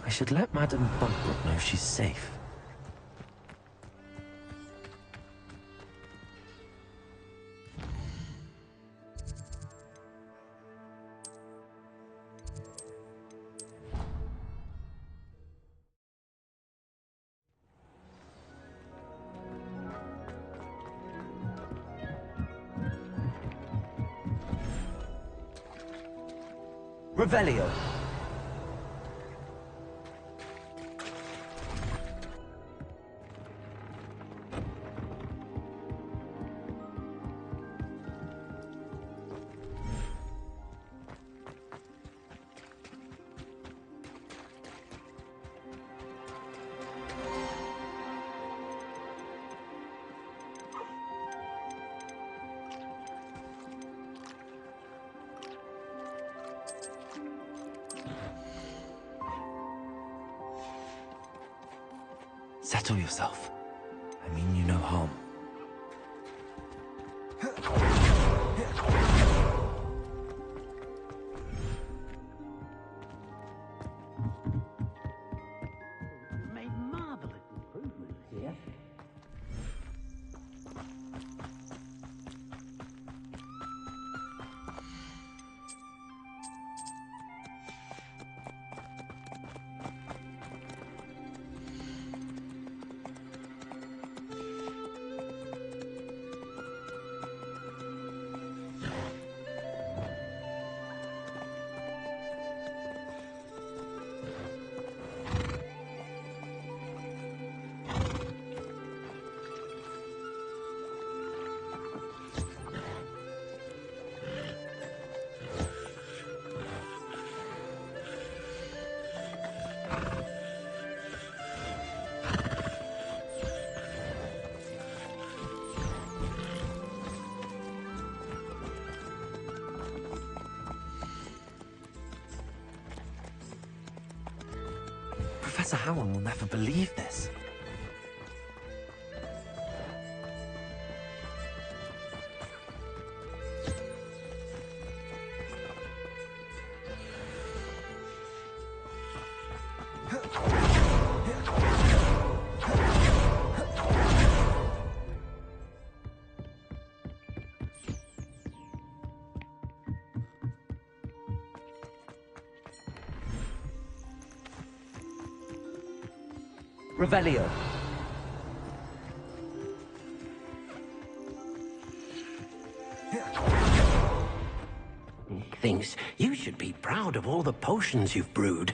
I should let Madame Bugbrook know she's safe. Revelio. Settle yourself. I mean you no harm. Made marvelous improvements here. Professor Howard will never believe this. Revelio. Thinks you should be proud of all the potions you've brewed.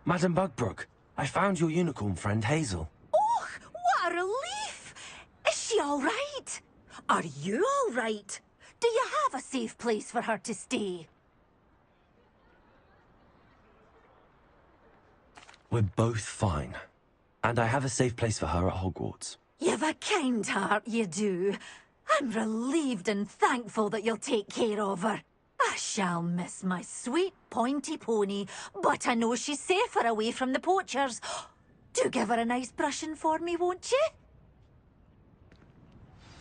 Madam Bugbrook, I found your unicorn friend Hazel. Oh, what a relief! Is she all right? Are you all right? Do you have a safe place for her to stay? We're both fine. And I have a safe place for her at Hogwarts. You've a kind heart, you do. I'm relieved and thankful that you'll take care of her. I shall miss my sweet pointy pony, but I know she's safer away from the poachers. Do give her a nice brushing for me, won't you?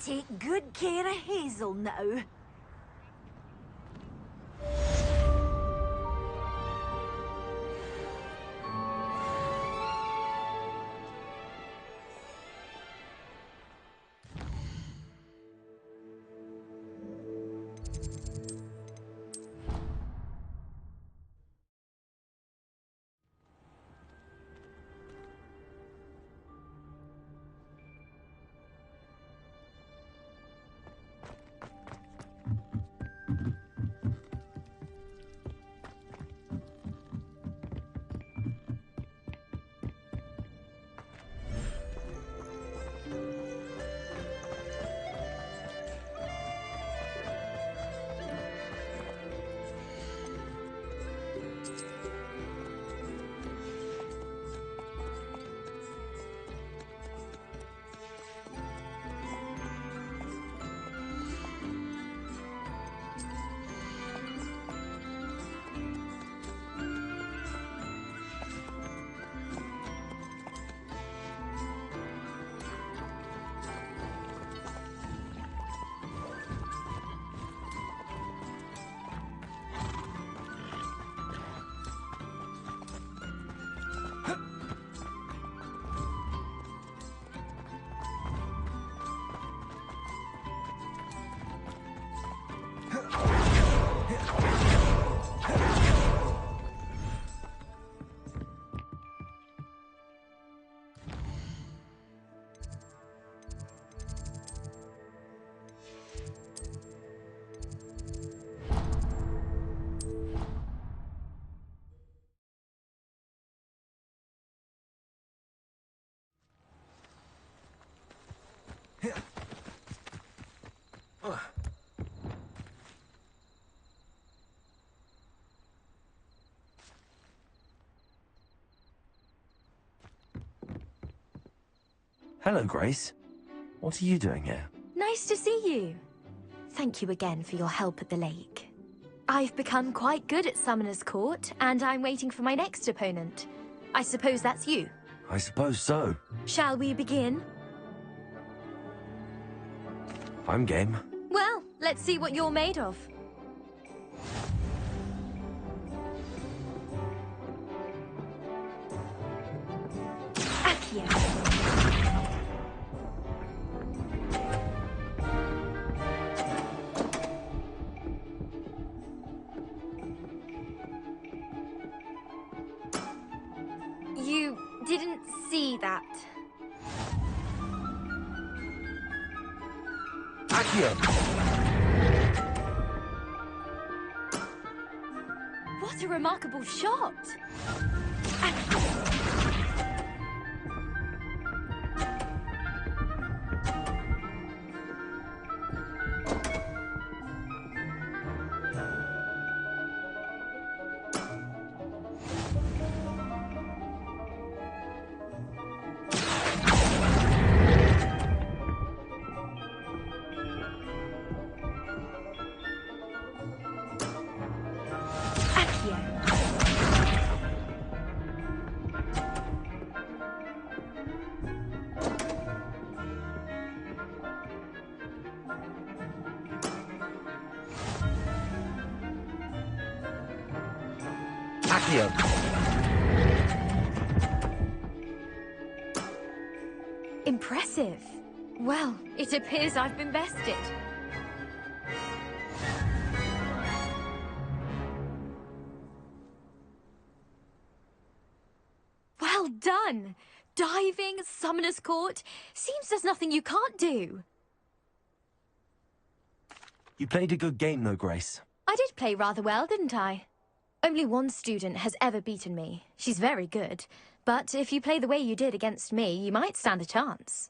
Take good care of Hazel now. Hello, Grace. What are you doing here? Nice to see you. Thank you again for your help at the lake. I've become quite good at Summoner's Court, and I'm waiting for my next opponent. I suppose that's you. I suppose so. Shall we begin? I'm game. Well, let's see what you're made of. Accio. You didn't see that. Accio! What a remarkable shot! Accio! Impressive. Well, it appears I've been bested. Well done! Diving, Summoner's Court. Seems there's nothing you can't do. You played a good game though, Grace. I did play rather well, didn't I? Only one student has ever beaten me. She's very good. But if you play the way you did against me, you might stand a chance.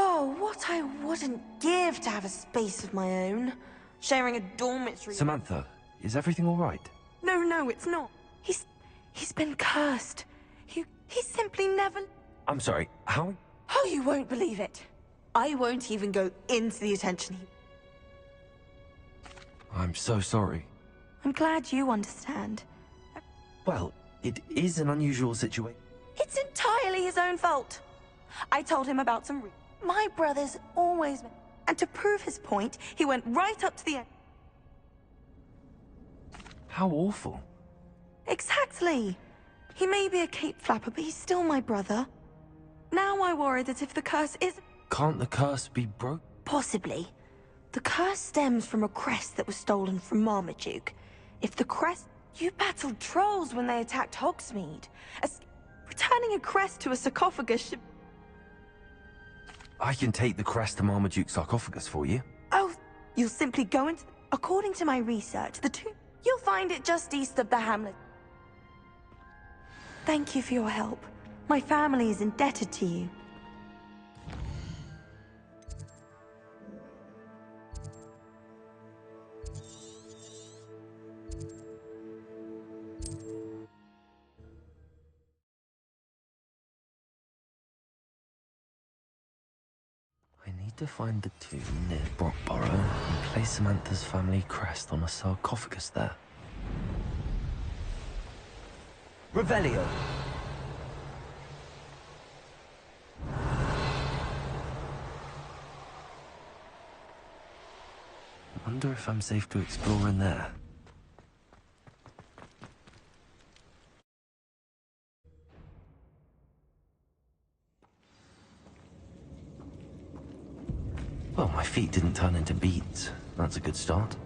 Oh, what I wouldn't give to have a space of my own. Sharing a dormitory... Samantha, is everything all right? No, it's not. He's been cursed. He simply never... I'm sorry, how? Oh, you won't believe it. I won't even go into the attention he... I'm so sorry. I'm glad you understand. Well, it is an unusual situation. It's entirely his own fault. I told him about some... My brother's always... And to prove his point, he went right up to the end. How awful. Exactly. He may be a cape flapper, but he's still my brother. Now I worry that if the curse is... Can't the curse be broke? Possibly. The curse stems from a crest that was stolen from Marmaduke. If the crest... You battled trolls when they attacked Hogsmeade. Returning a crest to a sarcophagus should... I can take the crest to Marmaduke's sarcophagus for you. Oh, you'll simply go into... According to my research, the tomb... You'll find it just east of the hamlet. Thank you for your help. My family is indebted to you. I need to find the tomb near Brockborough and place Samantha's family crest on a sarcophagus there. Revelio! I wonder if I'm safe to explore in there. Well, my feet didn't turn into beads. That's a good start.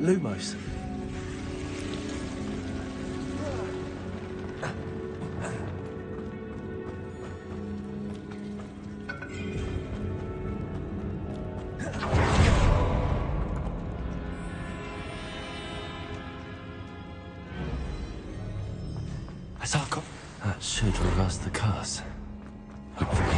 Lumos. A sarcophagus. That should reverse the curse. Hopefully.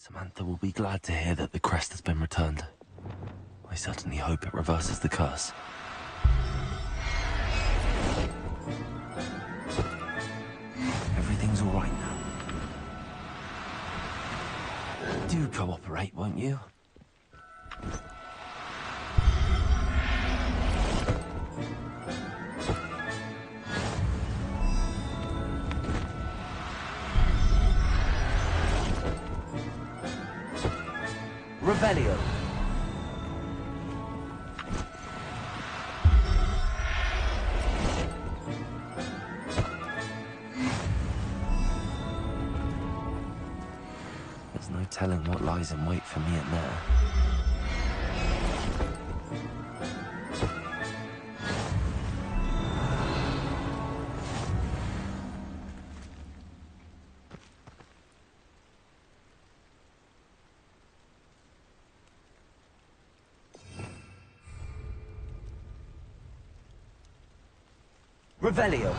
Samantha will be glad to hear that the crest has been returned. I certainly hope it reverses the curse. Everything's all right now. Do cooperate, won't you? Revelio. There's no telling what lies in wait for me in there. Revelio.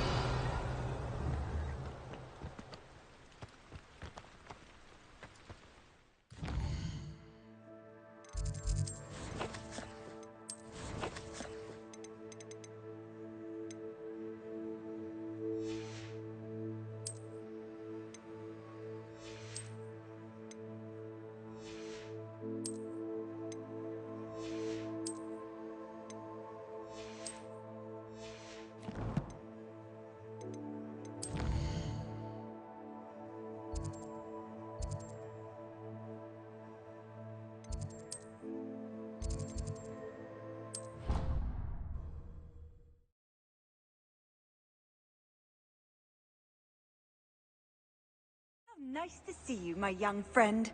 Nice to see you, my young friend.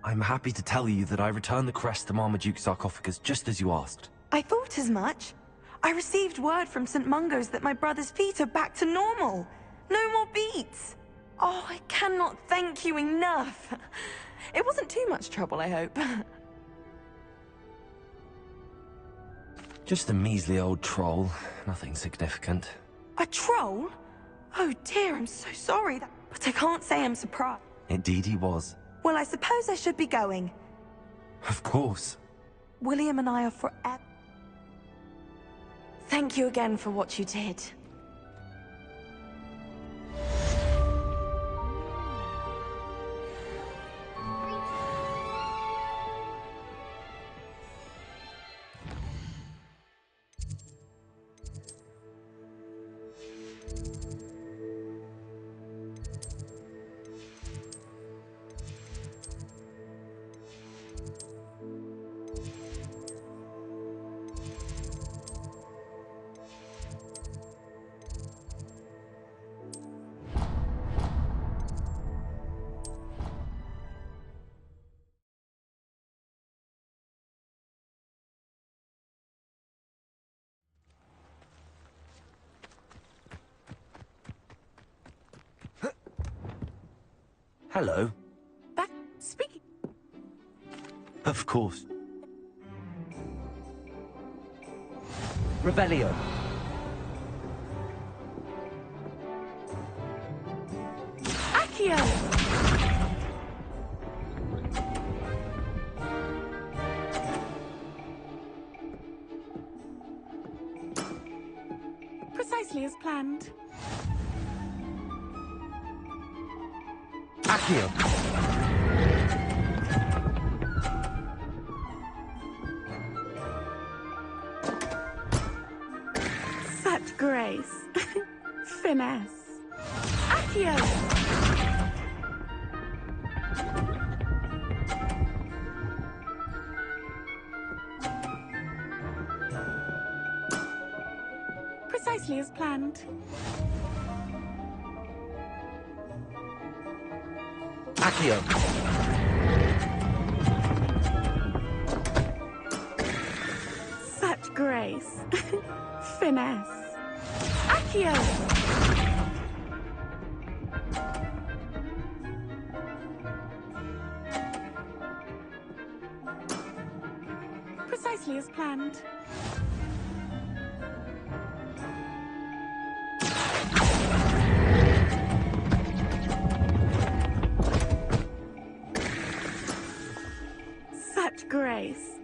I'm happy to tell you that I returned the crest to Marmaduke's sarcophagus just as you asked. I thought as much. I received word from St. Mungo's that my brother's feet are back to normal. No more beats. Oh, I cannot thank you enough. It wasn't too much trouble, I hope. Just a measly old troll. Nothing significant. A troll? Oh dear, I'm so sorry. But I can't say I'm surprised. Indeed he was. Well, I suppose I should be going. Of course. William and I are forever. Thank you again for what you did. Hello. Back speaking. Of course. Revelio. Accio! Precisely as planned. Accio. Such grace. Finesse. Accio! Precisely as planned. Accio. Such grace. Finesse. Accio! Precisely as planned. Such grace.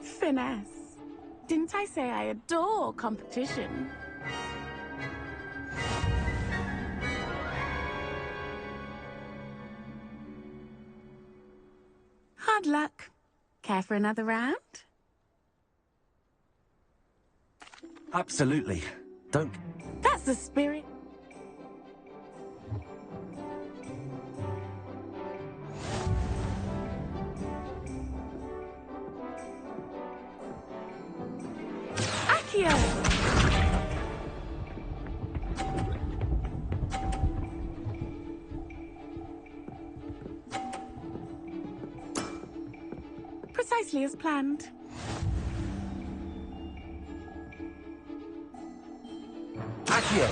Finesse. Didn't I say I adore competition? Hard luck. Care for another round? Absolutely. Don't... That's the spirit. Accio! Precisely as planned. Accio!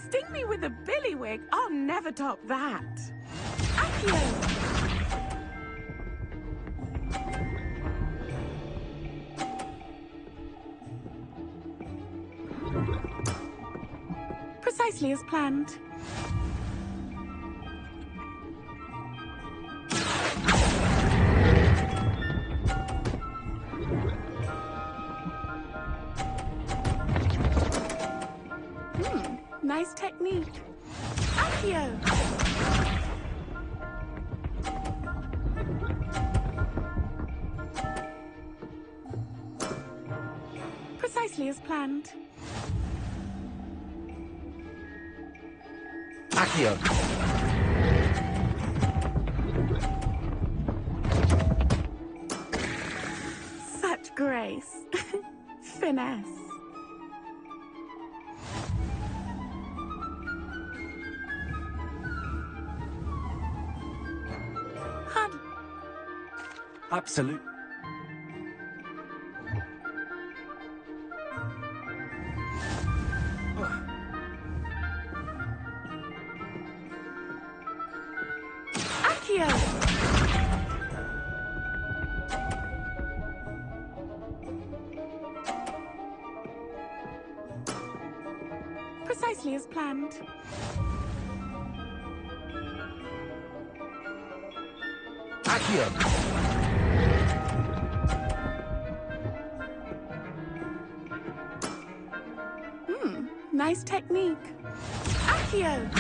Sting me with a billywig. I'll never top that. Accio! Precisely as planned. Nice technique. Accio! Precisely as planned. Accio! Such grace. Finesse. Hard. Absolute. Accio! Precisely as planned. Accio! Nice technique. Accio!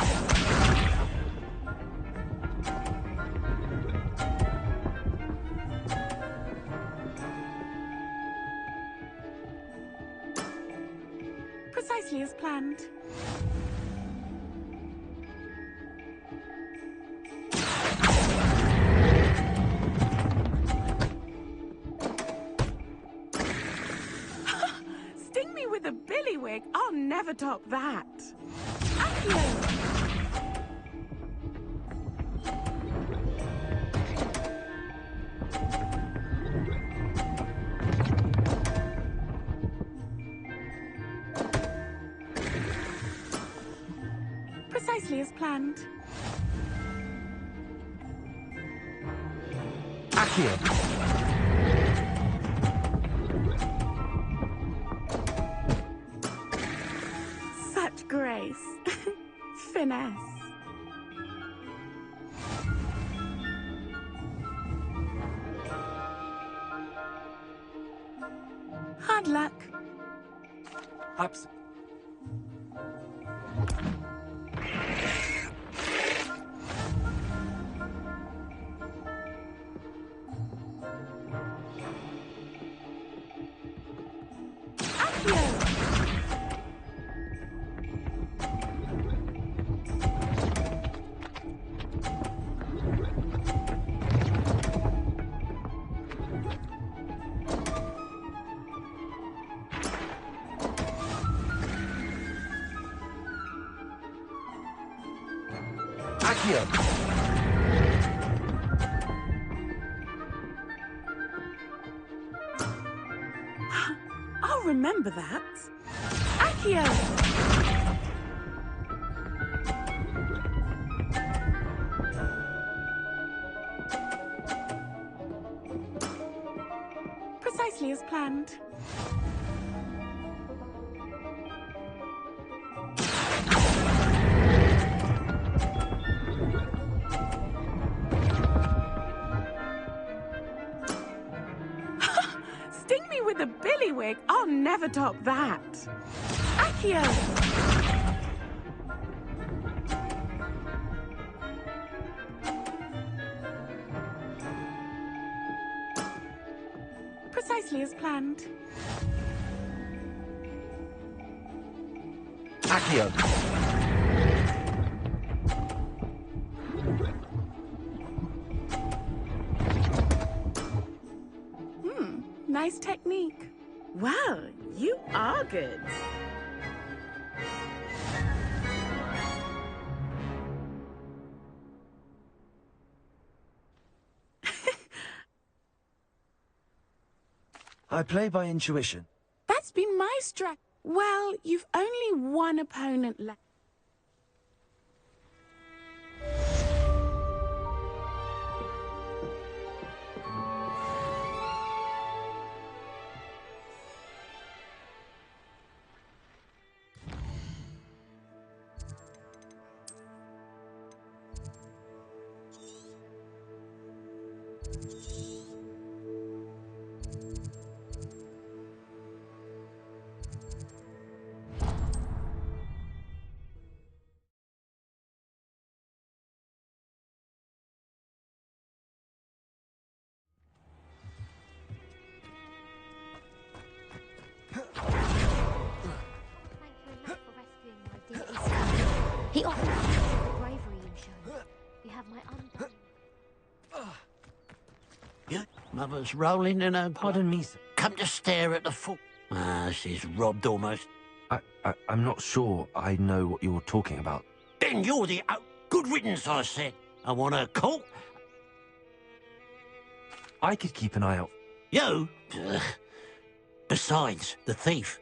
Precisely as planned. Sting me with a billywig. I'll never top that. Accio! Precisely as planned. Accio! Such grace. Finesse. Hard luck. Abs... Accio! remember that. Accio! Precisely as planned. Sting me with a billywig? I'll never top that. Accio! Precisely as planned. Accio! Nice technique. Well, you are good. I play by intuition. That's been my strat. Well, you've only one opponent left. He often speaks of the bravery you've shown. You have my undying... Your mother's rolling in her... Pardon me, sir. Come to stare at the foot. Ah, she's robbed almost. I'm not sure I know what you're talking about. Then you're the... good riddance, I said. I want her caught. I could keep an eye out. You? Besides, the thief.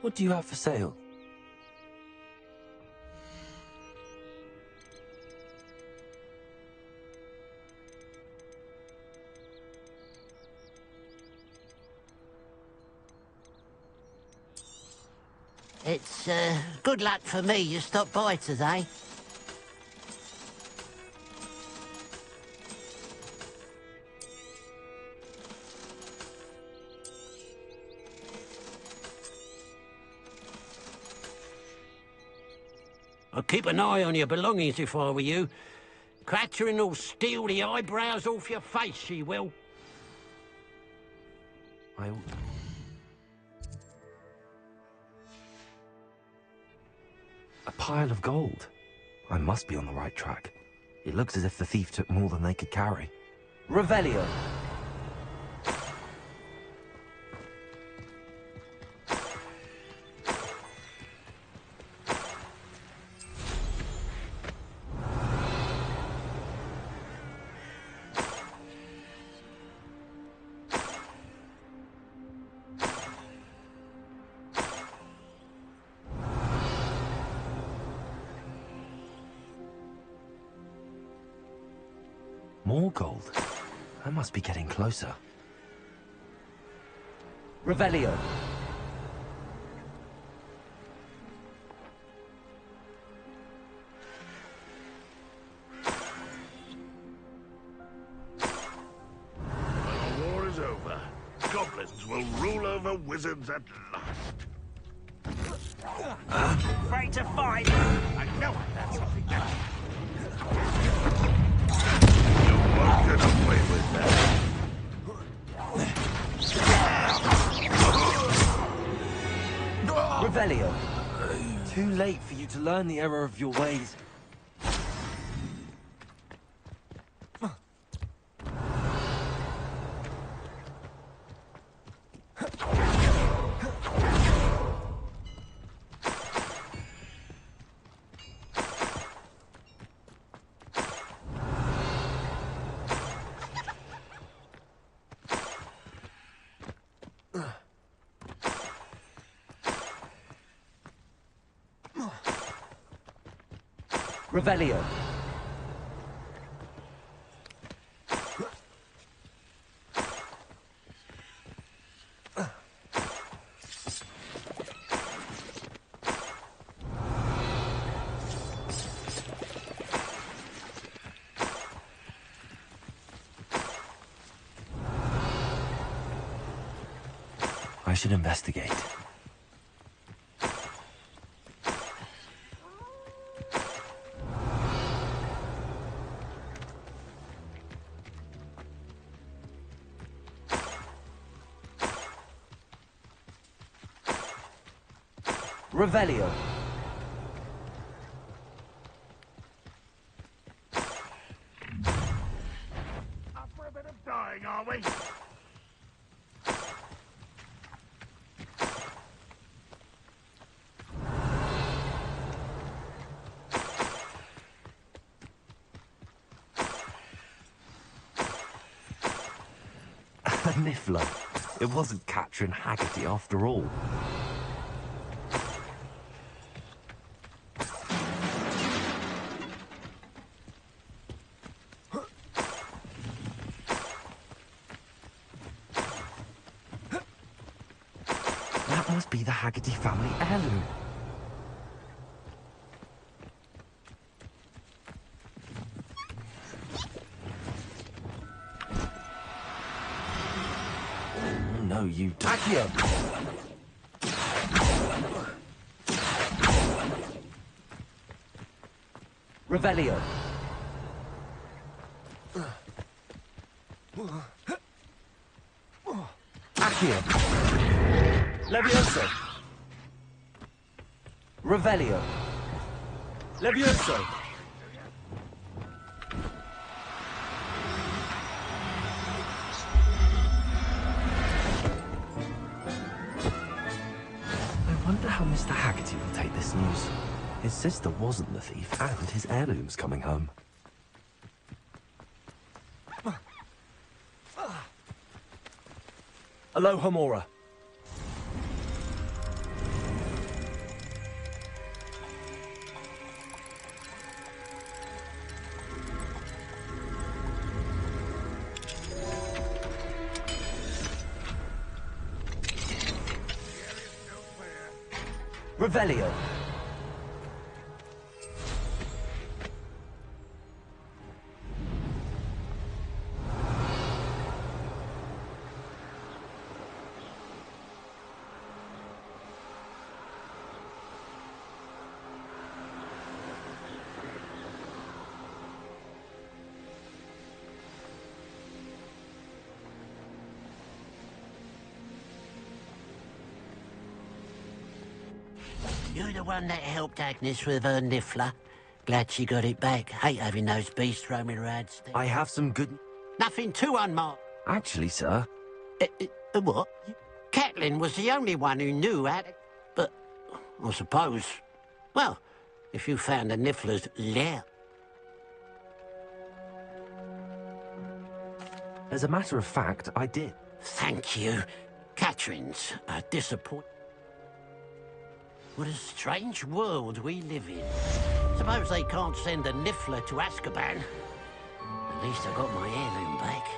What do you have for sale? It's, good luck for me you stopped by today. I'd keep an eye on your belongings if I were you. Catherine will steal the eyebrows off your face, she will. A pile of gold. I must be on the right track. It looks as if the thief took more than they could carry. Revelio! More gold. I must be getting closer. Revelio. The war is over. Goblins will rule over wizards at last. Afraid to fight. I know that's something that... You won't get away with that. Revelio. Too late for you to learn the error of your ways. Revelio. I should investigate. Revelio. Up for a bit of dying, are we? A Niffler. It wasn't Catherine Haggerty after all. That must be the Haggerty family heirloom. Oh, no, you Accio! Revelio. Accio. Levioso. Revelio. Levioso! I wonder how Mr. Haggerty will take this news. His sister wasn't the thief, and his heirloom's coming home. Aloha, Mora. Revelio. You the one that helped Agnes with her niffler? Glad she got it back. Hate having those beasts roaming around still. I have some good... Nothing too unmarked. Actually, sir... What? Catelyn was the only one who knew how to... But, I suppose... Well, if you found the niffler's lair... As a matter of fact, I did. Thank you. Catherine's a disappointment. What a strange world we live in. Suppose they can't send a niffler to Azkaban. At least I got my heirloom back.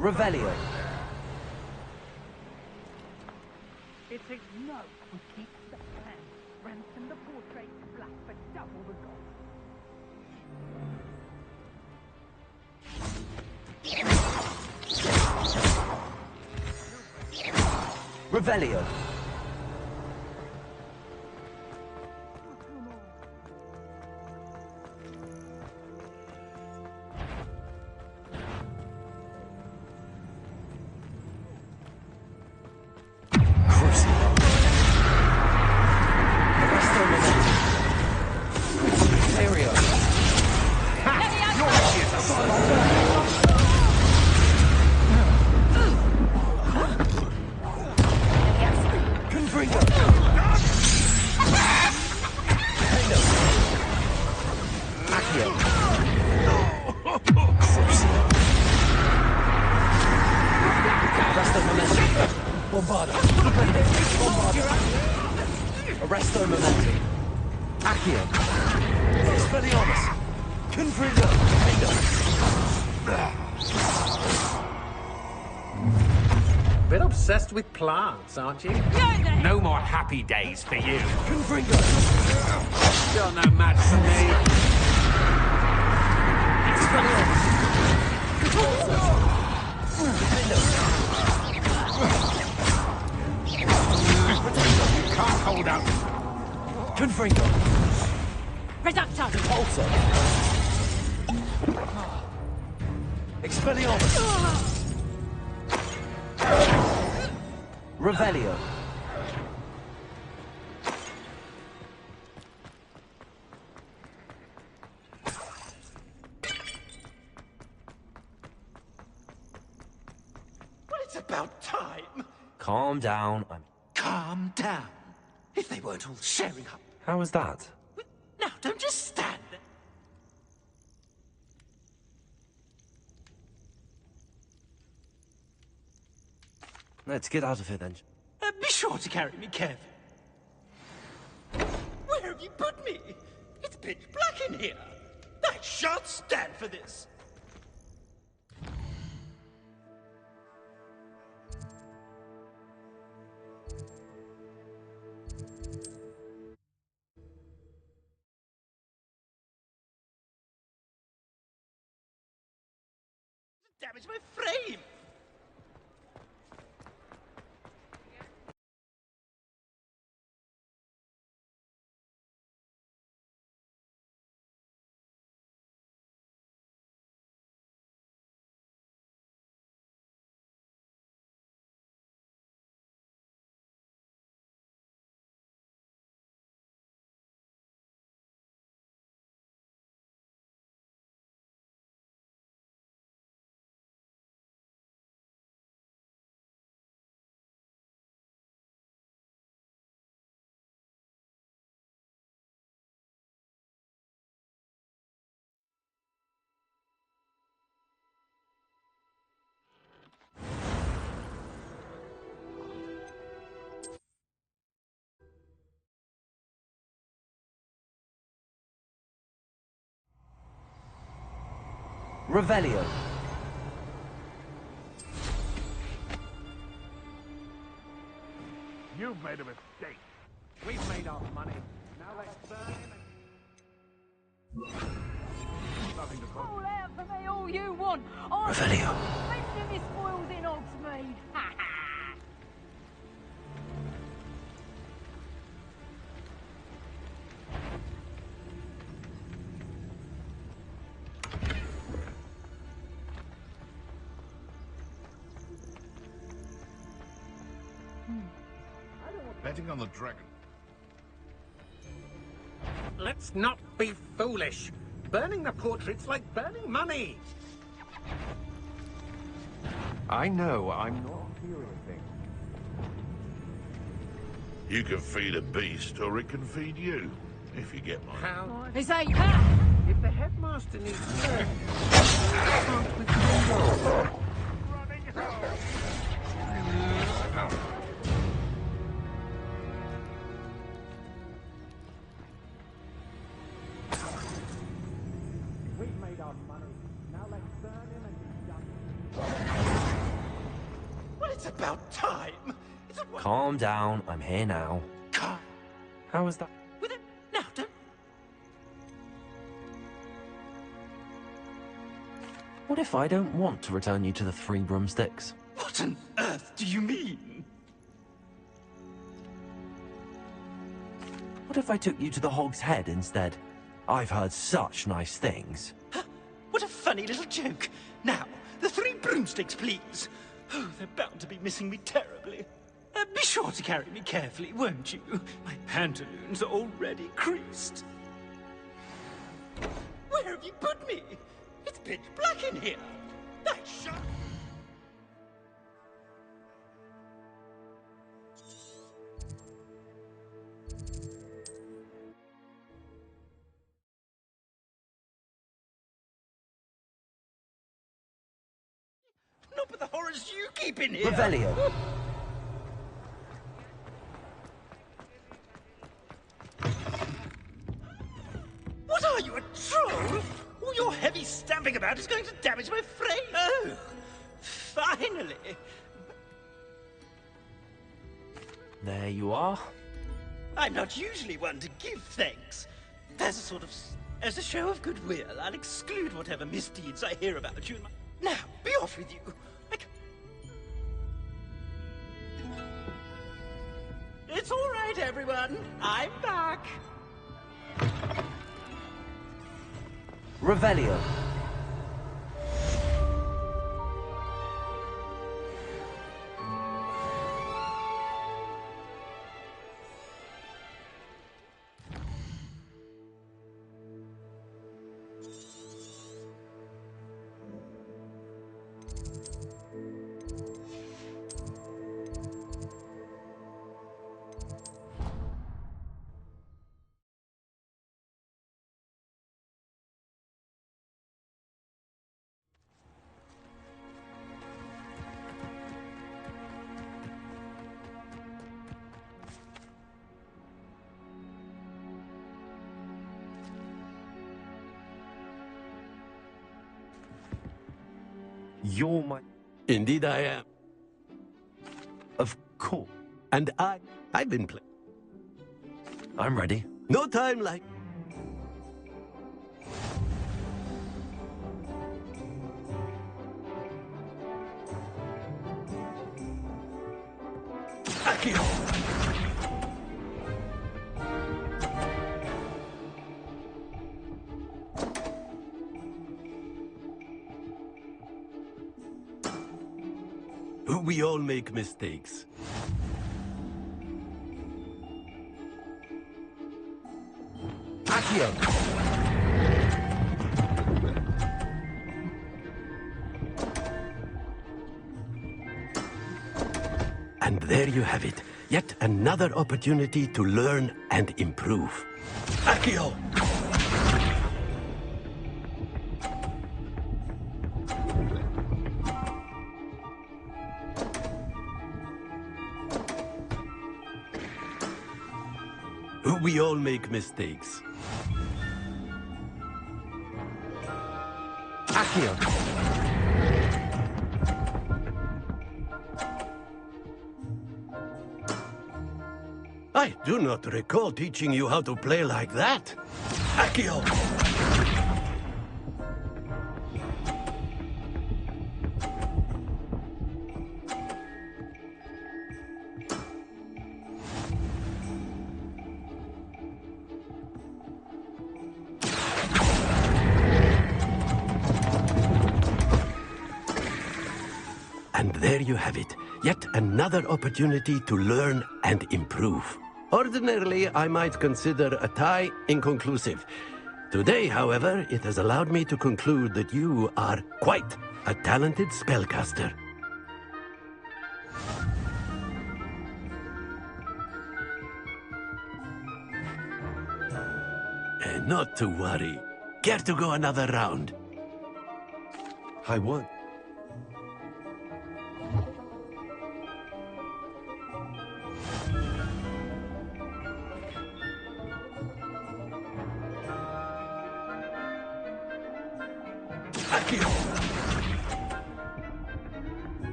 Revelio. It takes no to keep the plan. Ransom the portrait black for double the gold. Revelio. Arresto Momenti. Accio. Expelliarmus. Confringo. Bit obsessed with plants, aren't you? No more happy days for you. Confringo. You're no match for me. You can't hold out. Confringo. Reducto. Repulsor. Expelliarmus. Revelio. Well, it's about time. Calm down. Calm down. If they weren't all sharing up. How was that? Now, don't just stand there. Let's get out of here then. Be sure to carry me carefully. Where have you put me? It's pitch black in here. I shan't stand for this. Damage my frame. Revelio. You've made a mistake. We've made our money. Now let's burn him and... Call out for me all you want. I'm Revelio. spending my spoils in Hogsmeade. Ha ha! Betting on the dragon. Let's not be foolish. Burning the portrait's like burning money. I know I'm not hearing things. You can feed a beast, or it can feed you, if you get my... How? It's 8 pounds. If the headmaster needs food, I can't with $10. We've made our money. Now let's burn him and be done. about time. Calm down, I'm here now. Calm. How was that? With it now, don't. What if I don't want to return you to the Three Broomsticks? What on earth do you mean? What if I took you to the Hog's Head instead? I've heard such nice things. What a funny little joke. Now, the Three Broomsticks, please. Oh, they're bound to be missing me terribly. Be sure to carry me carefully, won't you? My pantaloons are already creased. Where have you put me? It's pitch black in here. I shut. Not with the horrors you keep in here. Revelio. What are you, a troll? All your heavy stamping about is going to damage my frame. Oh, finally. There you are. I'm not usually one to give thanks. As a show of goodwill, I'll exclude whatever misdeeds I hear about you. Now, be off with you. It's all right, everyone. I'm back. Revelio. You're my... Indeed I am. Of course. And I've been playing. I'm ready. No time like... Akio! We all make mistakes. Akio! And there you have it. Yet another opportunity to learn and improve. Akio! We all make mistakes. Akio! I do not recall teaching you how to play like that. Akio! And there you have it. Yet another opportunity to learn and improve. Ordinarily, I might consider a tie inconclusive. Today, however, it has allowed me to conclude that you are quite a talented spellcaster. Not to worry. Care to go another round? I would.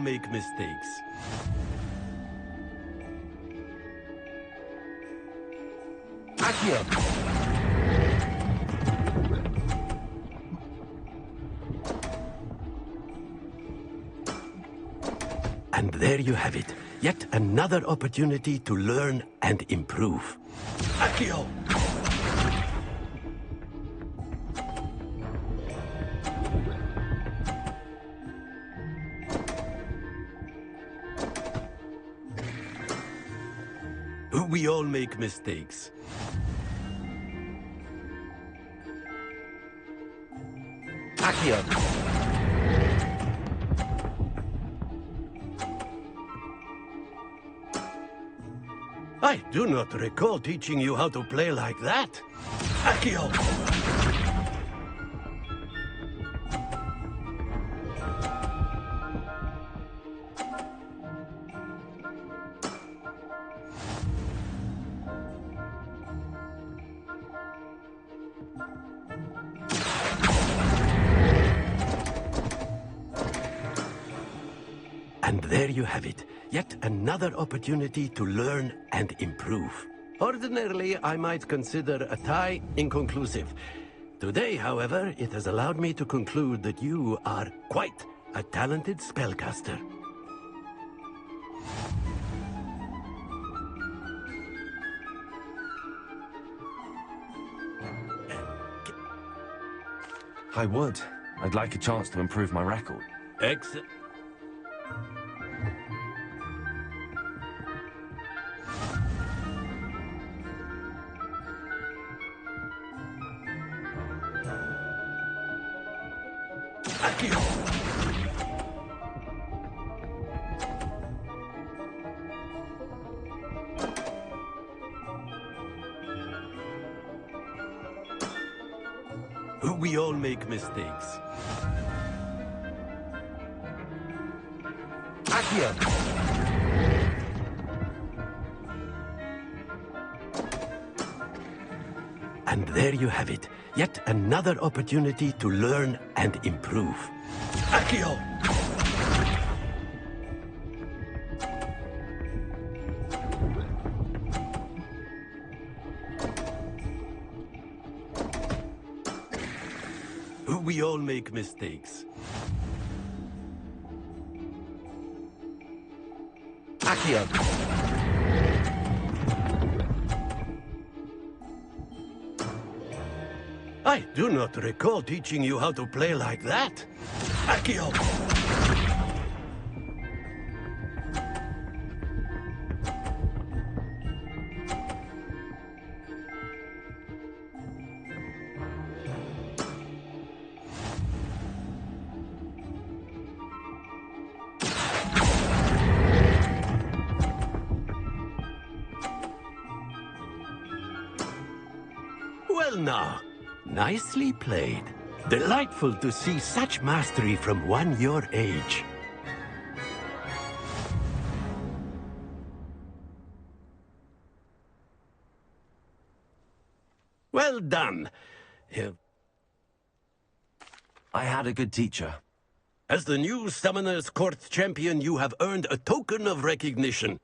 make mistakes. Accio! And there you have it. Yet another opportunity to learn and improve. Accio! We all make mistakes. Accio! I do not recall teaching you how to play like that. Accio! And there you have it. Yet another opportunity to learn and improve. Ordinarily, I might consider a tie inconclusive. Today, however, it has allowed me to conclude that you are quite a talented spellcaster. I would. I'd like a chance to improve my record. Excellent. We all make mistakes. Accio! And there you have it. Yet another opportunity to learn and improve. Accio! We all make mistakes. Accio! I do not recall teaching you how to play like that. Accio! Well now, nicely played. Delightful to see such mastery from one your age. Well done. I had a good teacher. As the new Summoner's Court champion, you have earned a token of recognition.